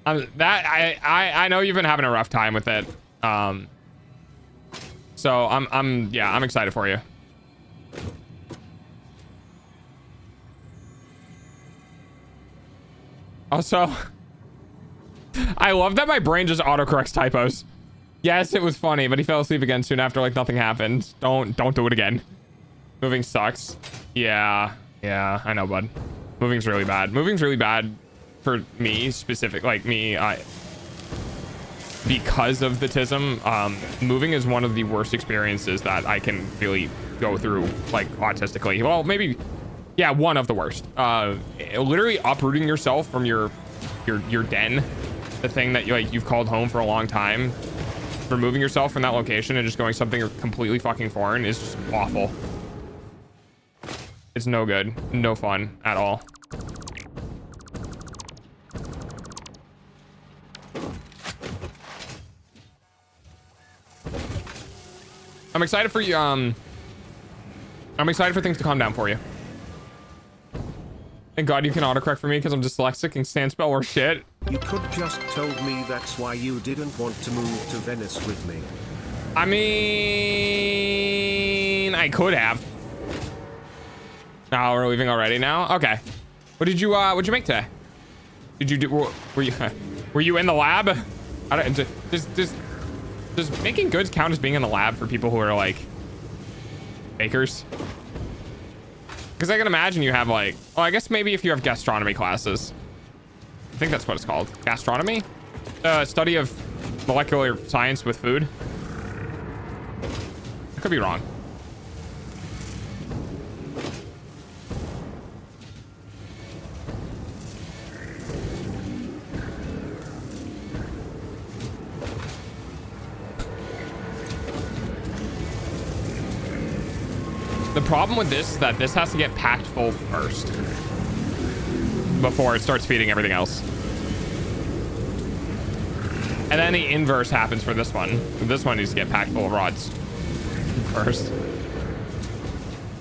I know you've been having a rough time with it. So I'm excited for you. Also, I love that my brain just autocorrects typos. Yes, it was funny, but he fell asleep again soon after like nothing happened. Don't do it again. Moving sucks. Yeah, I know, bud. Moving's really bad. Moving's really bad for me specific, like me, because of the TISM. Moving is one of the worst experiences that I can really go through like autistically. Well, maybe, yeah, one of the worst. Literally uprooting yourself from your den, the thing that you've called home for a long time. Removing yourself from that location and just going something completely fucking foreign is just awful. It's no good, no fun at all. I'm excited for you. I'm excited for things to calm down for you. Thank God you can autocorrect for me because I'm dyslexic and can't spell or shit. You could just told me that's why you didn't want to move to Venice with me. I mean, I could have. Oh, we're leaving already now? Okay. What'd you make today? Did you do, were you in the lab? I don't, does making goods count as being in the lab for people who are like bakers? Because I can imagine you have like, well, I guess maybe if you have gastronomy classes. I think that's what it's called. Gastronomy? Study of molecular science with food. I could be wrong. The problem with this is that this has to get packed full first before it starts feeding everything else. And then the inverse happens for this one. This one needs to get packed full of rods first.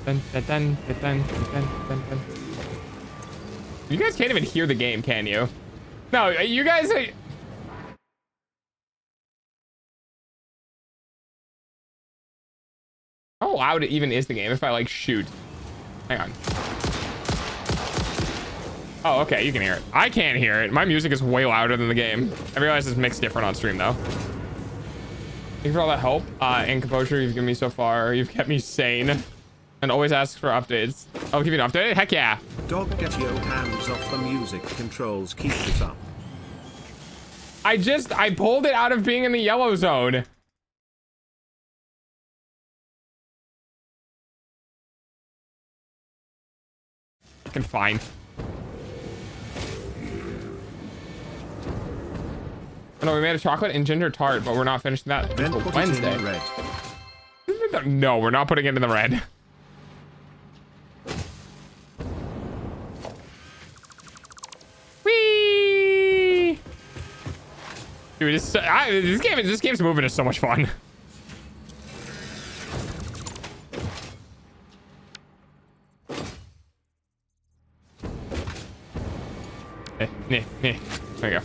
Dun, dun, dun, dun, dun, dun, dun, dun. You guys can't even hear the game, can you? No, you guys... How loud it even is the game if I like shoot? Hang on. Oh, okay, you can hear it. I can't hear it. My music is way louder than the game. I realize it's mixed different on stream though. Thank you for all that help and composure you've given me so far. You've kept me sane and always ask for updates. I'll give you an update. Heck yeah. Dog, get your hands off the music controls. Keep it up. I pulled it out of being in the yellow zone. Fucking fine. Oh, no, we made a chocolate and ginger tart, but we're not finishing that until Wednesday. It in red. No, we're not putting it in the red. Whee! Dude, this game's moving is so much fun. There you go.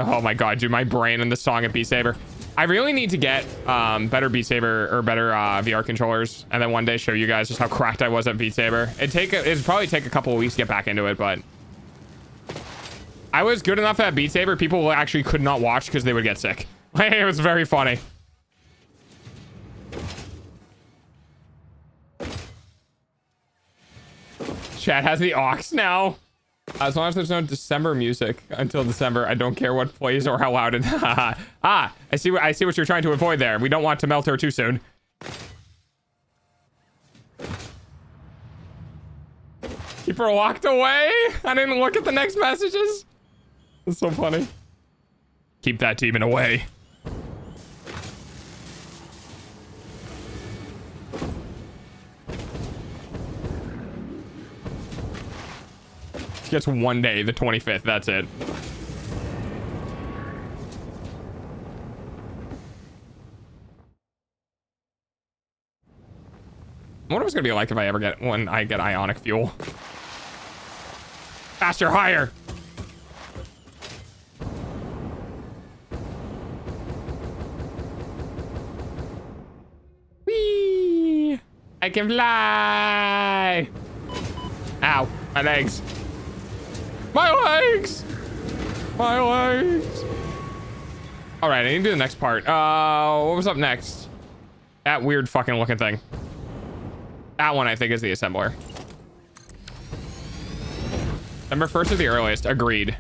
Oh my god, dude, my brain and the song of Beat Saber. I really need to get better Beat Saber or better VR controllers, and then one day show you guys just how cracked I was at Beat Saber. It'd probably take a couple of weeks to get back into it, but I was good enough at Beat Saber. People actually could not watch because they would get sick. It was very funny. Chat has the aux now. As long as there's no December music until December, I don't care what plays or how loud it. I see what you're trying to avoid there. We don't want to melt her too soon. Keep her locked away. I didn't look at the next messages. That's so funny. Keep that demon away. Gets one day, the 25th. That's it. I wonder what it's gonna be like if I ever get when I get ionic fuel. Faster, higher. Whee! I can fly. Ow, my legs. My legs! My legs! Alright, I need to do the next part. What was up next? That weird fucking looking thing. That one, I think, is the assembler. December 1st is the earliest. Agreed.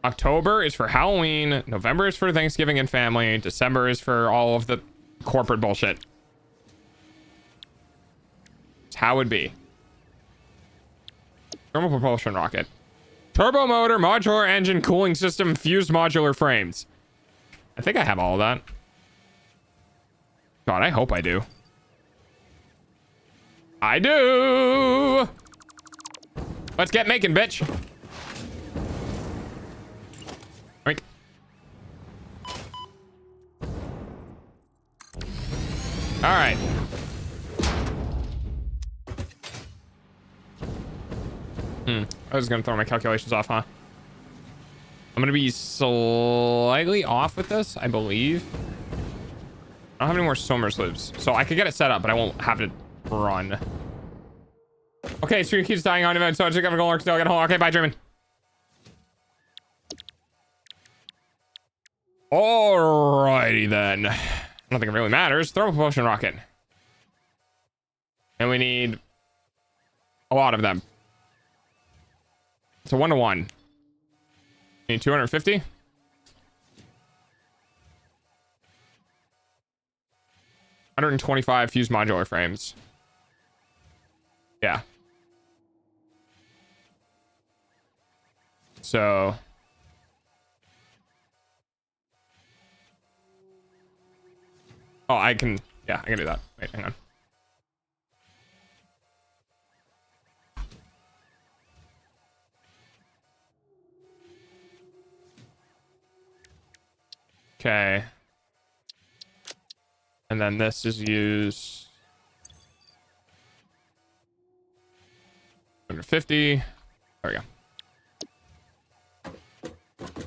October is for Halloween. November is for Thanksgiving and family. December is for all of the corporate bullshit. It's how it would be. Thermal propulsion rocket. Turbo motor, modular engine, cooling system, fused modular frames. I think I have all of that. God, I hope I do. I do! Let's get making, bitch. Oink. All right. I was gonna throw my calculations off, huh? I'm gonna be slightly off with this, I believe. I don't have any more Somers loops, so I could get it set up, but I won't have to run. Okay, stream keeps dying on event, so I just gotta go work still. Get home. Okay, bye, German. Alrighty then. I don't think it really matters. Thermal propulsion rocket. And we need a lot of them. It's a 1-to-1. Need 250. 125 fused modular frames. Yeah. So oh, I can, yeah, I can do that. Wait, hang on. Okay. And then this is used 150. There we go.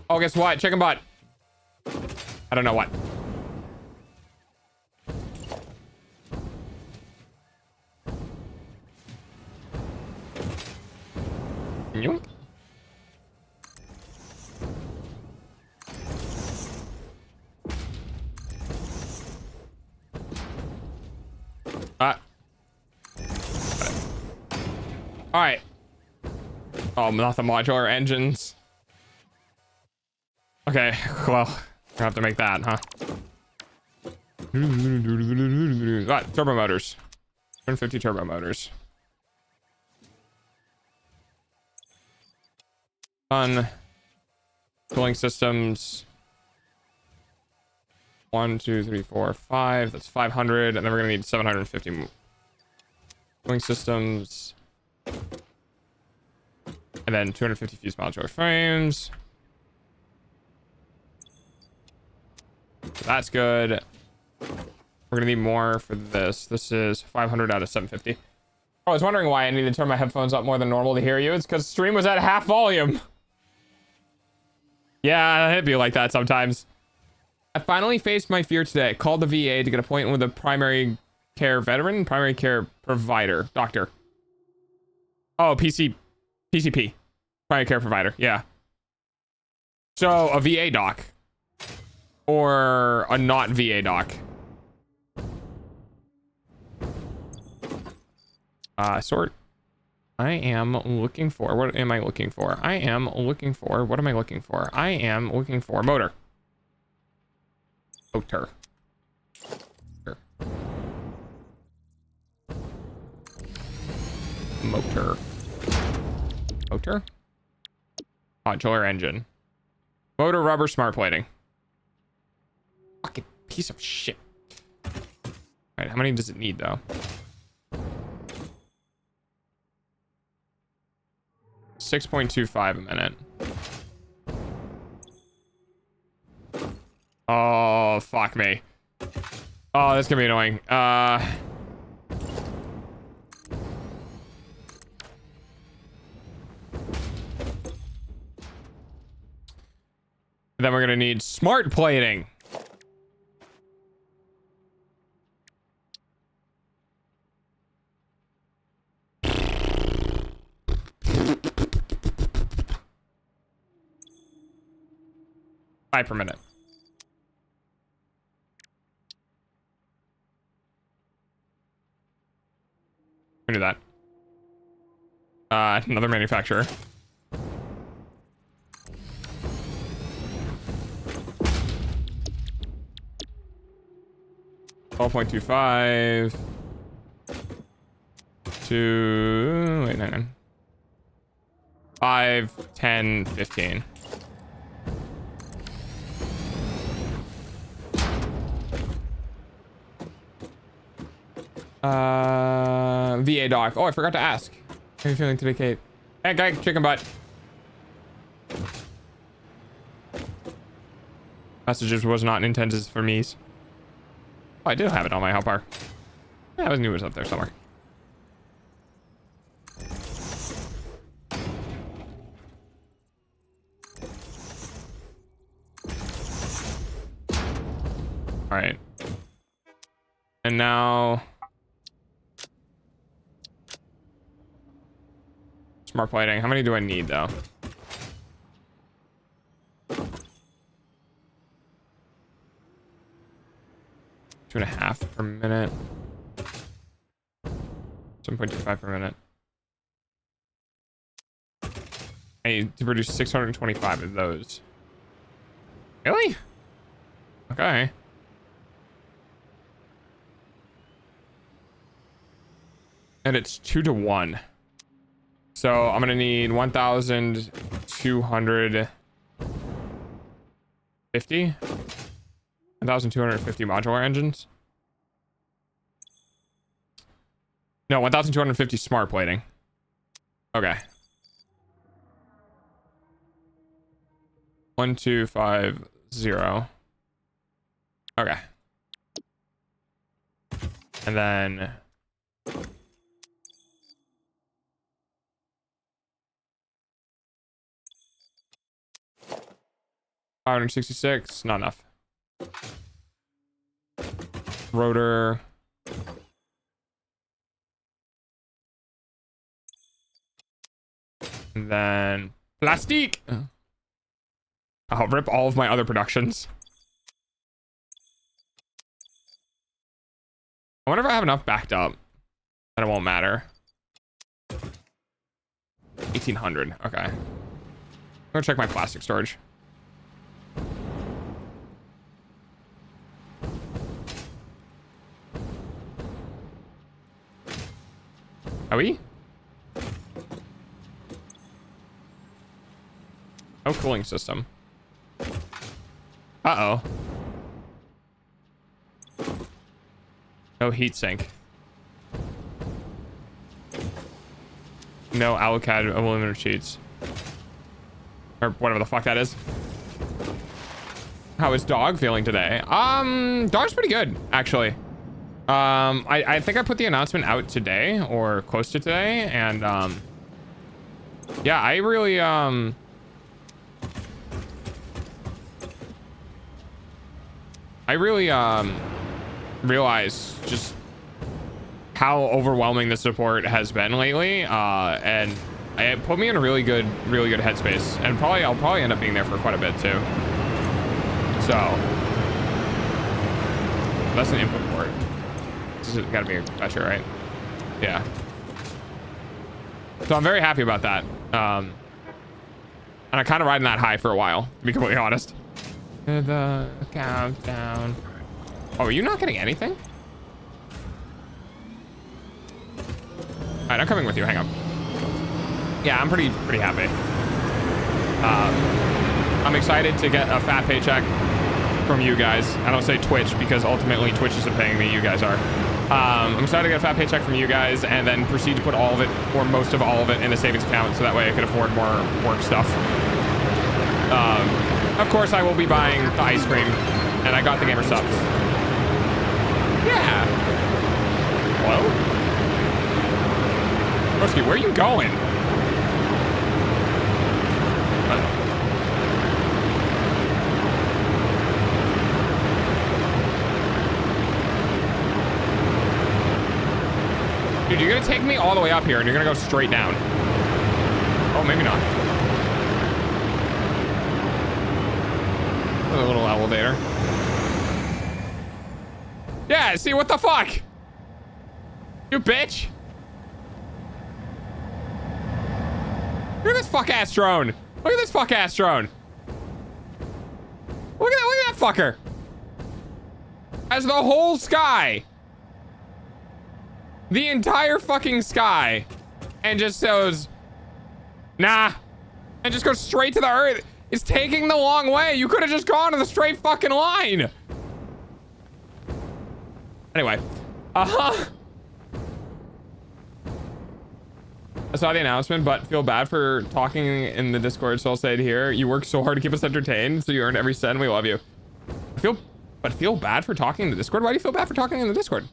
Oh, guess what? Chicken butt. I don't know what. Yoink. All right. Oh, not the modular engines. Okay, well, I have to make that, huh? Turbo motors. 150 turbo motors. Done. Cooling systems. 1, 2, 3, 4, 5. That's 500, and then we're gonna need 750 cooling systems. And then 250 fused modular frames. So that's good. We're gonna need more for this. This is 500 out of 750. I was wondering why I needed to turn my headphones up more than normal to hear you. It's because stream was at half volume. Yeah, it'd be like that sometimes. I finally faced my fear today. Called the VA to get an appointment with a primary care veteran, primary care provider, doctor. Oh, PCP, primary care provider. Yeah. So a VA doc or a not VA doc. Sort. I am looking for, what am I looking for? I am looking for, what am I looking for? I am looking for motor. Motor. Motor. Motor? Modular engine. Motor rubber smart plating. Fucking piece of shit. Alright, how many does it need though? 6.25 a minute. Oh, fuck me. Oh, that's gonna be annoying. Then we're gonna need smart plating. Per minute. Do that. Another manufacturer. $12.25 to wait, 9. 5, 10, 15. VA doc. Oh, I forgot to ask. How are you feeling today, Kate? Hey, guy, chicken butt. Messages was not intended for me. Oh, I do have it on my help bar. Yeah, I knew it was up there somewhere. All right. And now smart plating. How many do I need though? Two and a half per minute. 7.25 per minute. I need to produce 625 of those. Really? Okay. And it's 2 to 1. So I'm gonna need 1,250. 1,250 modular engines. No, 1,250 smart plating. Okay. 1250. Okay. And then 566, not enough. Rotor. And then plastic. I'll rip all of my other productions. I wonder if I have enough backed up that it won't matter. 1,800. Okay. I'm gonna check my plastic storage. Are we? No cooling system. Uh-oh. No heat sink. No Alcad aluminum sheets. Or whatever the fuck that is. How is dog feeling today? Dog's pretty good, actually. I think I put the announcement out today or close to today, and yeah, I really realized just how overwhelming the support has been lately, and it put me in a really good headspace, and I'll probably end up being there for quite a bit too. So that's an input port. This has got to be a fetcher, right? Yeah. So I'm very happy about that. And I kind of riding that high for a while, to be completely honest. The countdown. Oh, are you not getting anything? All right, I'm coming with you. Hang on. Yeah, I'm pretty happy. I'm excited to get a fat paycheck from you guys. I don't say Twitch because ultimately Twitch isn't paying me. You guys are. I'm excited to get a fat paycheck from you guys and then proceed to put all of it or most of all of it in a savings account so that way I can afford more work stuff. Of course, I will be buying the ice cream, and I got the gamer subs. Yeah. Hello? Broski, where are you going? Dude, you're gonna take me all the way up here, and you're gonna go straight down. Oh, maybe not. A little elevator. Yeah, see, what the fuck? You bitch. Look at this fuck-ass drone. Look at this fuck-ass drone. Look at that fucker. As the whole sky. The entire fucking sky. And just goes, nah. And just goes straight to the earth. It's taking the long way. You could have just gone to the straight fucking line. Anyway. I saw the announcement, but feel bad for talking in the Discord, so I'll say it here. You work so hard to keep us entertained, so you earn every cent. We love you. Feel bad for talking in the Discord? Why do you feel bad for talking in the Discord?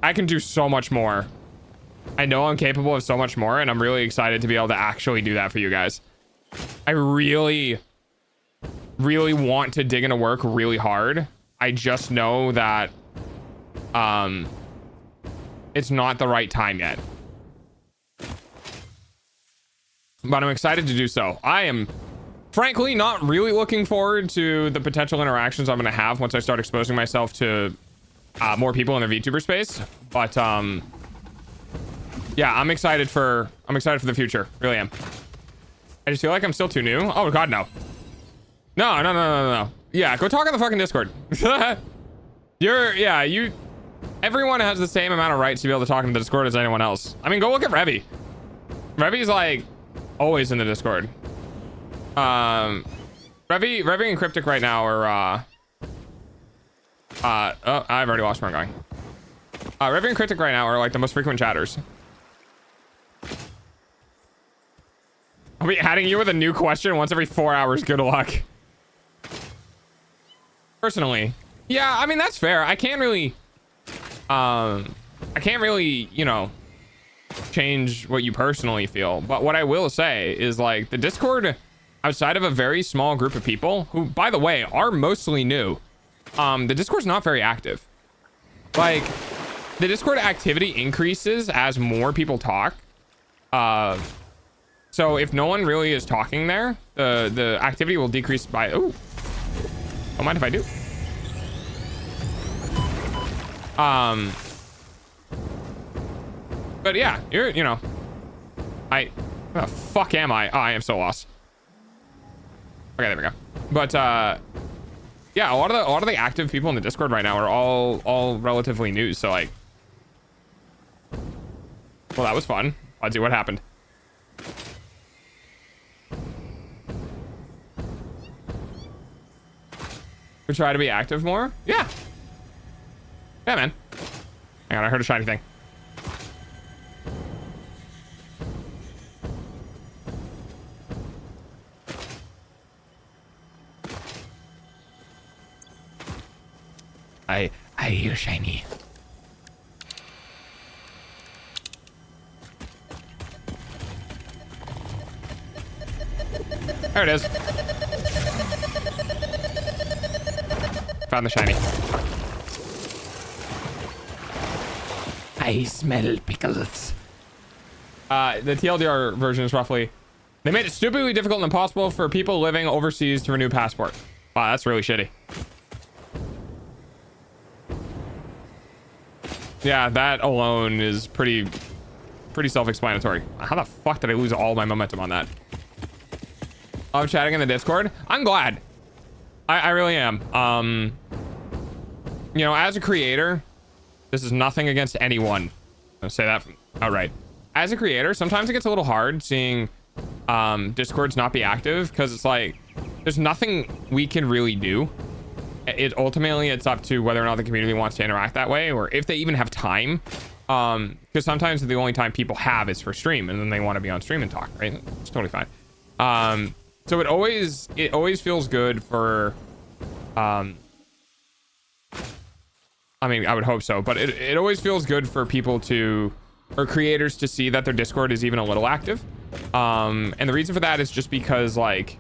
I can do so much more. I know I'm capable of so much more, and I'm really excited to be able to actually do that for you guys. I really, really want to dig into work really hard. I just know that it's not the right time yet. But I'm excited to do so. I am frankly not really looking forward to the potential interactions I'm going to have once I start exposing myself to more people in the VTuber space. But yeah, I'm excited for the future. Really am. I just feel like I'm still too new. Oh god, no. No. Yeah, go talk on the fucking Discord. Everyone has the same amount of rights to be able to talk in the Discord as anyone else. I mean, go look at Revy. Revy's like always in the Discord. Revy and Cryptic right now are oh, I've already lost where I'm going. Revy and Cryptic right now are like the most frequent chatters. I'll be adding you with a new question once every 4 hours. Good luck. Personally, yeah, I mean, that's fair. I can't really, you know, change what you personally feel. But what I will say is, like, the Discord, outside of a very small group of people who, by the way, are mostly new, the Discord's not very active. Like, the Discord activity increases as more people talk. So if no one really is talking there, the activity will decrease by, oh, don't mind if I do. But yeah, you know, where the fuck am I? Oh, I am so lost. Okay, there we go. But yeah, a lot of the active people in the Discord right now are all relatively new. So like, well, that was fun. Let's see what happened. We try to be active more. Yeah, man. Hang on, I heard a shiny thing. I hear shiny. There it is. Found the shiny. I smell pickles. The TLDR version is roughly, they made it stupidly difficult and impossible for people living overseas to renew passport. Wow, that's really shitty. Yeah, that alone is pretty self-explanatory. How the fuck did I lose all my momentum on that? I'm chatting in the Discord. I'm glad. I really am. You know, as a creator, this is nothing against anyone. I'll say that outright. As a creator, sometimes it gets a little hard seeing Discords not be active, because it's like there's nothing we can really do. Ultimately it's up to whether or not the community wants to interact that way, or if they even have time, because sometimes the only time people have is for stream, and then they want to be on stream and talk, right? It's totally fine. So it always feels good for I mean, I would hope so, but it always feels good for people to, or creators to see that their Discord is even a little active. And the reason for that is just because, like,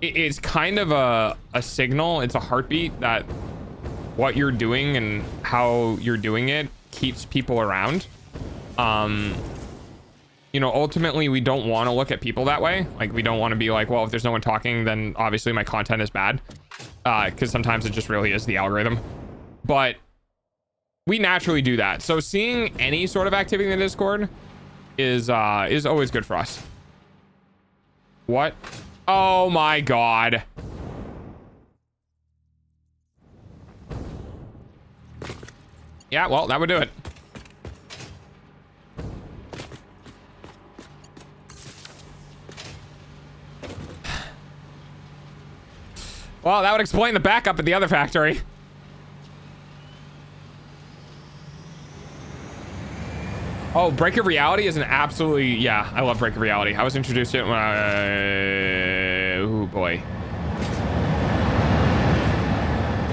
it's kind of a signal, it's a heartbeat that what you're doing and how you're doing it keeps people around. You know, ultimately we don't want to look at people that way. Like, we don't want to be like, well, if there's no one talking, then obviously my content is bad, because sometimes it just really is the algorithm. But we naturally do that. So seeing any sort of activity in the Discord is always good for us. What? Oh my god. Yeah, well, that would do it. Well, that would explain the backup at the other factory. Oh, Break of Reality is an absolutely... Yeah, I love Break of Reality. I was introduced to it when I... oh, boy.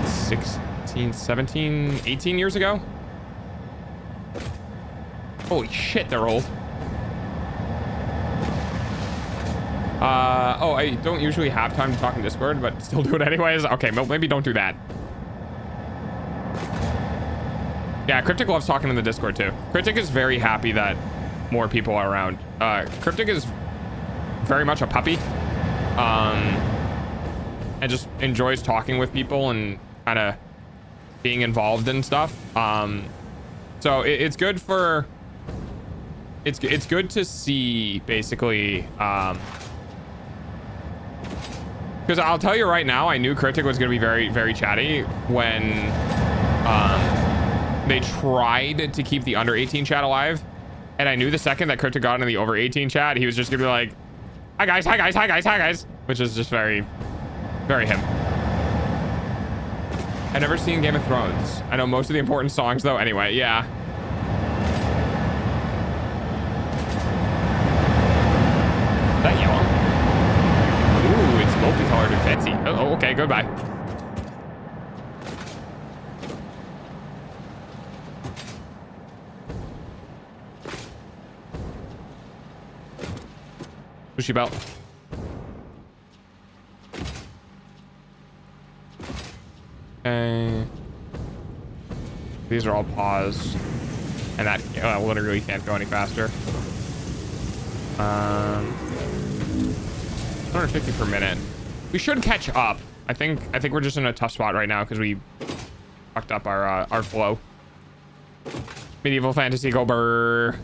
16, 17, 18 years ago? Holy shit, they're old. Oh, I don't usually have time to talk in Discord, but still do it anyways. Okay, maybe don't do that. Yeah, Cryptic loves talking in the Discord too. Cryptic is very happy that more people are around. Cryptic is very much a puppy. And just enjoys talking with people and kind of being involved in stuff. So it's good for... It's good to see, basically, because I'll tell you right now, I knew Cryptic was going to be very, very chatty when they tried to keep the under 18 chat alive. And I knew the second that Cryptic got into the over 18 chat, he was just going to be like, hi guys, hi guys, hi guys, hi guys, which is just very, very him. I've never seen Game of Thrones. I know most of the important songs though. Anyway, yeah. Is that yellow? Ooh, it's multicolored and fancy. Oh, okay, goodbye. Pushy belt. Okay. These are all paused. And that literally can't go any faster. 150 per minute. We should catch up. I think we're just in a tough spot right now because we fucked up our flow. Medieval fantasy go burr.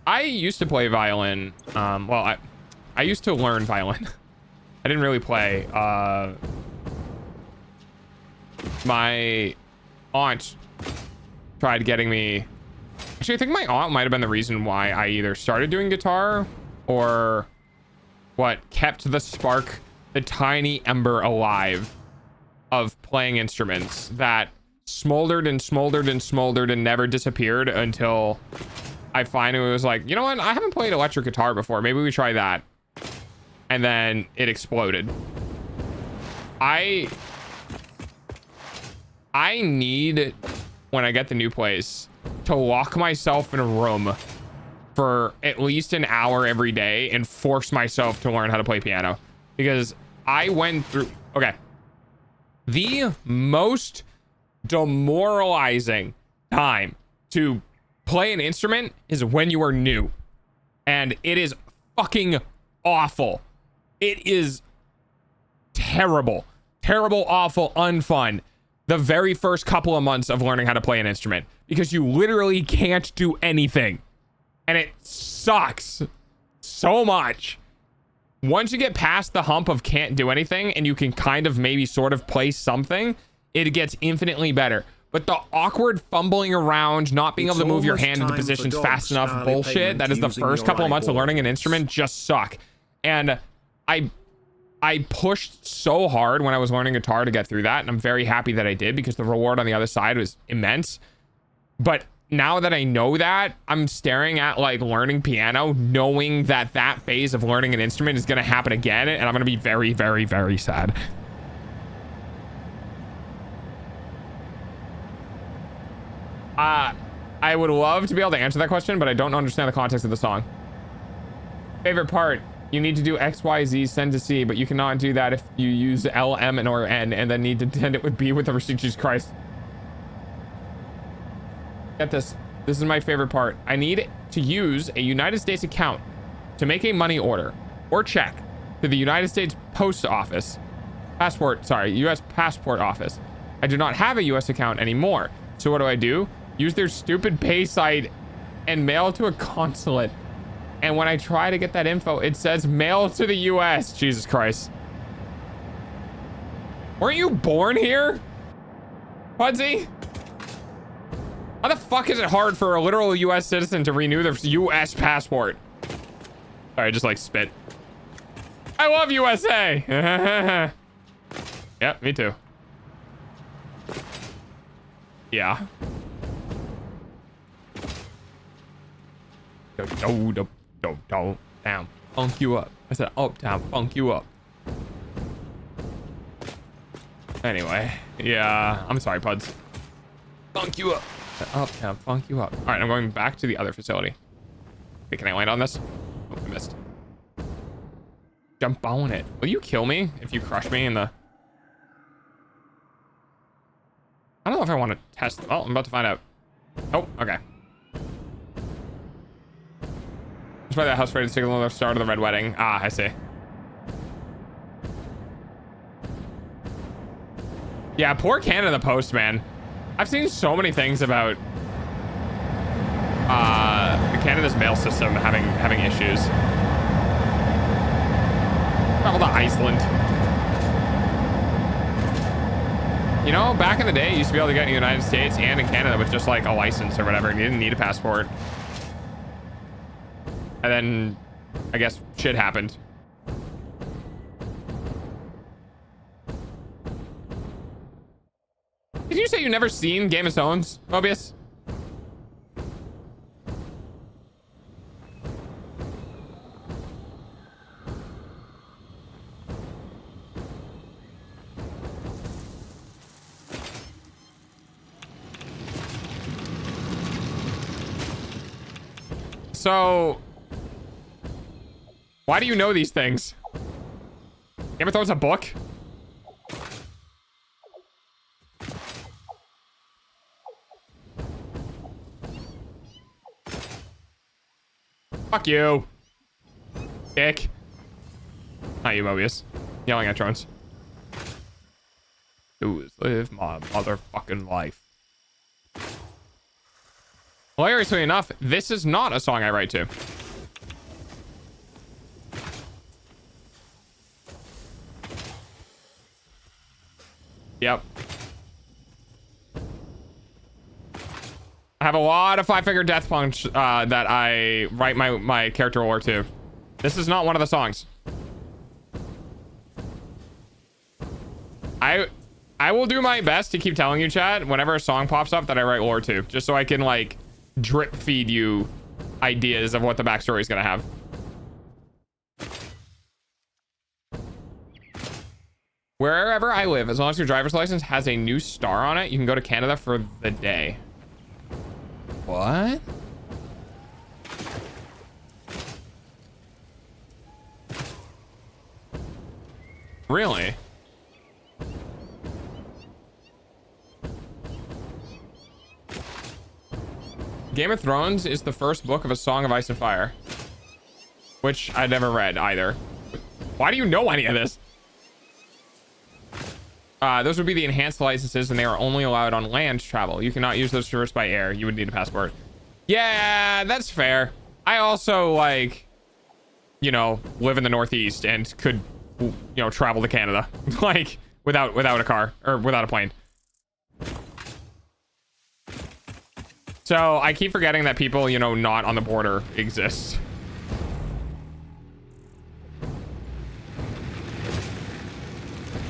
I used to play violin. Well, I used to learn violin. I didn't really play. My aunt tried getting me. Actually, I think my aunt might have been the reason why I either started doing guitar or what kept the spark, the tiny ember alive of playing instruments that smoldered and smoldered and smoldered and never disappeared until I finally was like, you know what? I haven't played electric guitar before. Maybe we try that. And then it exploded. I need, when I get the new place, to lock myself in a room for at least an hour every day and force myself to learn how to play piano. Because I went through... Okay. The most demoralizing time to play an instrument is when you are new. And it is fucking awful. It is terrible. Terrible, awful, unfun. The very first couple of months of learning how to play an instrument. Because you literally can't do anything. And it sucks so much. Once you get past the hump of can't do anything and you can kind of maybe sort of play something, it gets infinitely better. But the awkward fumbling around, not being able to move your hand into positions fast enough bullshit, that is the first couple of months of learning an instrument, just suck. And I pushed so hard when I was learning guitar to get through that, and I'm very happy that I did because the reward on the other side was immense. But now that I know that, I'm staring at like learning piano, knowing that that phase of learning an instrument is going to happen again, and I'm going to be very, very, very sad. I would love to be able to answer that question, but I don't understand the context of the song. Favorite part: you need to do X, Y, Z, send to C, but you cannot do that if you use L, M, and or N, and then need to send it with B with the receipt. Jesus Christ. Get this. This is my favorite part. I need to use a United States account to make a money order or check to the United States Post Office. U.S. Passport Office. I do not have a U.S. account anymore. So what do? use their stupid pay site and mail to a consulate. And when I try to get that info, it says mail to the US. Jesus Christ. Weren't you born here, Pudsey? How the fuck is it hard for a literal US citizen to renew their US passport? Sorry, just like spit. I love USA. Yep, me too. Yeah. Don't down, funk you up. I said uptown, funk you up. Anyway, yeah, I'm sorry, Puds. Funk you up. Uptown, funk you up. All right, I'm going back to the other facility. Wait, can I land on this? Oh, I missed. Jump on it. Will you kill me if you crush me in the... I don't know if I want to test. Oh, I'm about to find out. Oh, okay. Just by that house ready to signal another start of the Red Wedding. Ah, I see. Yeah, poor Canada Post, man. I've seen so many things about Canada's mail system having issues. Travel to Iceland. You know, back in the day, you used to be able to get in the United States and in Canada with just like a license or whatever, and you didn't need a passport. And then, I guess, shit happened. Did you say you never seen Game of Thrones, Mobius? So, why do you know these things? Game of Thrones a book? Fuck you. Dick. Not you, Mobius. Yelling at drones. Do is live my motherfucking life. Hilariously enough, this is not a song I write to. Yep. I have a lot of 5-finger death punch that I write my character lore to. This is not one of the songs. I will do my best to keep telling you, chat, whenever a song pops up that I write lore to, just so I can like drip feed you ideas of what the backstory is gonna have. Wherever I live, as long as your driver's license has a new star on it, you can go to Canada for the day. What? Really? Game of Thrones is the first book of A Song of Ice and Fire, which I never read either. Why do you know any of this? Those would be the enhanced licenses, and they are only allowed on land travel. You cannot use those to traverse by air. You would need a passport. Yeah, that's fair. I also, like, you know, live in the Northeast and could, you know, travel to Canada, like, without a car or without a plane. So I keep forgetting that people, you know, not on the border exist.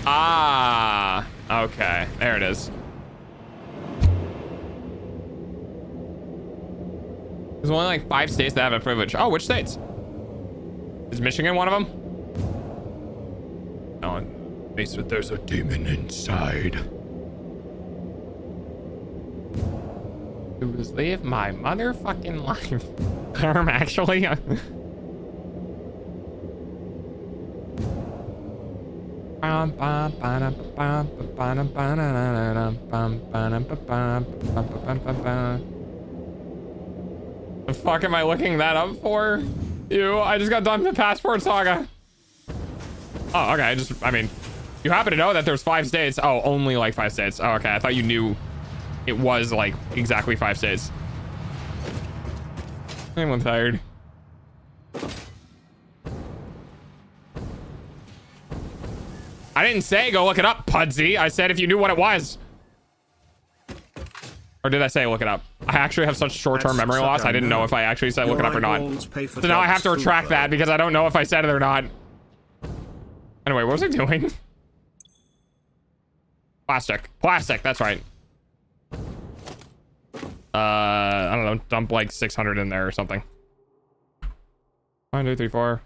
Ah, okay. There it is. There's only like 5 states that have a privilege. Oh, which states? Is Michigan one of them? No, thinks that there's a demon inside. Who has lived my motherfucking life. I'm actually... The fuck am I looking that up for? Ew, I just got done with the Passport Saga. Oh, okay, I mean, you happen to know that there's 5 states. Oh, only like 5 states. Oh, okay, I thought you knew it was like exactly 5 stays. I'm tired. I didn't say go look it up, Pudsey. I said if you knew what it was. Or did I say look it up? I actually have such short-term memory loss. I didn't know if I actually said look it up or not. So now I have to retract that because I don't know if I said it or not. Anyway, what was I doing? Plastic. Plastic, that's right. I don't know. Dump like 600 in there or something. 1, 2, 3, 4.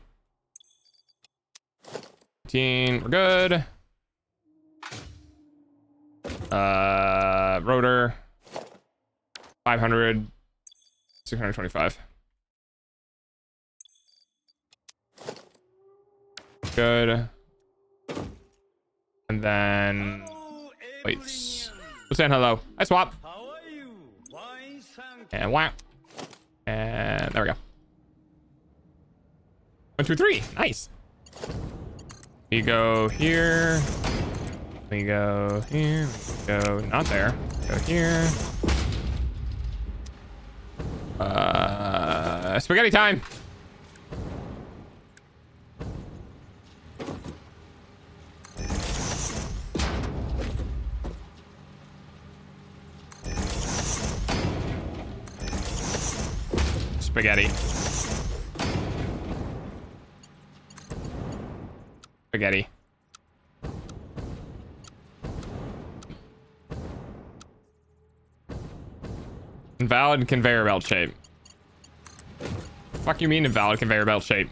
15. We're good. Rotor. 500. 625. Good. And then wait. Who's saying hello? Hi, Swap. How are you? Fine, thank you. And wow. And there we go. 1, 2, 3. Nice. We go here. We go here. We go not there. Go here. Spaghetti time. Spaghetti. Spaghetti. Invalid conveyor belt shape. Fuck you mean invalid conveyor belt shape?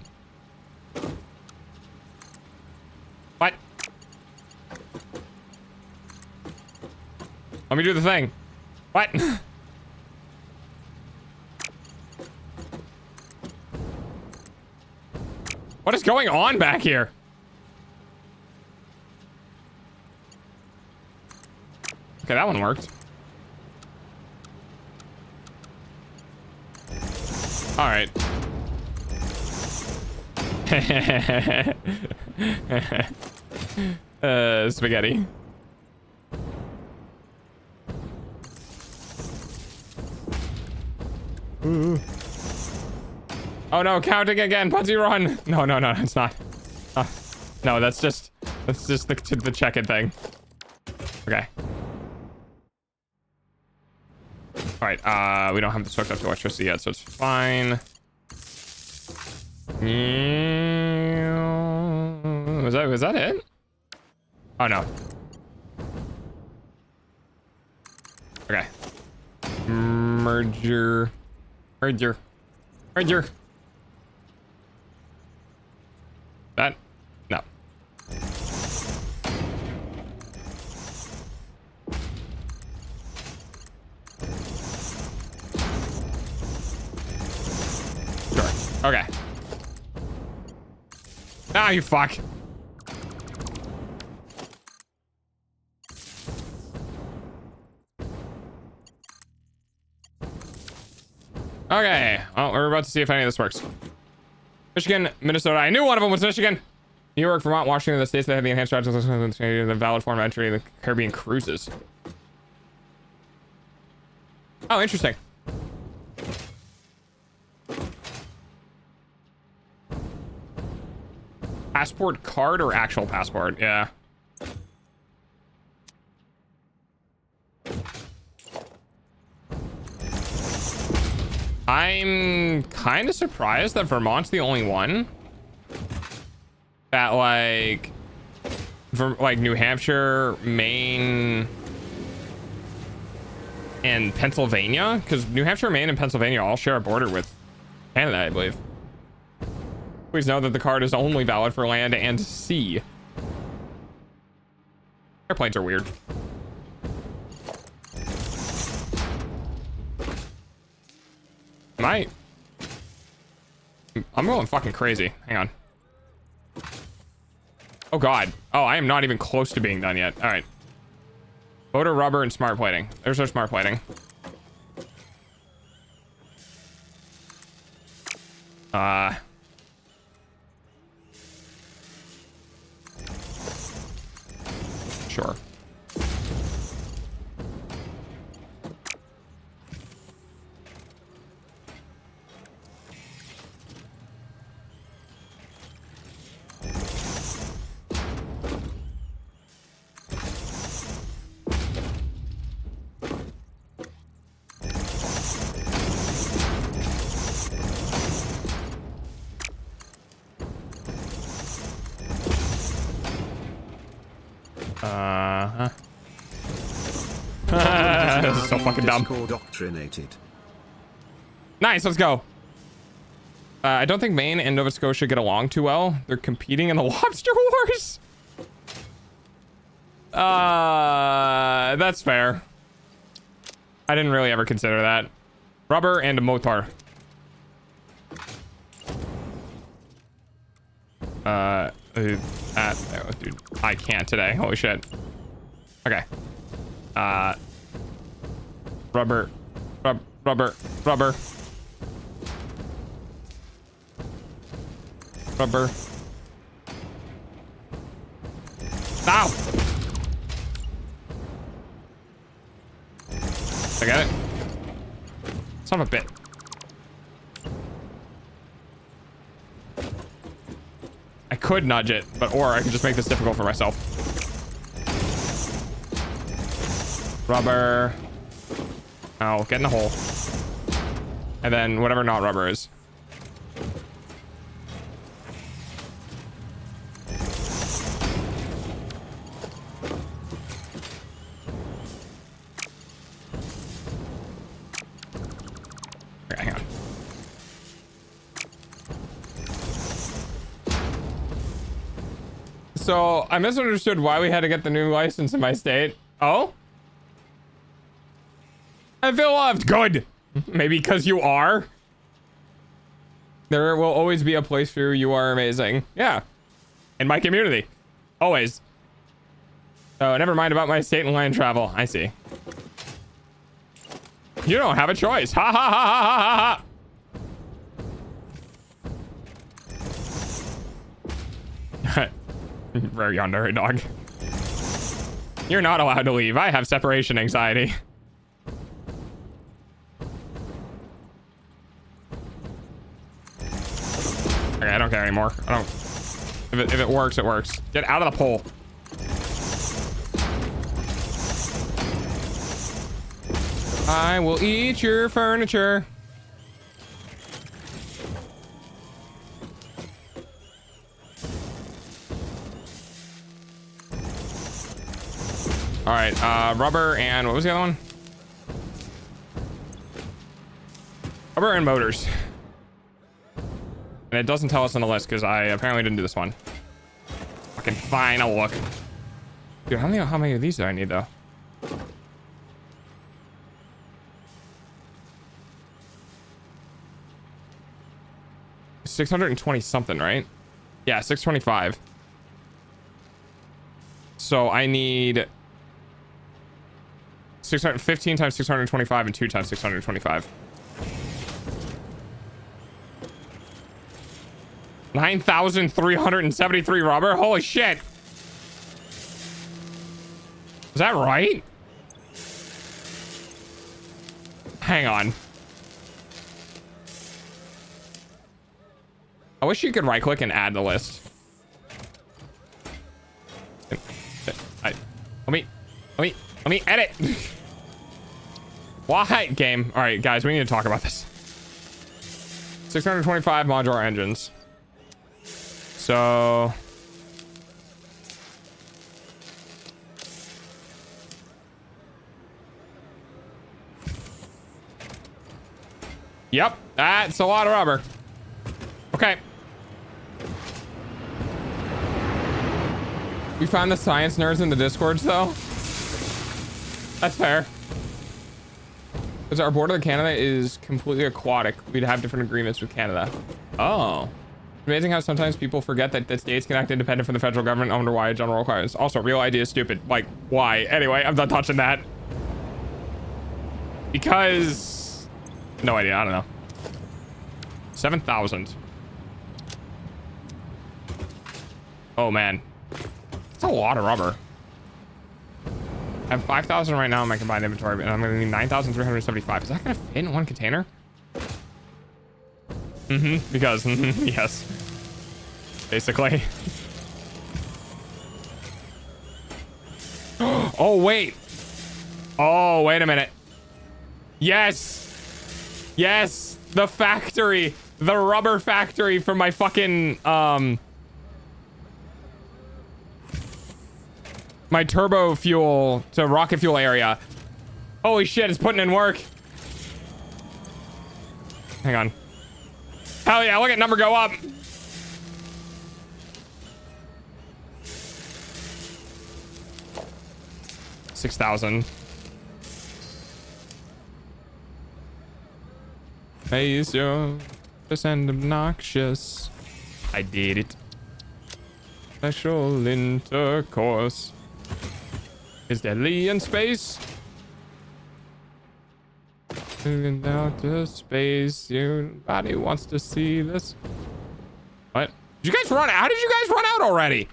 What? Let me do the thing. What? What is going on back here? Okay, that one worked. All right. Spaghetti. Ooh. Oh no, counting again. Pudsey, run. No, it's not. No, that's just the check-in thing. Okay. All right, we don't have this hooked up to electricity yet, so it's fine. Was that it? Oh no. Okay. Merger. That? No. Sure. Okay. Ah, you fuck. Okay. Well, we're about to see if any of this works. Michigan, Minnesota. I knew one of them was Michigan. New York, Vermont, Washington, the states that have the enhanced charges, the valid form of entry, the Caribbean cruises. Oh, interesting. Passport card or actual passport? Yeah. I'm kind of surprised that Vermont's the only one that like New Hampshire, Maine, and Pennsylvania, because New Hampshire, Maine, and Pennsylvania all share a border with Canada, I believe. Please know that the card is only valid for land and sea. Airplanes are weird. I'm going fucking crazy. Hang on. Oh god. Oh, I am not even close to being done yet. All right. Motor, rubber, and smart plating. There's our smart plating. Sure. This is so fucking dumb. Nice, let's go. I don't think Maine and Nova Scotia get along too well. They're competing in the lobster wars. That's fair. I didn't really ever consider that. Rubber and a motor. Dude, I can't today. Holy shit. Okay. Rubber. Rubber. Rubber. Rubber. Ow! I got it. Son of a bit. I could nudge it, or I could just make this difficult for myself. Rubber. Oh, get in the hole. And then whatever not rubber is. Okay, hang on. So I misunderstood why we had to get the new license in my state. Oh? I feel loved. Good. Maybe because you are. There will always be a place for you. You are amazing. Yeah. In my community. Always. Oh, never mind about my state and land travel. I see. You don't have a choice. Ha ha ha ha ha ha. Very yonder, dog. You're not allowed to leave. I have separation anxiety. Okay, I don't care anymore. I don't. If it works, it works. Get out of the pole. I will eat your furniture. All right, rubber and what was the other one? Rubber and motors. And it doesn't tell us on the list because I apparently didn't do this one. Fucking fine, I'll look. Dude, how many of these do I need though? $620 something, right? Yeah, 625. So I need 615 times 625 and 2 times 625. 9,373 rubber. Holy shit. Is that right? Hang on. I wish you could right click and add the list. Let me edit. Why, game? All right, guys, we need to talk about this. 625 modular engines. So yep, that's a lot of rubber. Okay. We found the science nerds in the discords though. That's fair. Because our border with Canada is completely aquatic. We'd have different agreements with Canada. Oh. Amazing how sometimes people forget that the states can act independent from the federal government. I wonder why a general requires. Also, real idea is stupid. Like, why? Anyway, I'm not touching that. Because... no idea. I don't know. 7,000. Oh, man. That's a lot of rubber. I have 5,000 right now in my combined inventory, and I'm going to need 9,375. Is that going to fit in one container? Because, yes. Basically. Oh, wait. Oh, wait a minute. Yes. Yes. The factory. The rubber factory for my fucking, my turbo fuel to rocket fuel area. Holy shit, it's putting in work. Hang on. Hell yeah, look at number go up. $6,000. Hey, so just and obnoxious. I did it. Special intercourse is deadly in space. Moving out to space. Your body wants to see this. What? Did you guys run out? How did you guys run out already?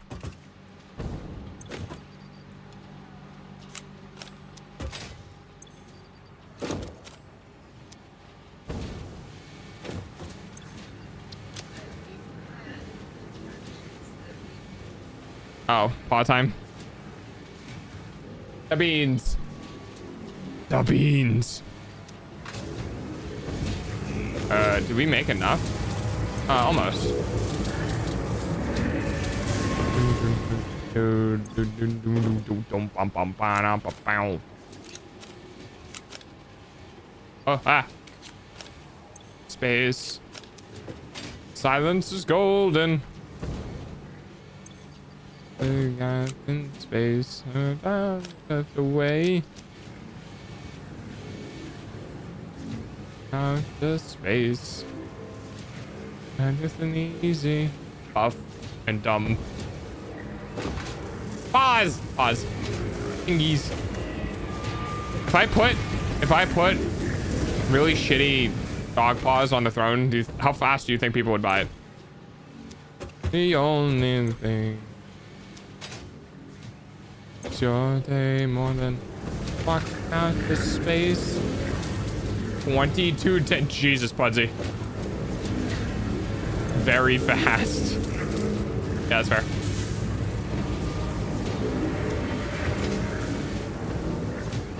Oh, paw time. The beans. The beans. Do we make enough? Almost. Oh, ah. Space. Silence is golden. We got in space. Out of the way. Out to space. And it's an easy. Buff and dumb. Pause! Pause. Thingies. If I put really shitty dog paws on the throne, how fast do you think people would buy it? The only thing. It's your day more than walk out to space. 2210. Jesus, Pudsey. Very fast. Yeah, that's fair.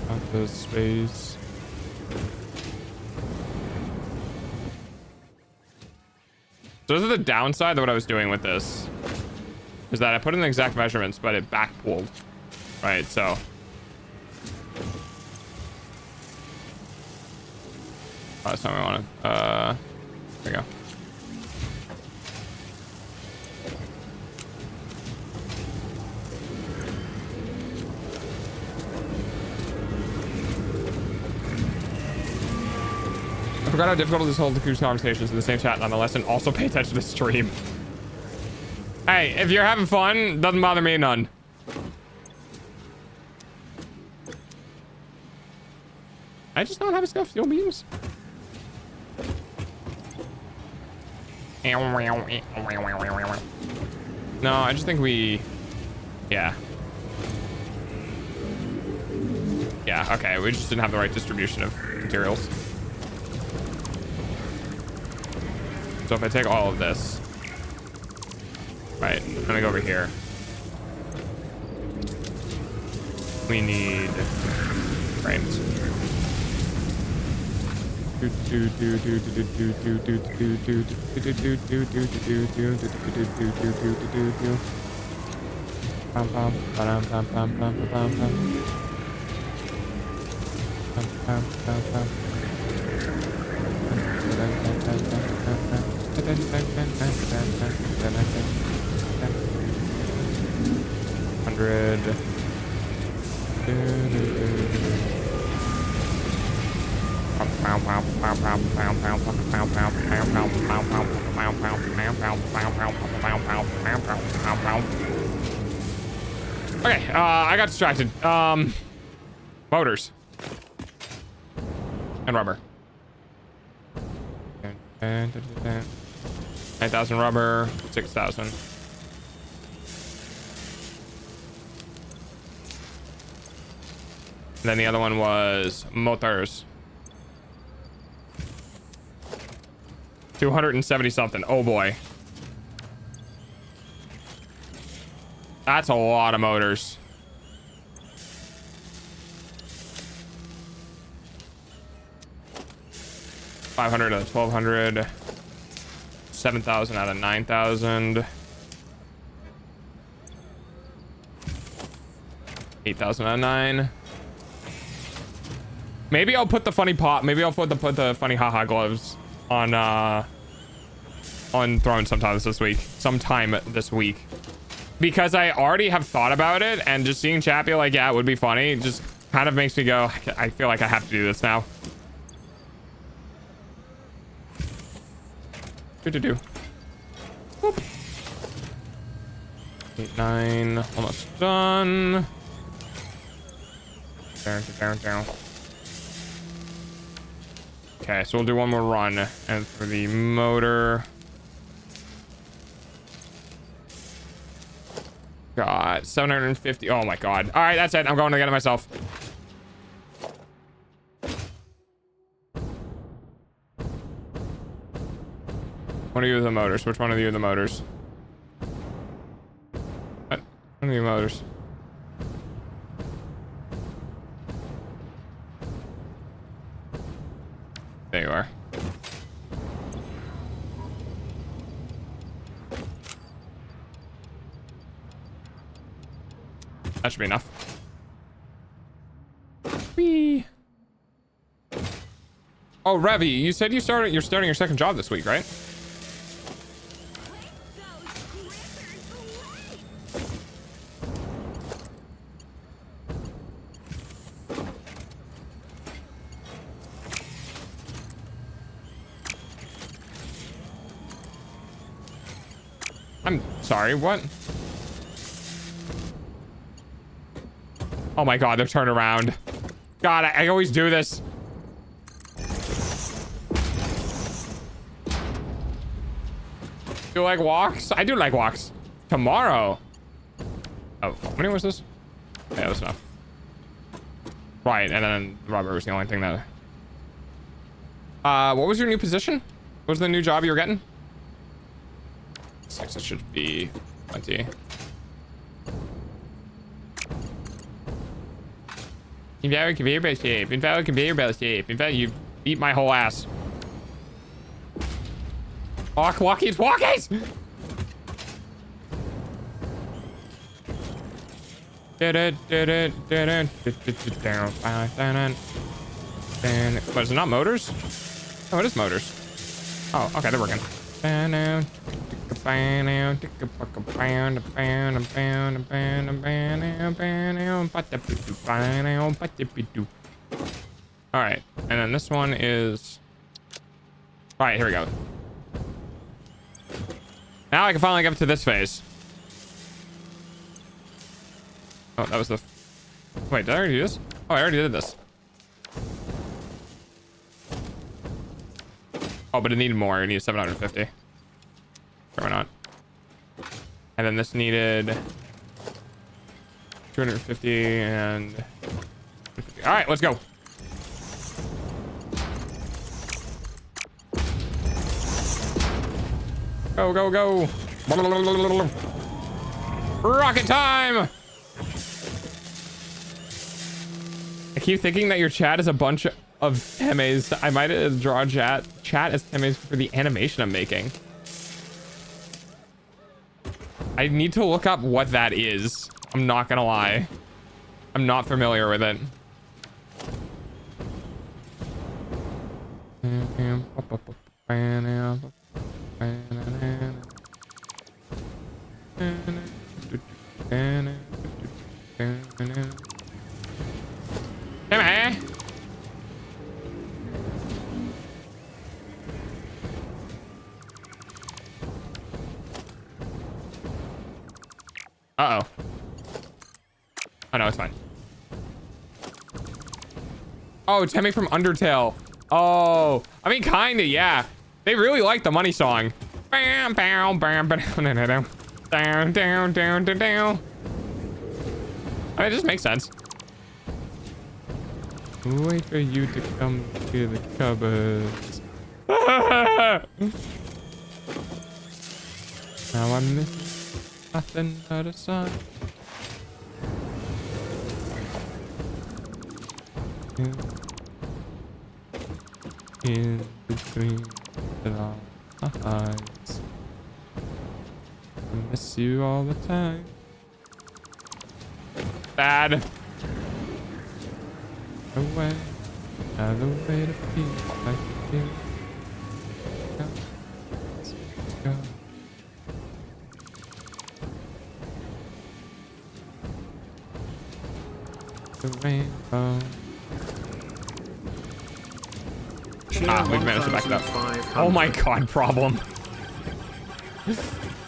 Out to space. So this is the downside of what I was doing with this. Is that I put in the exact measurements, but it back pulled. Right, so. Oh, that's not what I wanted. There we go. I forgot how difficult it is to hold the cruise conversations in the same chat nonetheless, and also pay attention to the stream. Hey, if you're having fun, doesn't bother me none. I just don't have a stuff steel beams. No, I just think we... Yeah. Yeah, okay. We just didn't have the right distribution of materials. So if I take all of this... Right, let me go over here. We need frames. Okay, I got distracted. Motors and rubber. 9,000 rubber, 6,000. And then the other one was motors. 270 something. Oh boy. That's a lot of motors. $500 out of 1,200. 7,000 out of 9,000. 8,000 out of 9. Maybe I'll put the funny pop. Maybe I'll put the funny haha gloves on Throne sometime this week. Because I already have thought about it, and just seeing chat be like, yeah, it would be funny, just kind of makes me go, I feel like I have to do this now. Good to do. Whoop. 8, 9, almost done. Down. Okay, so we'll do one more run, and for the motor, God, 750. Oh my God! All right, that's it. I'm going to get it myself. One of you are the motors. Which one of you are the motors? What? One of you motors. There you are. That should be enough. Whee. Oh, Revy, you said you're starting your second job this week, right? I'm sorry, what? Oh my God, they're turned around. God, I always do this. Do you like walks? I do like walks. Tomorrow. Oh, how many was this? Yeah, that's enough. Right, and then rubber was the only thing that... what was your new position? What was the new job you were getting? 6, it should be 20. Invalid conveyor belt shape. Invalid conveyor belt shape. Invalid, you beat my whole ass. Walkies, walkies! What, is it not motors? Oh, it is motors. Oh, okay, they're working. All right, and then this one is... All right, here we go. Now I can finally get up to this phase. Oh, that was the... Wait, did I already do this? Oh, I already did this. Oh, but it needed more. It needed 750. Sure, why not? And then this needed 250 and 250. All right, let's go. Go, go, go. Rocket time. I keep thinking that your chat is a bunch of temes. I might draw chat as temes for the animation I'm making. I need to look up what that is. I'm not gonna lie. I'm not familiar with it. Come on. Uh-oh. Oh, no, it's fine. Oh, Temmie from Undertale. Oh, I mean, kinda, yeah. They really like the money song. Bam, bam, bam, bam, down, down, down, down, down. I mean, it just makes sense. Wait for you to come to the cupboards. Now I'm missing nothing but a sun. In between our eyes, I miss you all the time. Bad. away. Another way to feel like you feel. Go. The rainbow. We've managed to back it up. Oh my god, problem.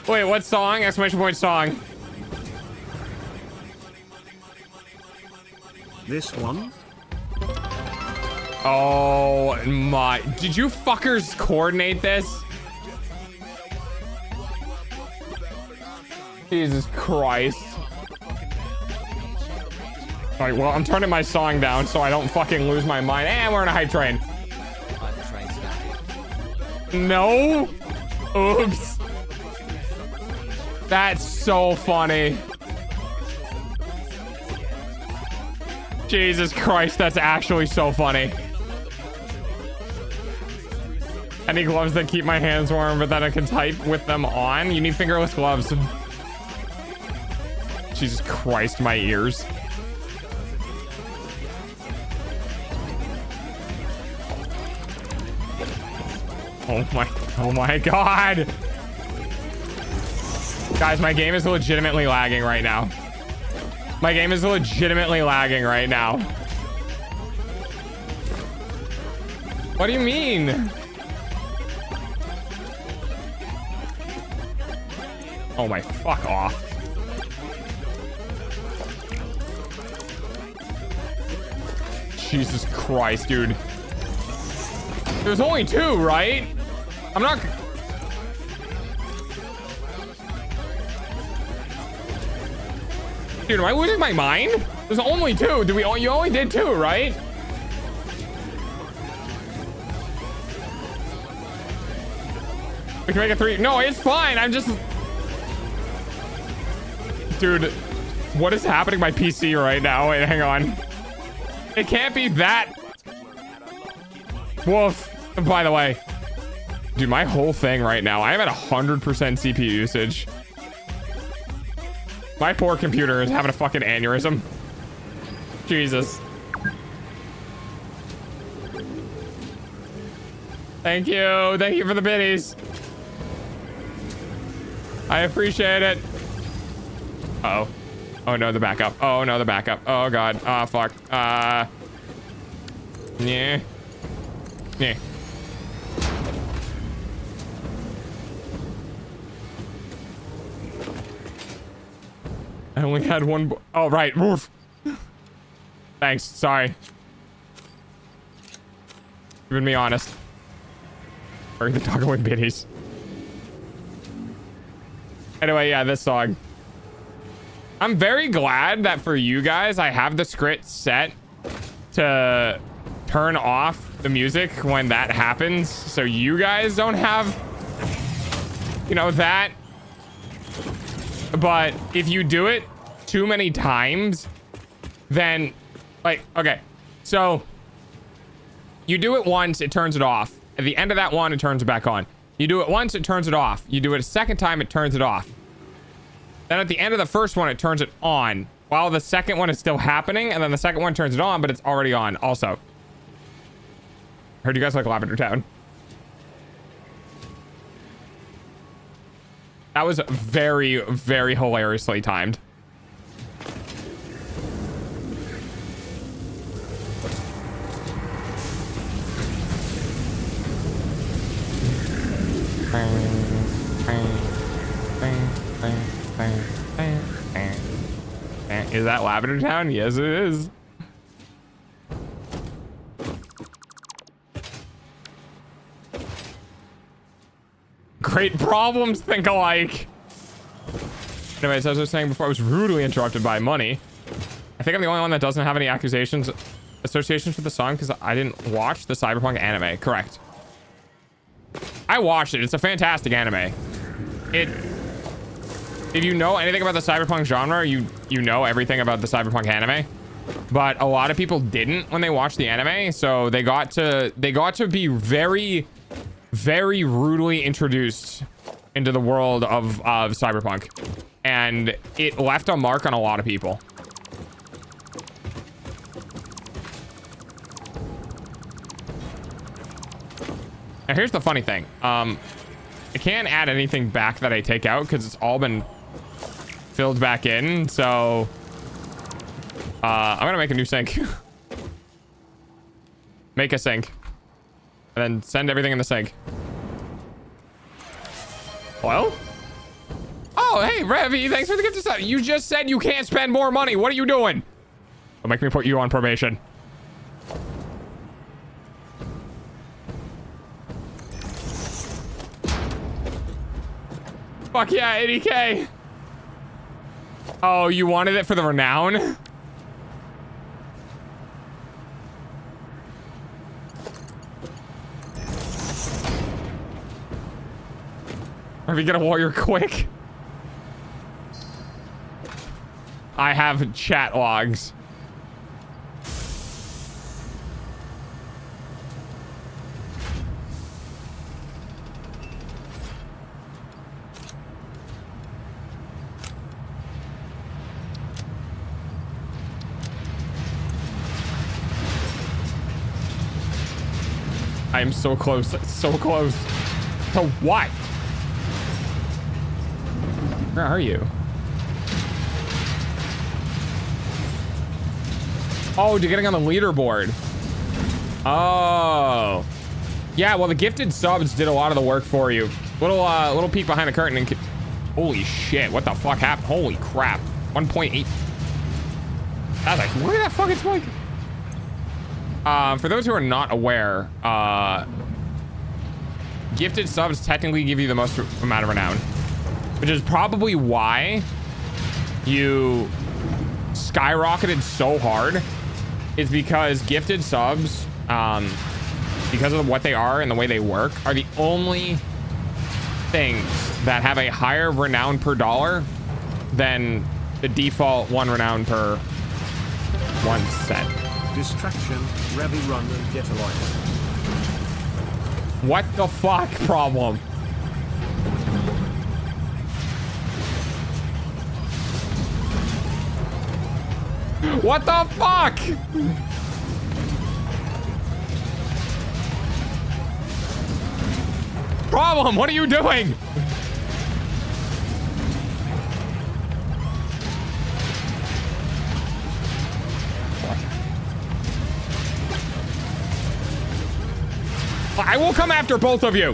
Wait, what song? Exclamation point song. This one? Oh my. Did you fuckers coordinate this? Jesus Christ. Alright, well, I'm turning my song down so I don't fucking lose my mind. And we're in a hype train. No. Oops. That's so funny. Jesus Christ, that's actually so funny. Any gloves that keep my hands warm, but that I can type with them on? You need fingerless gloves. Jesus Christ, my ears. Oh my god. Guys, my game is legitimately lagging right now. My game is legitimately lagging right now. What do you mean? Oh my, fuck off. Jesus Christ, dude. There's only 2, right? I'm not... Dude, am I losing my mind? There's only 2. You only did 2, right? We can make it 3. No, it's fine. I'm just... Dude, what is happening to my PC right now? Wait, hang on. It can't be that... Woof. By the way, dude, my whole thing right now, I am at 100% CPU usage. My poor computer is having a fucking aneurysm. Jesus. Thank you. Thank you for the biddies. I appreciate it. Uh-oh. Oh no, the backup. Oh no, the backup. Oh god. Oh fuck. Yeah. Yeah. I only had one. Oh, right. Oof. Thanks. Sorry. Keeping me honest. Wearing the dog with biddies. Anyway, yeah, this song. I'm very glad that for you guys, I have the script set to turn off the music when that happens. So you guys don't have, you know, that. But if you do it too many times, then like, okay, so you do it once, it turns it off. At the end of that one, it turns it back on. You do it once, it turns it off. You do it a second time, it turns it off. Then at the end of the first one, it turns it on while the second one is still happening. And then the second one turns it on, but it's already on also. Heard you guys like Lavender Town. That was very, very hilariously timed. Is that Lavender Town? Yes, it is. Great problems think alike. Anyways, as I was saying before, I was rudely interrupted by Money. I think I'm the only one that doesn't have any associations with the song because I didn't watch the Cyberpunk anime. Correct. I watched it. It's a fantastic anime. If you know anything about the Cyberpunk genre, you know everything about the Cyberpunk anime. But a lot of people didn't when they watched the anime, so they got to be very, very rudely introduced into the world of Cyberpunk, and it left a mark on a lot of people. Now here's the funny thing. I can't add anything back that I take out because it's all been filled back in. So I'm gonna make a new sink. Make a sink. And then send everything in the sink. Hello? Oh, hey, Revy, thanks for the gift of stuff. You just said you can't spend more money. What are you doing? Don't make me put you on probation. Fuck yeah, 80K. Oh, you wanted it for the renown? Are we gonna warrior quick? I have chat logs. I am so close, so close. To what? Where are you? Oh, you're getting on the leaderboard. Oh. Yeah, well, the gifted subs did a lot of the work for you. Little peek behind the curtain and... Holy shit, what the fuck happened? Holy crap. 1.8. I was like, where the fuck is like... for those who are not aware, gifted subs technically give you the most amount of renown, which is probably why you skyrocketed so hard. Is because gifted subs, because of what they are and the way they work, are the only things that have a higher renown per dollar than the default 1 renown per 1 set. Distraction, Revy, run and get a life. What the fuck problem? What the fuck? Problem, what are you doing? I will come after both of you.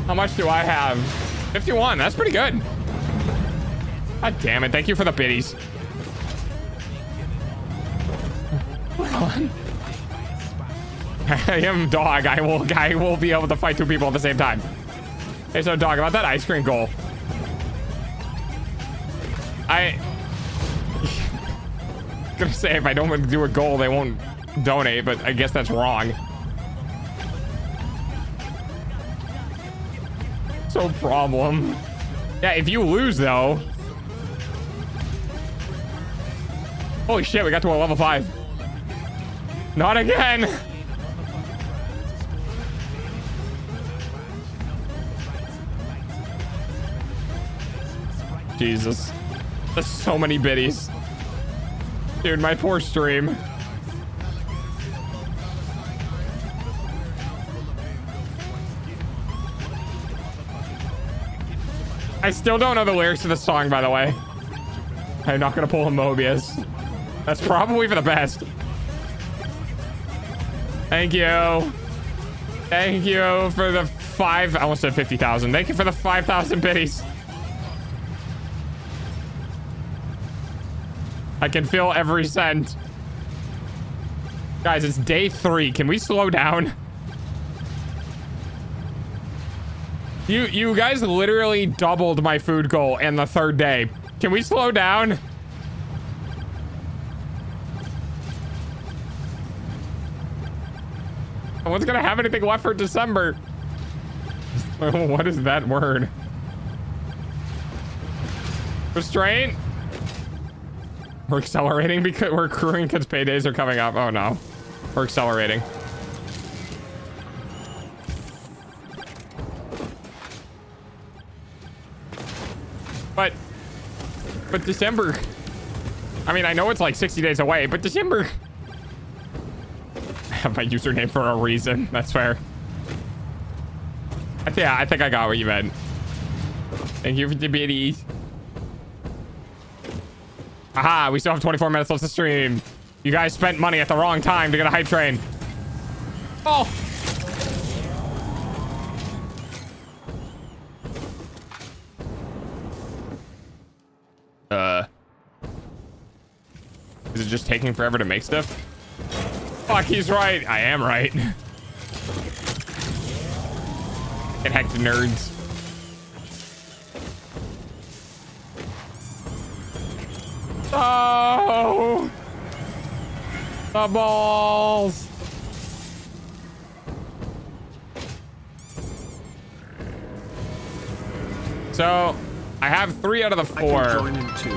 How much do I have? 51, that's pretty good. God damn it, thank you for the biddies. Hold on. I am dog. I will be able to fight 2 people at the same time. Hey, so dog, about that ice cream goal. I gonna say if I don't do a goal, they won't donate, but I guess that's wrong. So problem. Yeah, if you lose though. Holy shit, we got to a level 5. Not again. Jesus. There's so many biddies. Dude, my poor stream. I still don't know the lyrics to the song, by the way. I'm not gonna pull a Mobius. That's probably for the best. Thank you. Thank you for the 5... I almost said 50,000. Thank you for the 5,000 biddies. I can feel every cent. Guys, it's day 3. Can we slow down? You guys literally doubled my food goal in the 3rd day. Can we slow down? No one's gonna have anything left for December. What is that word? Restraint? We're accelerating because we're accruing because paydays are coming up. Oh no. We're accelerating. But December. I mean, I know it's like 60 days away, but December. have my username for a reason. That's fair. I think I got what you meant. Thank you for the biddies. Aha, we still have 24 minutes left to stream. You guys spent money at the wrong time to get a hype train. Oh. Is it just taking forever to make stuff? Fuck, he's right. I am right. Get hacked, nerds. Oh! The balls! So, I have 3 out of the 4. I can join in too.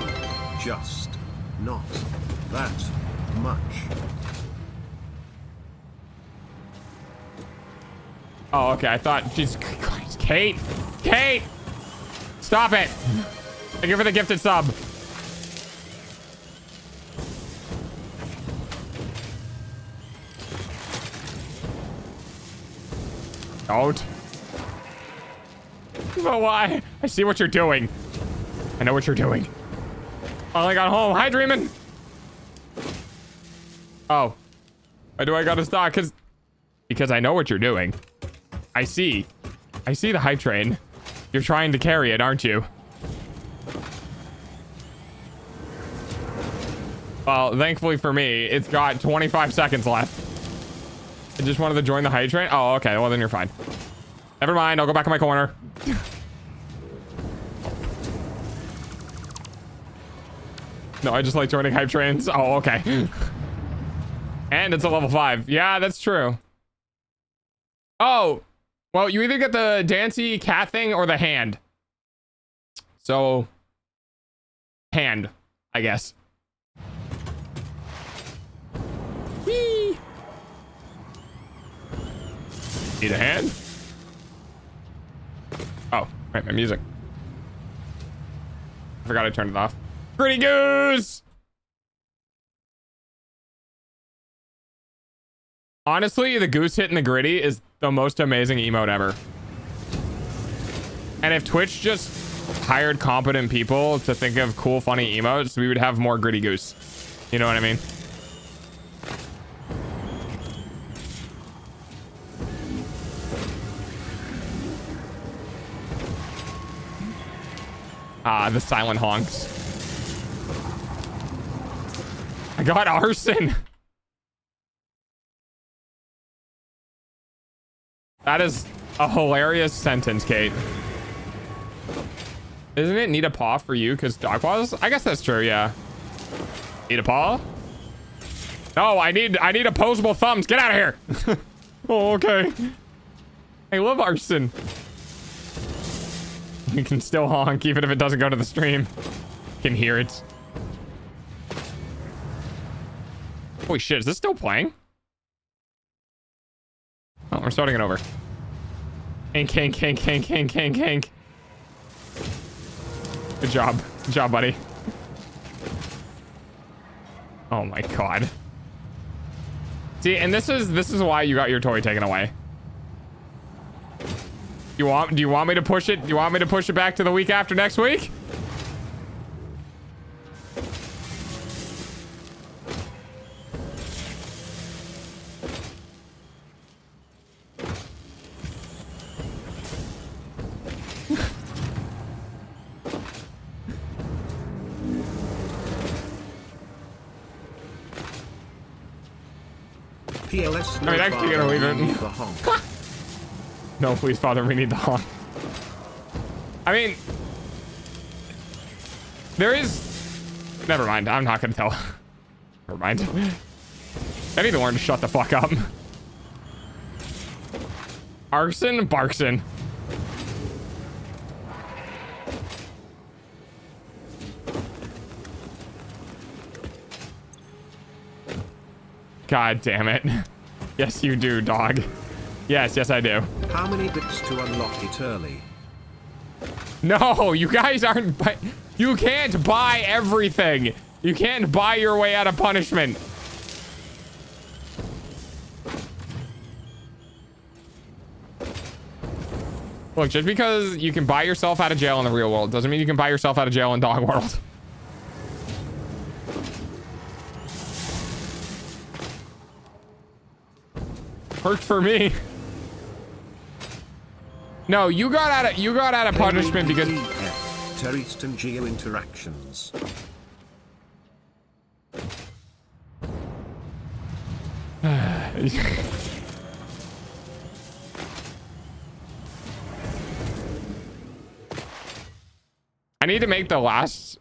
Just not that much. Oh, okay. I thought, Jesus Christ. Kate! Kate! Stop it! Thank you for the gifted sub. Don't. But why? I see what you're doing. I know what you're doing. Oh, I got home. Hi, Dreamin'. Oh. Why do I gotta stop? Because I know what you're doing. I see the hype train. You're trying to carry it, aren't you? Well, thankfully for me, it's got 25 seconds left. I just wanted to join the hype train. Oh, okay. Well, then you're fine. Never mind. I'll go back in my corner. No, I just like joining hype trains. Oh, okay. And it's a level 5. Yeah, that's true. Oh, well, you either get the Dancy cat thing or the hand. So, hand, I guess. Whee! Need a hand? Oh, right, my music. I forgot I turned it off. Gritty Goose! Honestly, the goose hitting the gritty is the most amazing emote ever. And if Twitch just hired competent people to think of cool, funny emotes, we would have more gritty goose. You know what I mean? Ah, the silent honks. I got arson. That is a hilarious sentence, Kate. Isn't it need a paw for you because dog paws? I guess that's true, yeah. Need a paw? No, I need opposable thumbs. Get out of here. Oh, okay. I love arson. You can still honk even if it doesn't go to the stream. You can hear it. Holy shit, is this still playing? Oh, we're starting it over. Hank. Good job. Good job, buddy. Oh my god. See, and this is why you got your toy taken away. Do you want me to push it? Do you want me to push it back to the week after next week? PLS. I mean, actually, you're gonna leave it. No, please, Father, we need the honk. I mean, there is. Never mind. I'm not gonna tell. Never mind. I need to learn to shut the fuck up. Arson, Barkson. God damn it. Yes, you do, dog. Yes, I do. How many bits to unlock it early? No, you guys aren't. You can't buy everything. You can't buy your way out of punishment. Look, just because you can buy yourself out of jail in the real world doesn't mean you can buy yourself out of jail in dog world. Worked for me. No, you got out of punishment because Terreston Geo interactions. I need to make the last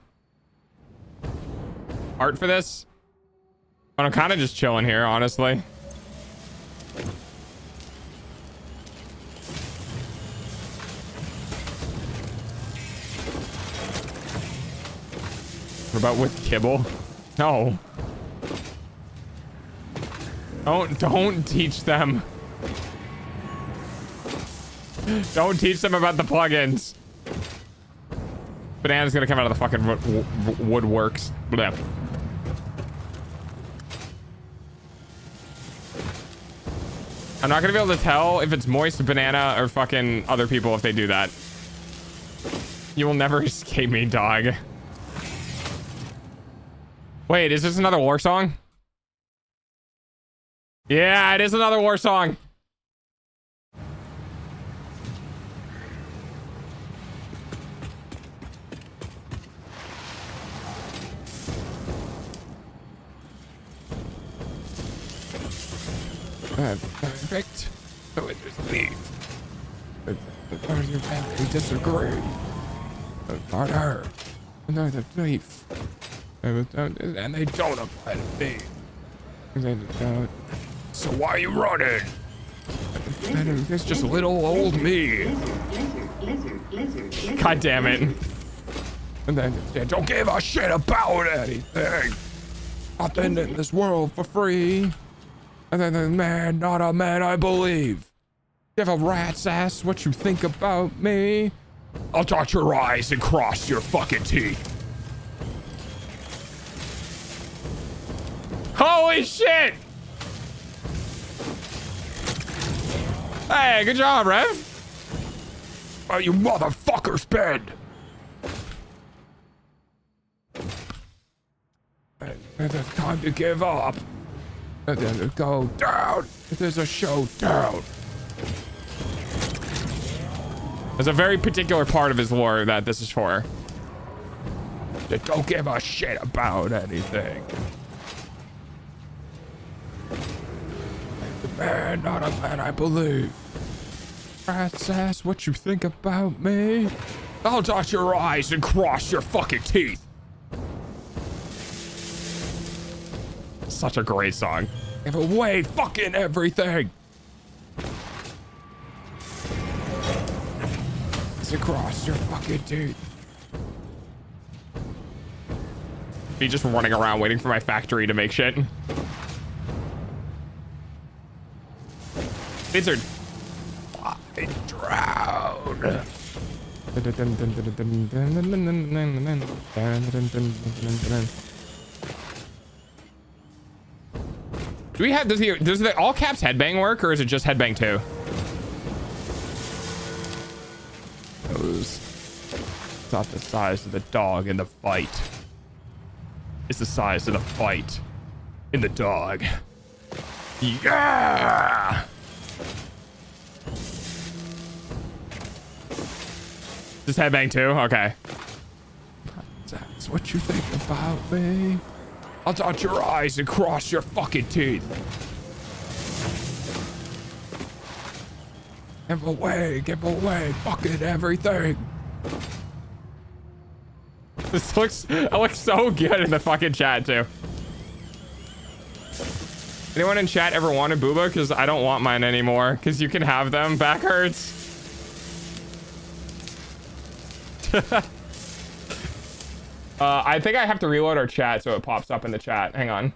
art for this. But I'm kind of just chilling here, honestly. What about with kibble? No. Don't teach them. Don't teach them about the plugins. Banana's gonna come out of the fucking woodworks. Blah. I'm not gonna be able to tell if it's Moist, Banana, or fucking other people if they do that. You will never escape me, dog. Wait, is this another war song? Yeah, it is another war song. Perfect. So it is me. We disagree. Not her. Not the thief. And they don't apply to me. So why are you running? It's just little old me. God damn it. And then they don't give a shit about anything. Nothing in this world for free. And then the man, not a man I believe. Give a rat's ass what you think about me. I'll dot your eyes and cross your fucking teeth. Holy shit! Hey, good job, Rev. Oh, you motherfuckers, Ben. It's time to give up. And then to go down. There's a showdown. There's a very particular part of his lore that this is for. They don't give a shit about anything. The man, not a man I believe. Rat's ass, what you think about me? I'll dot your eyes and cross your fucking teeth. Such a great song. Give away fucking everything. It's across your fucking teeth. Be just running around waiting for my factory to make shit. Blizzard. I drown. Do we have, does the all caps headbang work, or is it just headbang 2? It's not the size of the dog in the fight. It's the size of the fight in the dog. Yeah! Just headbang 2? Okay. That's what you think about me. I'll dot your eyes and cross your fucking teeth. Give away fucking everything. This looks so good in the fucking chat too. Anyone in chat ever wanted Booba? Because I don't want mine anymore. Because you can have them. Back hurts. I think I have to reload our chat so it pops up in the chat. Hang on.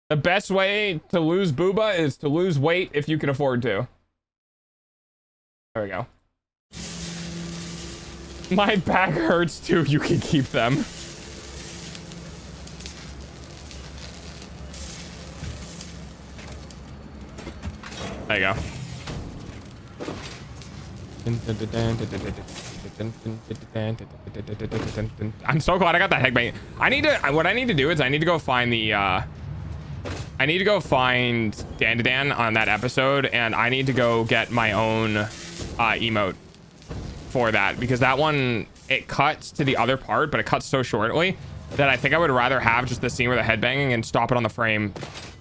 The best way to lose Booba is to lose weight if you can afford to. There we go. My back hurts too. You can keep them. There you go. I'm so glad I got that headbang. What I need to do is I need to go find the I need to go find Dandadan on that episode, and I need to go get my own emote for that, because that one, it cuts to the other part, but it cuts so shortly that I think I would rather have just the scene where the headbanging and stop it on the frame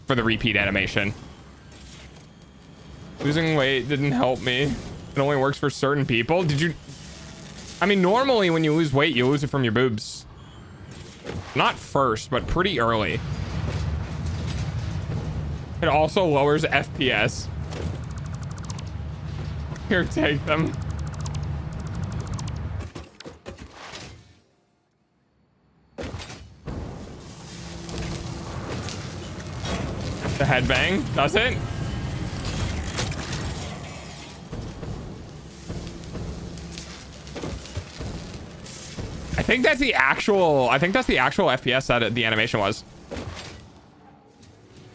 for the repeat animation. Losing weight didn't help me. It only works for certain people. Did you... I mean, normally when you lose weight, you lose it from your boobs. Not first, but pretty early. It also lowers FPS. Here, take them. The headbang, does it? I think that's the actual FPS that the animation was.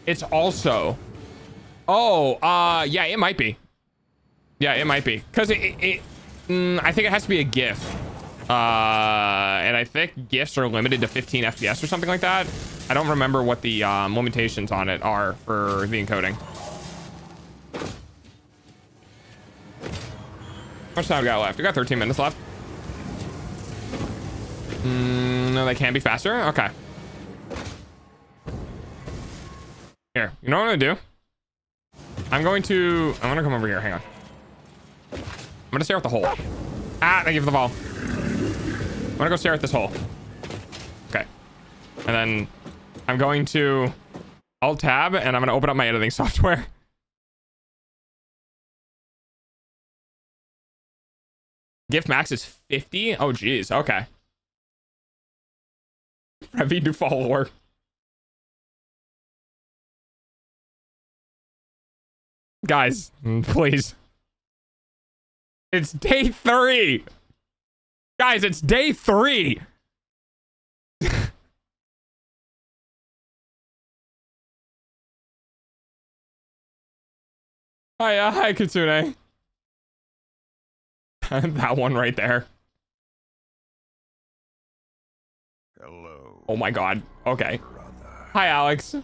It's also, yeah, it might be. Yeah, it might be, because I think it has to be a GIF, and I think GIFs are limited to 15 FPS or something like that. I don't remember what the limitations on it are for the encoding. How much time we got left? We got 13 minutes left. No, they can be faster. Okay. Here, you know what I'm gonna do? I'm gonna come over here. Hang on. I'm gonna stare at the hole. Ah, thank you for the ball. I'm gonna go stare at this hole. Okay. And then I'm going to Alt Tab, and I'm gonna open up my editing software. GIF max is 50. Oh, geez. Okay. Heavy new follower. Guys, please. It's day 3. Guys, it's day 3. Hi, Kitsune. That one right there. Hello. Oh my god. Okay. Brother. Hi, Alex.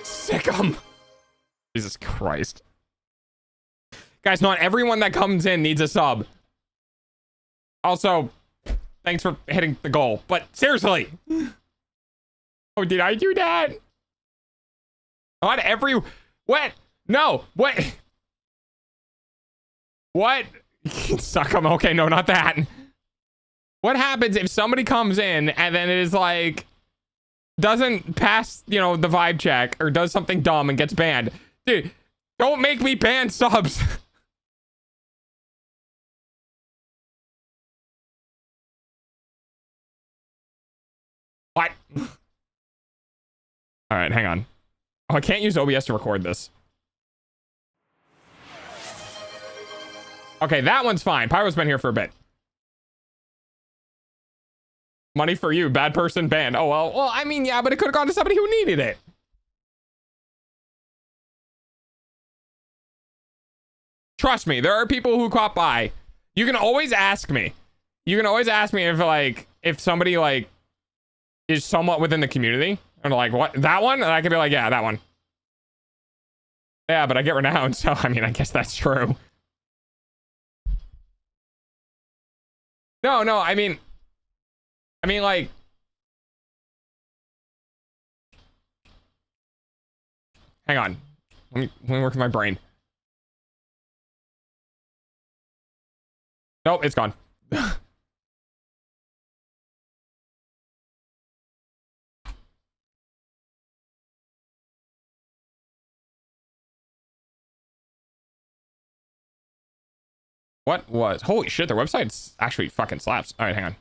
Sick 'em. Jesus Christ. Guys, not everyone that comes in needs a sub. Also, thanks for hitting the goal. But seriously. Oh, did I do that? Not every... What? No. What? What? Suck 'em. Okay, no, not that. What happens if somebody comes in and then it is like... doesn't pass, you know, the vibe check or does something dumb and gets banned? Dude, don't make me ban subs. What? All right, hang on. Oh, I can't use OBS to record this. Okay, that one's fine. Pyro's been here for a bit. Money for you, bad person banned. Oh, well, I mean, yeah, but it could have gone to somebody who needed it. Trust me, there are people who caught by. You can always ask me. You can always ask me if, like, if somebody, like, is somewhat within the community. And like, what? That one? And I can be like, yeah, that one. Yeah, but I get renowned, so, I mean, I guess that's true. No, I mean, like, hang on. Let me work with my brain. Nope, it's gone. What was? Holy shit, their website's actually fucking slaps. All right, hang on.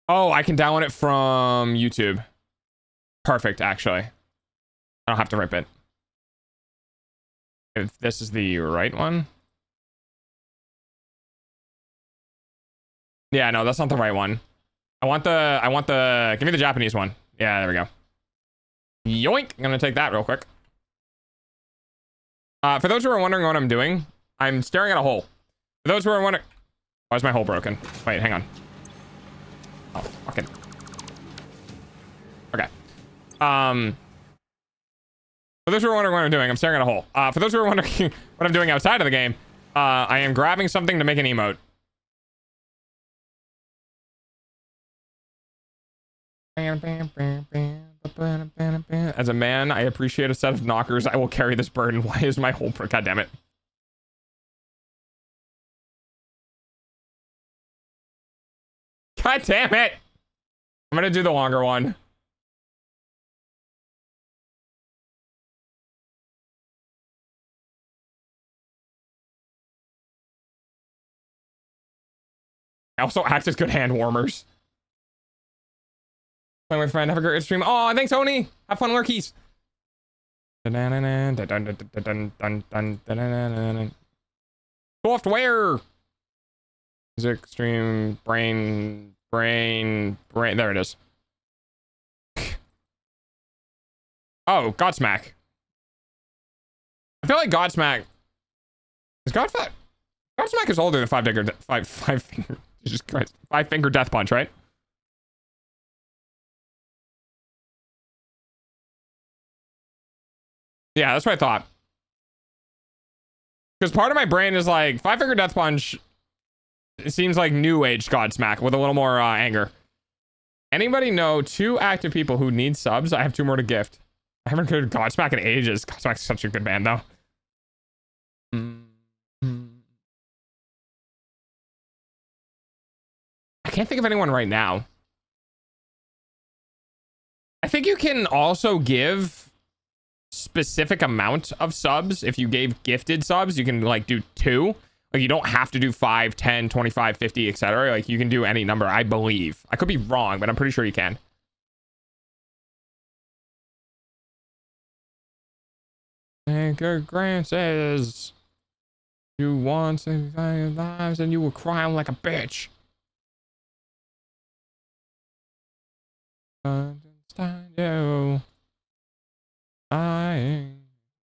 Oh, I can download it from YouTube. Perfect, actually. I don't have to rip it. If this is the right one. Yeah, no, that's not the right one. I want the, give me the Japanese one. Yeah, there we go. Yoink. I'm gonna take that real quick. For those who are wondering what I'm doing, I'm staring at a hole. For those who are wondering, why is my hole broken? Wait, hang on. Oh, fucking. Okay. For those who are wondering what I'm doing, I'm staring at a hole. For those who are wondering what I'm doing outside of the game, I am grabbing something to make an emote. As a man, I appreciate a set of knockers. I will carry this burden. Why is my hole broken? God damn it. God damn it. I'm gonna do the longer one. I also act as good hand warmers. Playing with a friend. Have a great stream. Oh, thanks, Oni. Have fun, lurkies. Software. Music stream. Brain. There it is. Oh, Godsmack. I feel like Godsmack. Is Godsmack? Godsmack is older than five finger. Jesus Christ. 5-finger death punch, right? Yeah, that's what I thought. Because part of my brain is like, 5-finger death punch. It seems like new age Godsmack with a little more anger. Anybody know 2 active people who need subs? I have 2 more to gift. I haven't heard Godsmack in ages. Godsmack's such a good band, though. I can't think of anyone right now. I think you can also give specific amount of subs. If you gave gifted subs, you can like do 2. Like you don't have to do 5, 10, 25, 50, etc. Like you can do any number, I believe. I could be wrong, but I'm pretty sure you can. Anchor Grant says, you want to save your lives and you will cry like a bitch. Understand you. I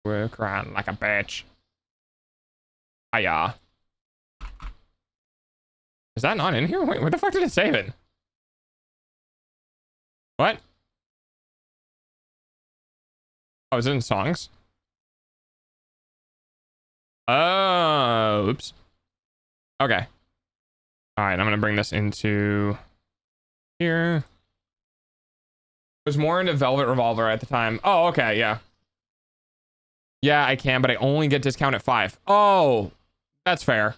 will cry like a bitch. Hiya. Is that not in here? Wait, where the fuck did it save it? What? Oh, is it in songs? Oh, oops. Okay. All right, I'm gonna bring this into here. I was more into Velvet Revolver at the time. Oh, okay, yeah. Yeah, I can, but I only get discount at 5. Oh, that's fair.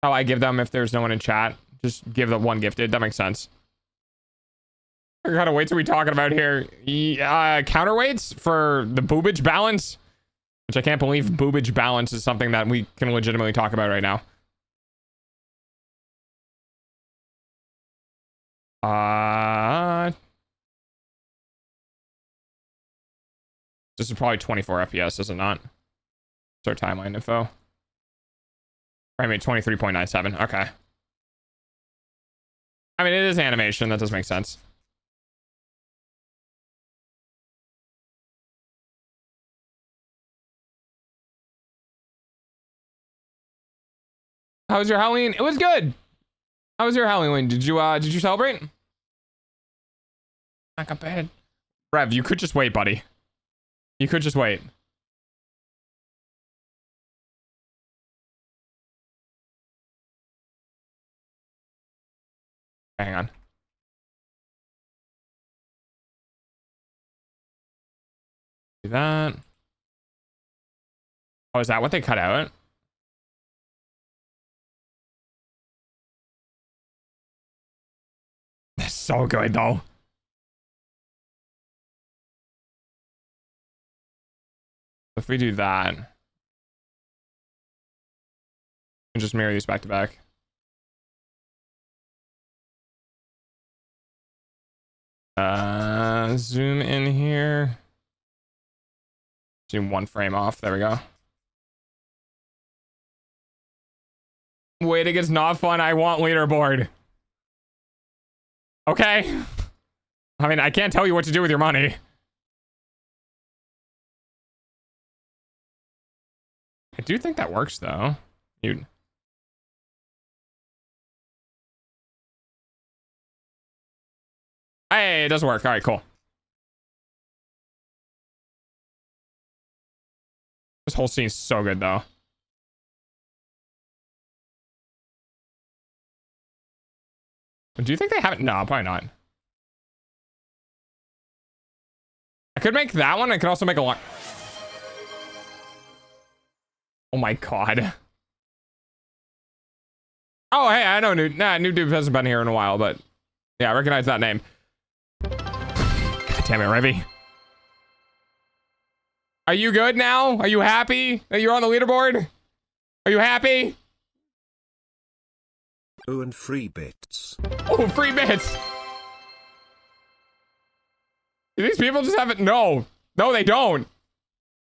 How I give them if there's no one in chat. Just give them 1 gifted. That makes sense. I gotta wait till we talking about here. Counterweights for the boobage balance. Which I can't believe boobage balance is something that we can legitimately talk about right now. This is probably 24 FPS, is it not? It's our timeline info. Frame rate 23.97. Okay. I mean, it is animation. That does make sense. How was your Halloween? It was good. How was your Halloween? Did you celebrate? Like a bed. Rev, you could just wait, buddy. You could just wait. Hang on. Do that. Oh, is that what they cut out? That's so good, though. If we do that, and just mirror these back to back. Zoom in here. Zoom 1 frame off. There we go. Waiting is not fun. I want leaderboard. Okay. I mean, I can't tell you what to do with your money. I do think that works though. Dude. Hey, it does work. All right, cool. This whole scene's so good though. Do you think they have it? No, probably not. I could make that one. I could also make a lot. Oh my god. Oh, hey, I know New Dude hasn't been here in a while, but yeah, I recognize that name. God damn it, Revy. Are you good now? Are you happy that you're on the leaderboard? Are you happy? Oh, and free bits. Oh, free bits. Do these people just have it? No, they don't.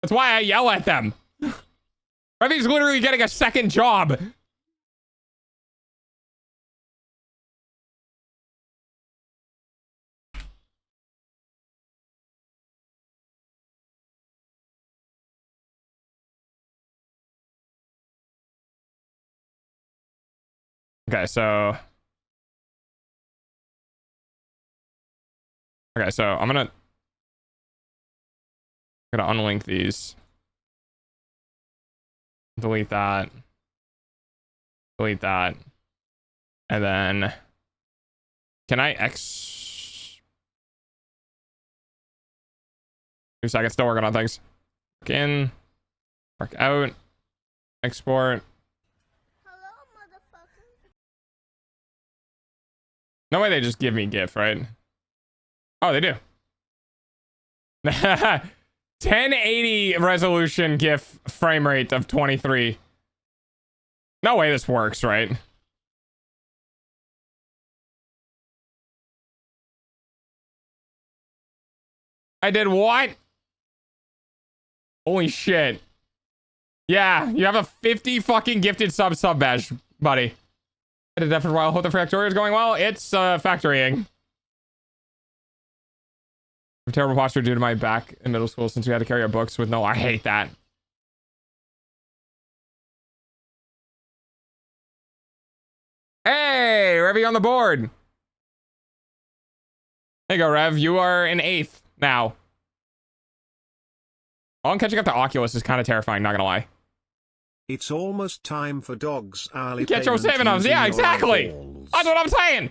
That's why I yell at them. Revy's literally getting a second job. Okay, so I'm gonna unlink these. Delete that. Delete that. And then can I 2 seconds, still working on things. Work in, work out, export. No way they just give me GIF, right? Oh, they do. 1080 resolution GIF frame rate of 23. No way this works, right? I did what? Holy shit. Yeah, you have a 50 fucking gifted sub badge, buddy. I did that for a while. Hope the Factorio is going well. It's factorying. Terrible posture due to my back in middle school since we had to carry our books with no. I hate that. Hey, Revy on the board. There you go, Rev. You are in 8th now. Oh, I'm catching up to Oculus is kind of terrifying, not gonna lie. It's almost time for dogs hourly Get your payment 7 of using yeah, your exactly. eyeballs. That's what I'm saying.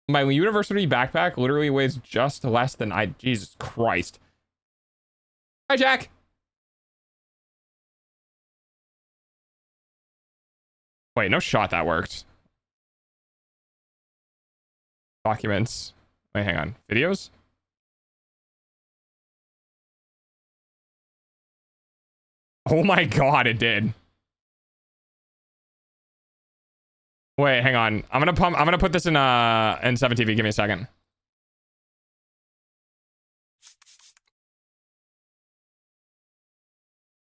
My university backpack literally weighs just less than Jesus Christ. Hi, Jack. Wait, no shot that worked. Documents. Wait, hang on. Videos? Oh my god, it did. Wait, hang on. I'm gonna put this in 7TV. Give me a second.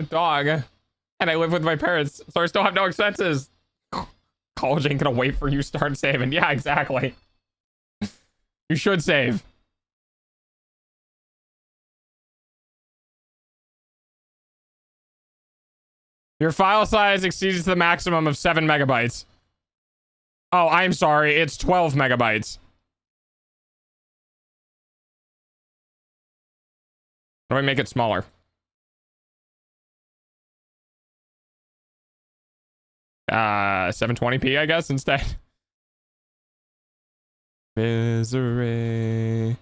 Dog. And I live with my parents, so I still have no expenses. College ain't gonna wait for you to start saving. Yeah, exactly. You should save. Your file size exceeds the maximum of 7 megabytes. Oh, I'm sorry. It's 12 megabytes. How do I make it smaller? Uh, 720p, I guess, instead. Misery.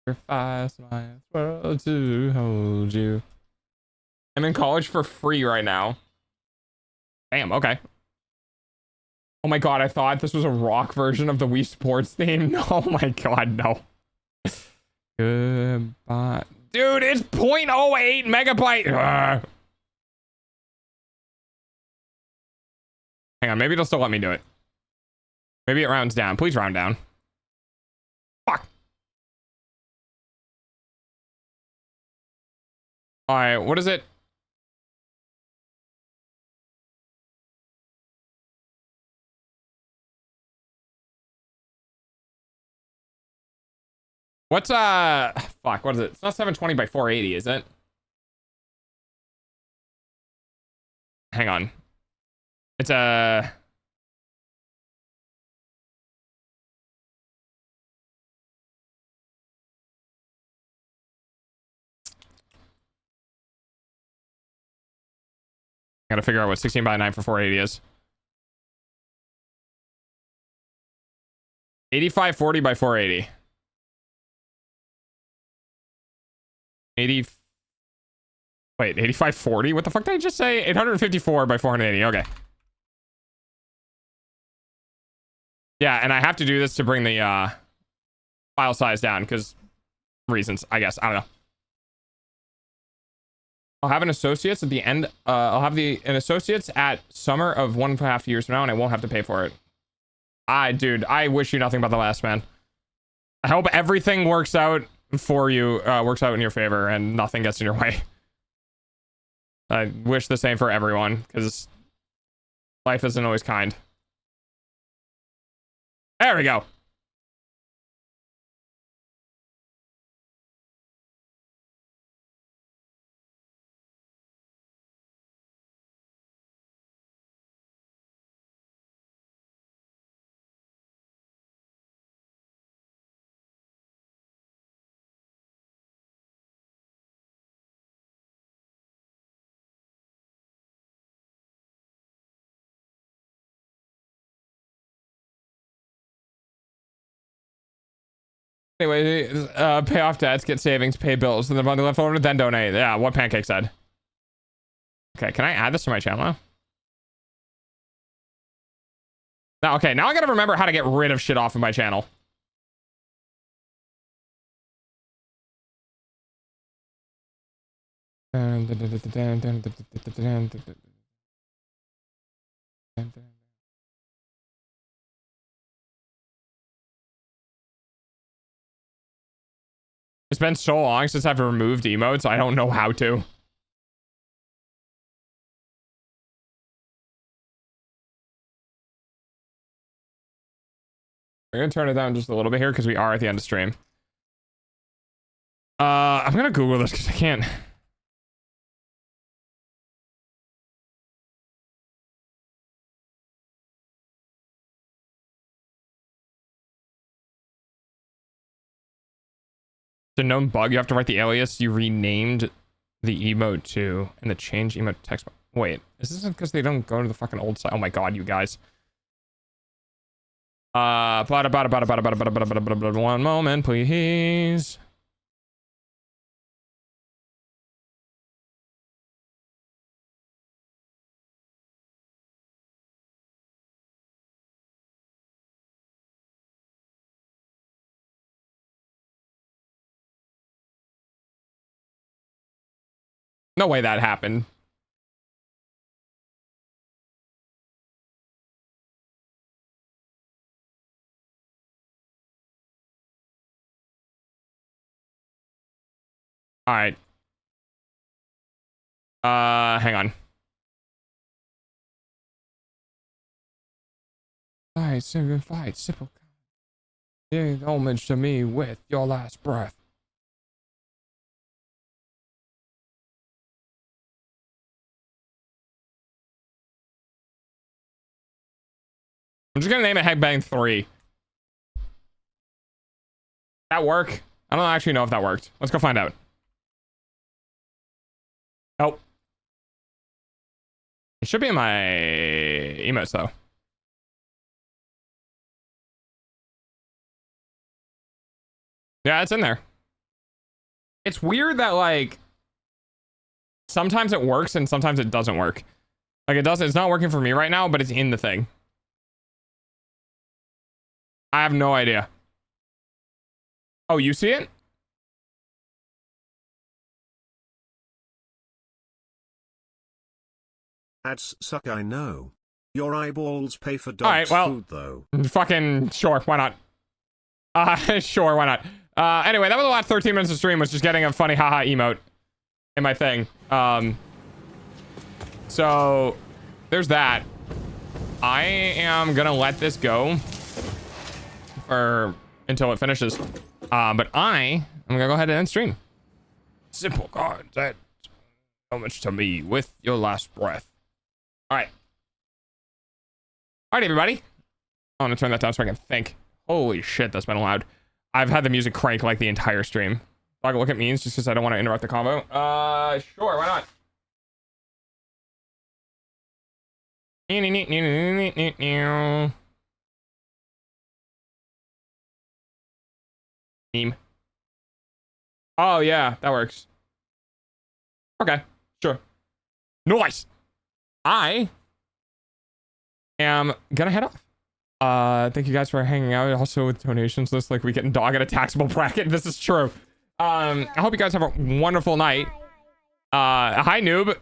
Sacrifice my world to hold you. I'm in college for free right now. Damn, okay. Oh my god, I thought this was a rock version of the Wii Sports theme. No, oh my god, no. Goodbye. Dude, it's 0.08 megabyte. Ugh. Hang on, maybe it'll still let me do it. Maybe it rounds down. Please round down. Fuck. Alright, what is it? What's fuck, what is it? It's not 720 by 480, is it? Hang on. It's a gotta figure out what 16 by 9 for 480 is. 8540 by 480. 8540? What the fuck did I just say? 854 by 480. Okay. Yeah, and I have to do this to bring the file size down because reasons, I guess. I don't know. I'll have an associates at the end. I'll have an associates at summer of 1.5 years from now, and I won't have to pay for it. Dude, I wish you nothing but the last, man. I hope everything works out for you, works out in your favor, and nothing gets in your way. I wish the same for everyone, because life isn't always kind. There we go. Anyway, pay off debts, get savings, pay bills, and the money left over, then donate. Yeah, what Pancake said. Okay, can I add this to my channel now? Now, okay, now I gotta remember how to get rid of shit off of my channel. It's been so long since I've removed emotes, I don't know how to. I'm gonna turn it down just a little bit here because we are at the end of stream. I'm gonna Google this because I can't. It's a known bug. You have to write the alias you renamed the emote to and the change emote text. Wait, is this because they don't go to the fucking old site? Oh my god, you guys. One moment, please. No way that happened. All right. Hang on. Fight, simple fight, simple. Give homage to me with your last breath. I'm just gonna name it Headbang 3. That work? I don't actually know if that worked. Let's go find out. Oh. It should be in my emotes though. Yeah, it's in there. It's weird that like sometimes it works and sometimes it doesn't work. Like it's not working for me right now, but it's in the thing. I have no idea. Oh, you see it? Ads suck, I know. Your eyeballs pay for dogs' food, though. Fucking sure, why not? Sure, why not? Anyway, that was the last 13 minutes of stream, was just getting a funny haha emote in my thing. So there's that. I am gonna let this go for until it finishes. But I'm gonna go ahead and end stream. Simple cards. That's so much to me with your last breath. All right. All right, everybody. I want to turn that down so I can think. Holy shit, that's been loud. I've had the music crank like the entire stream. So I can look at means just because I don't want to interrupt the convo. Sure, why not? Meme. Oh yeah, that works. Okay, sure. Nice. I am gonna head off. Thank you guys for hanging out. Also with donations list, like we getting dog at a taxable bracket. This is true. I hope you guys have a wonderful night. Hi noob.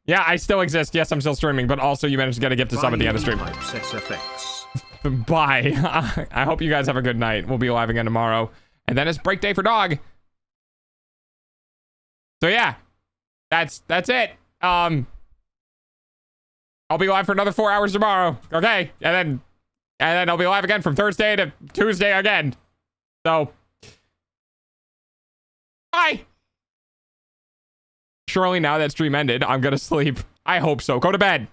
Yeah, I still exist. Yes, I'm still streaming, but also you managed to get a gift to sub at the end of stream. Bye. I hope you guys have a good night. We'll be live again tomorrow. And then it's break day for dog. So yeah, that's it. I'll be live for another 4 hours tomorrow. Okay. And then I'll be live again from Thursday to Tuesday again. So bye. Surely now that stream ended, I'm gonna sleep. I hope so. Go to bed.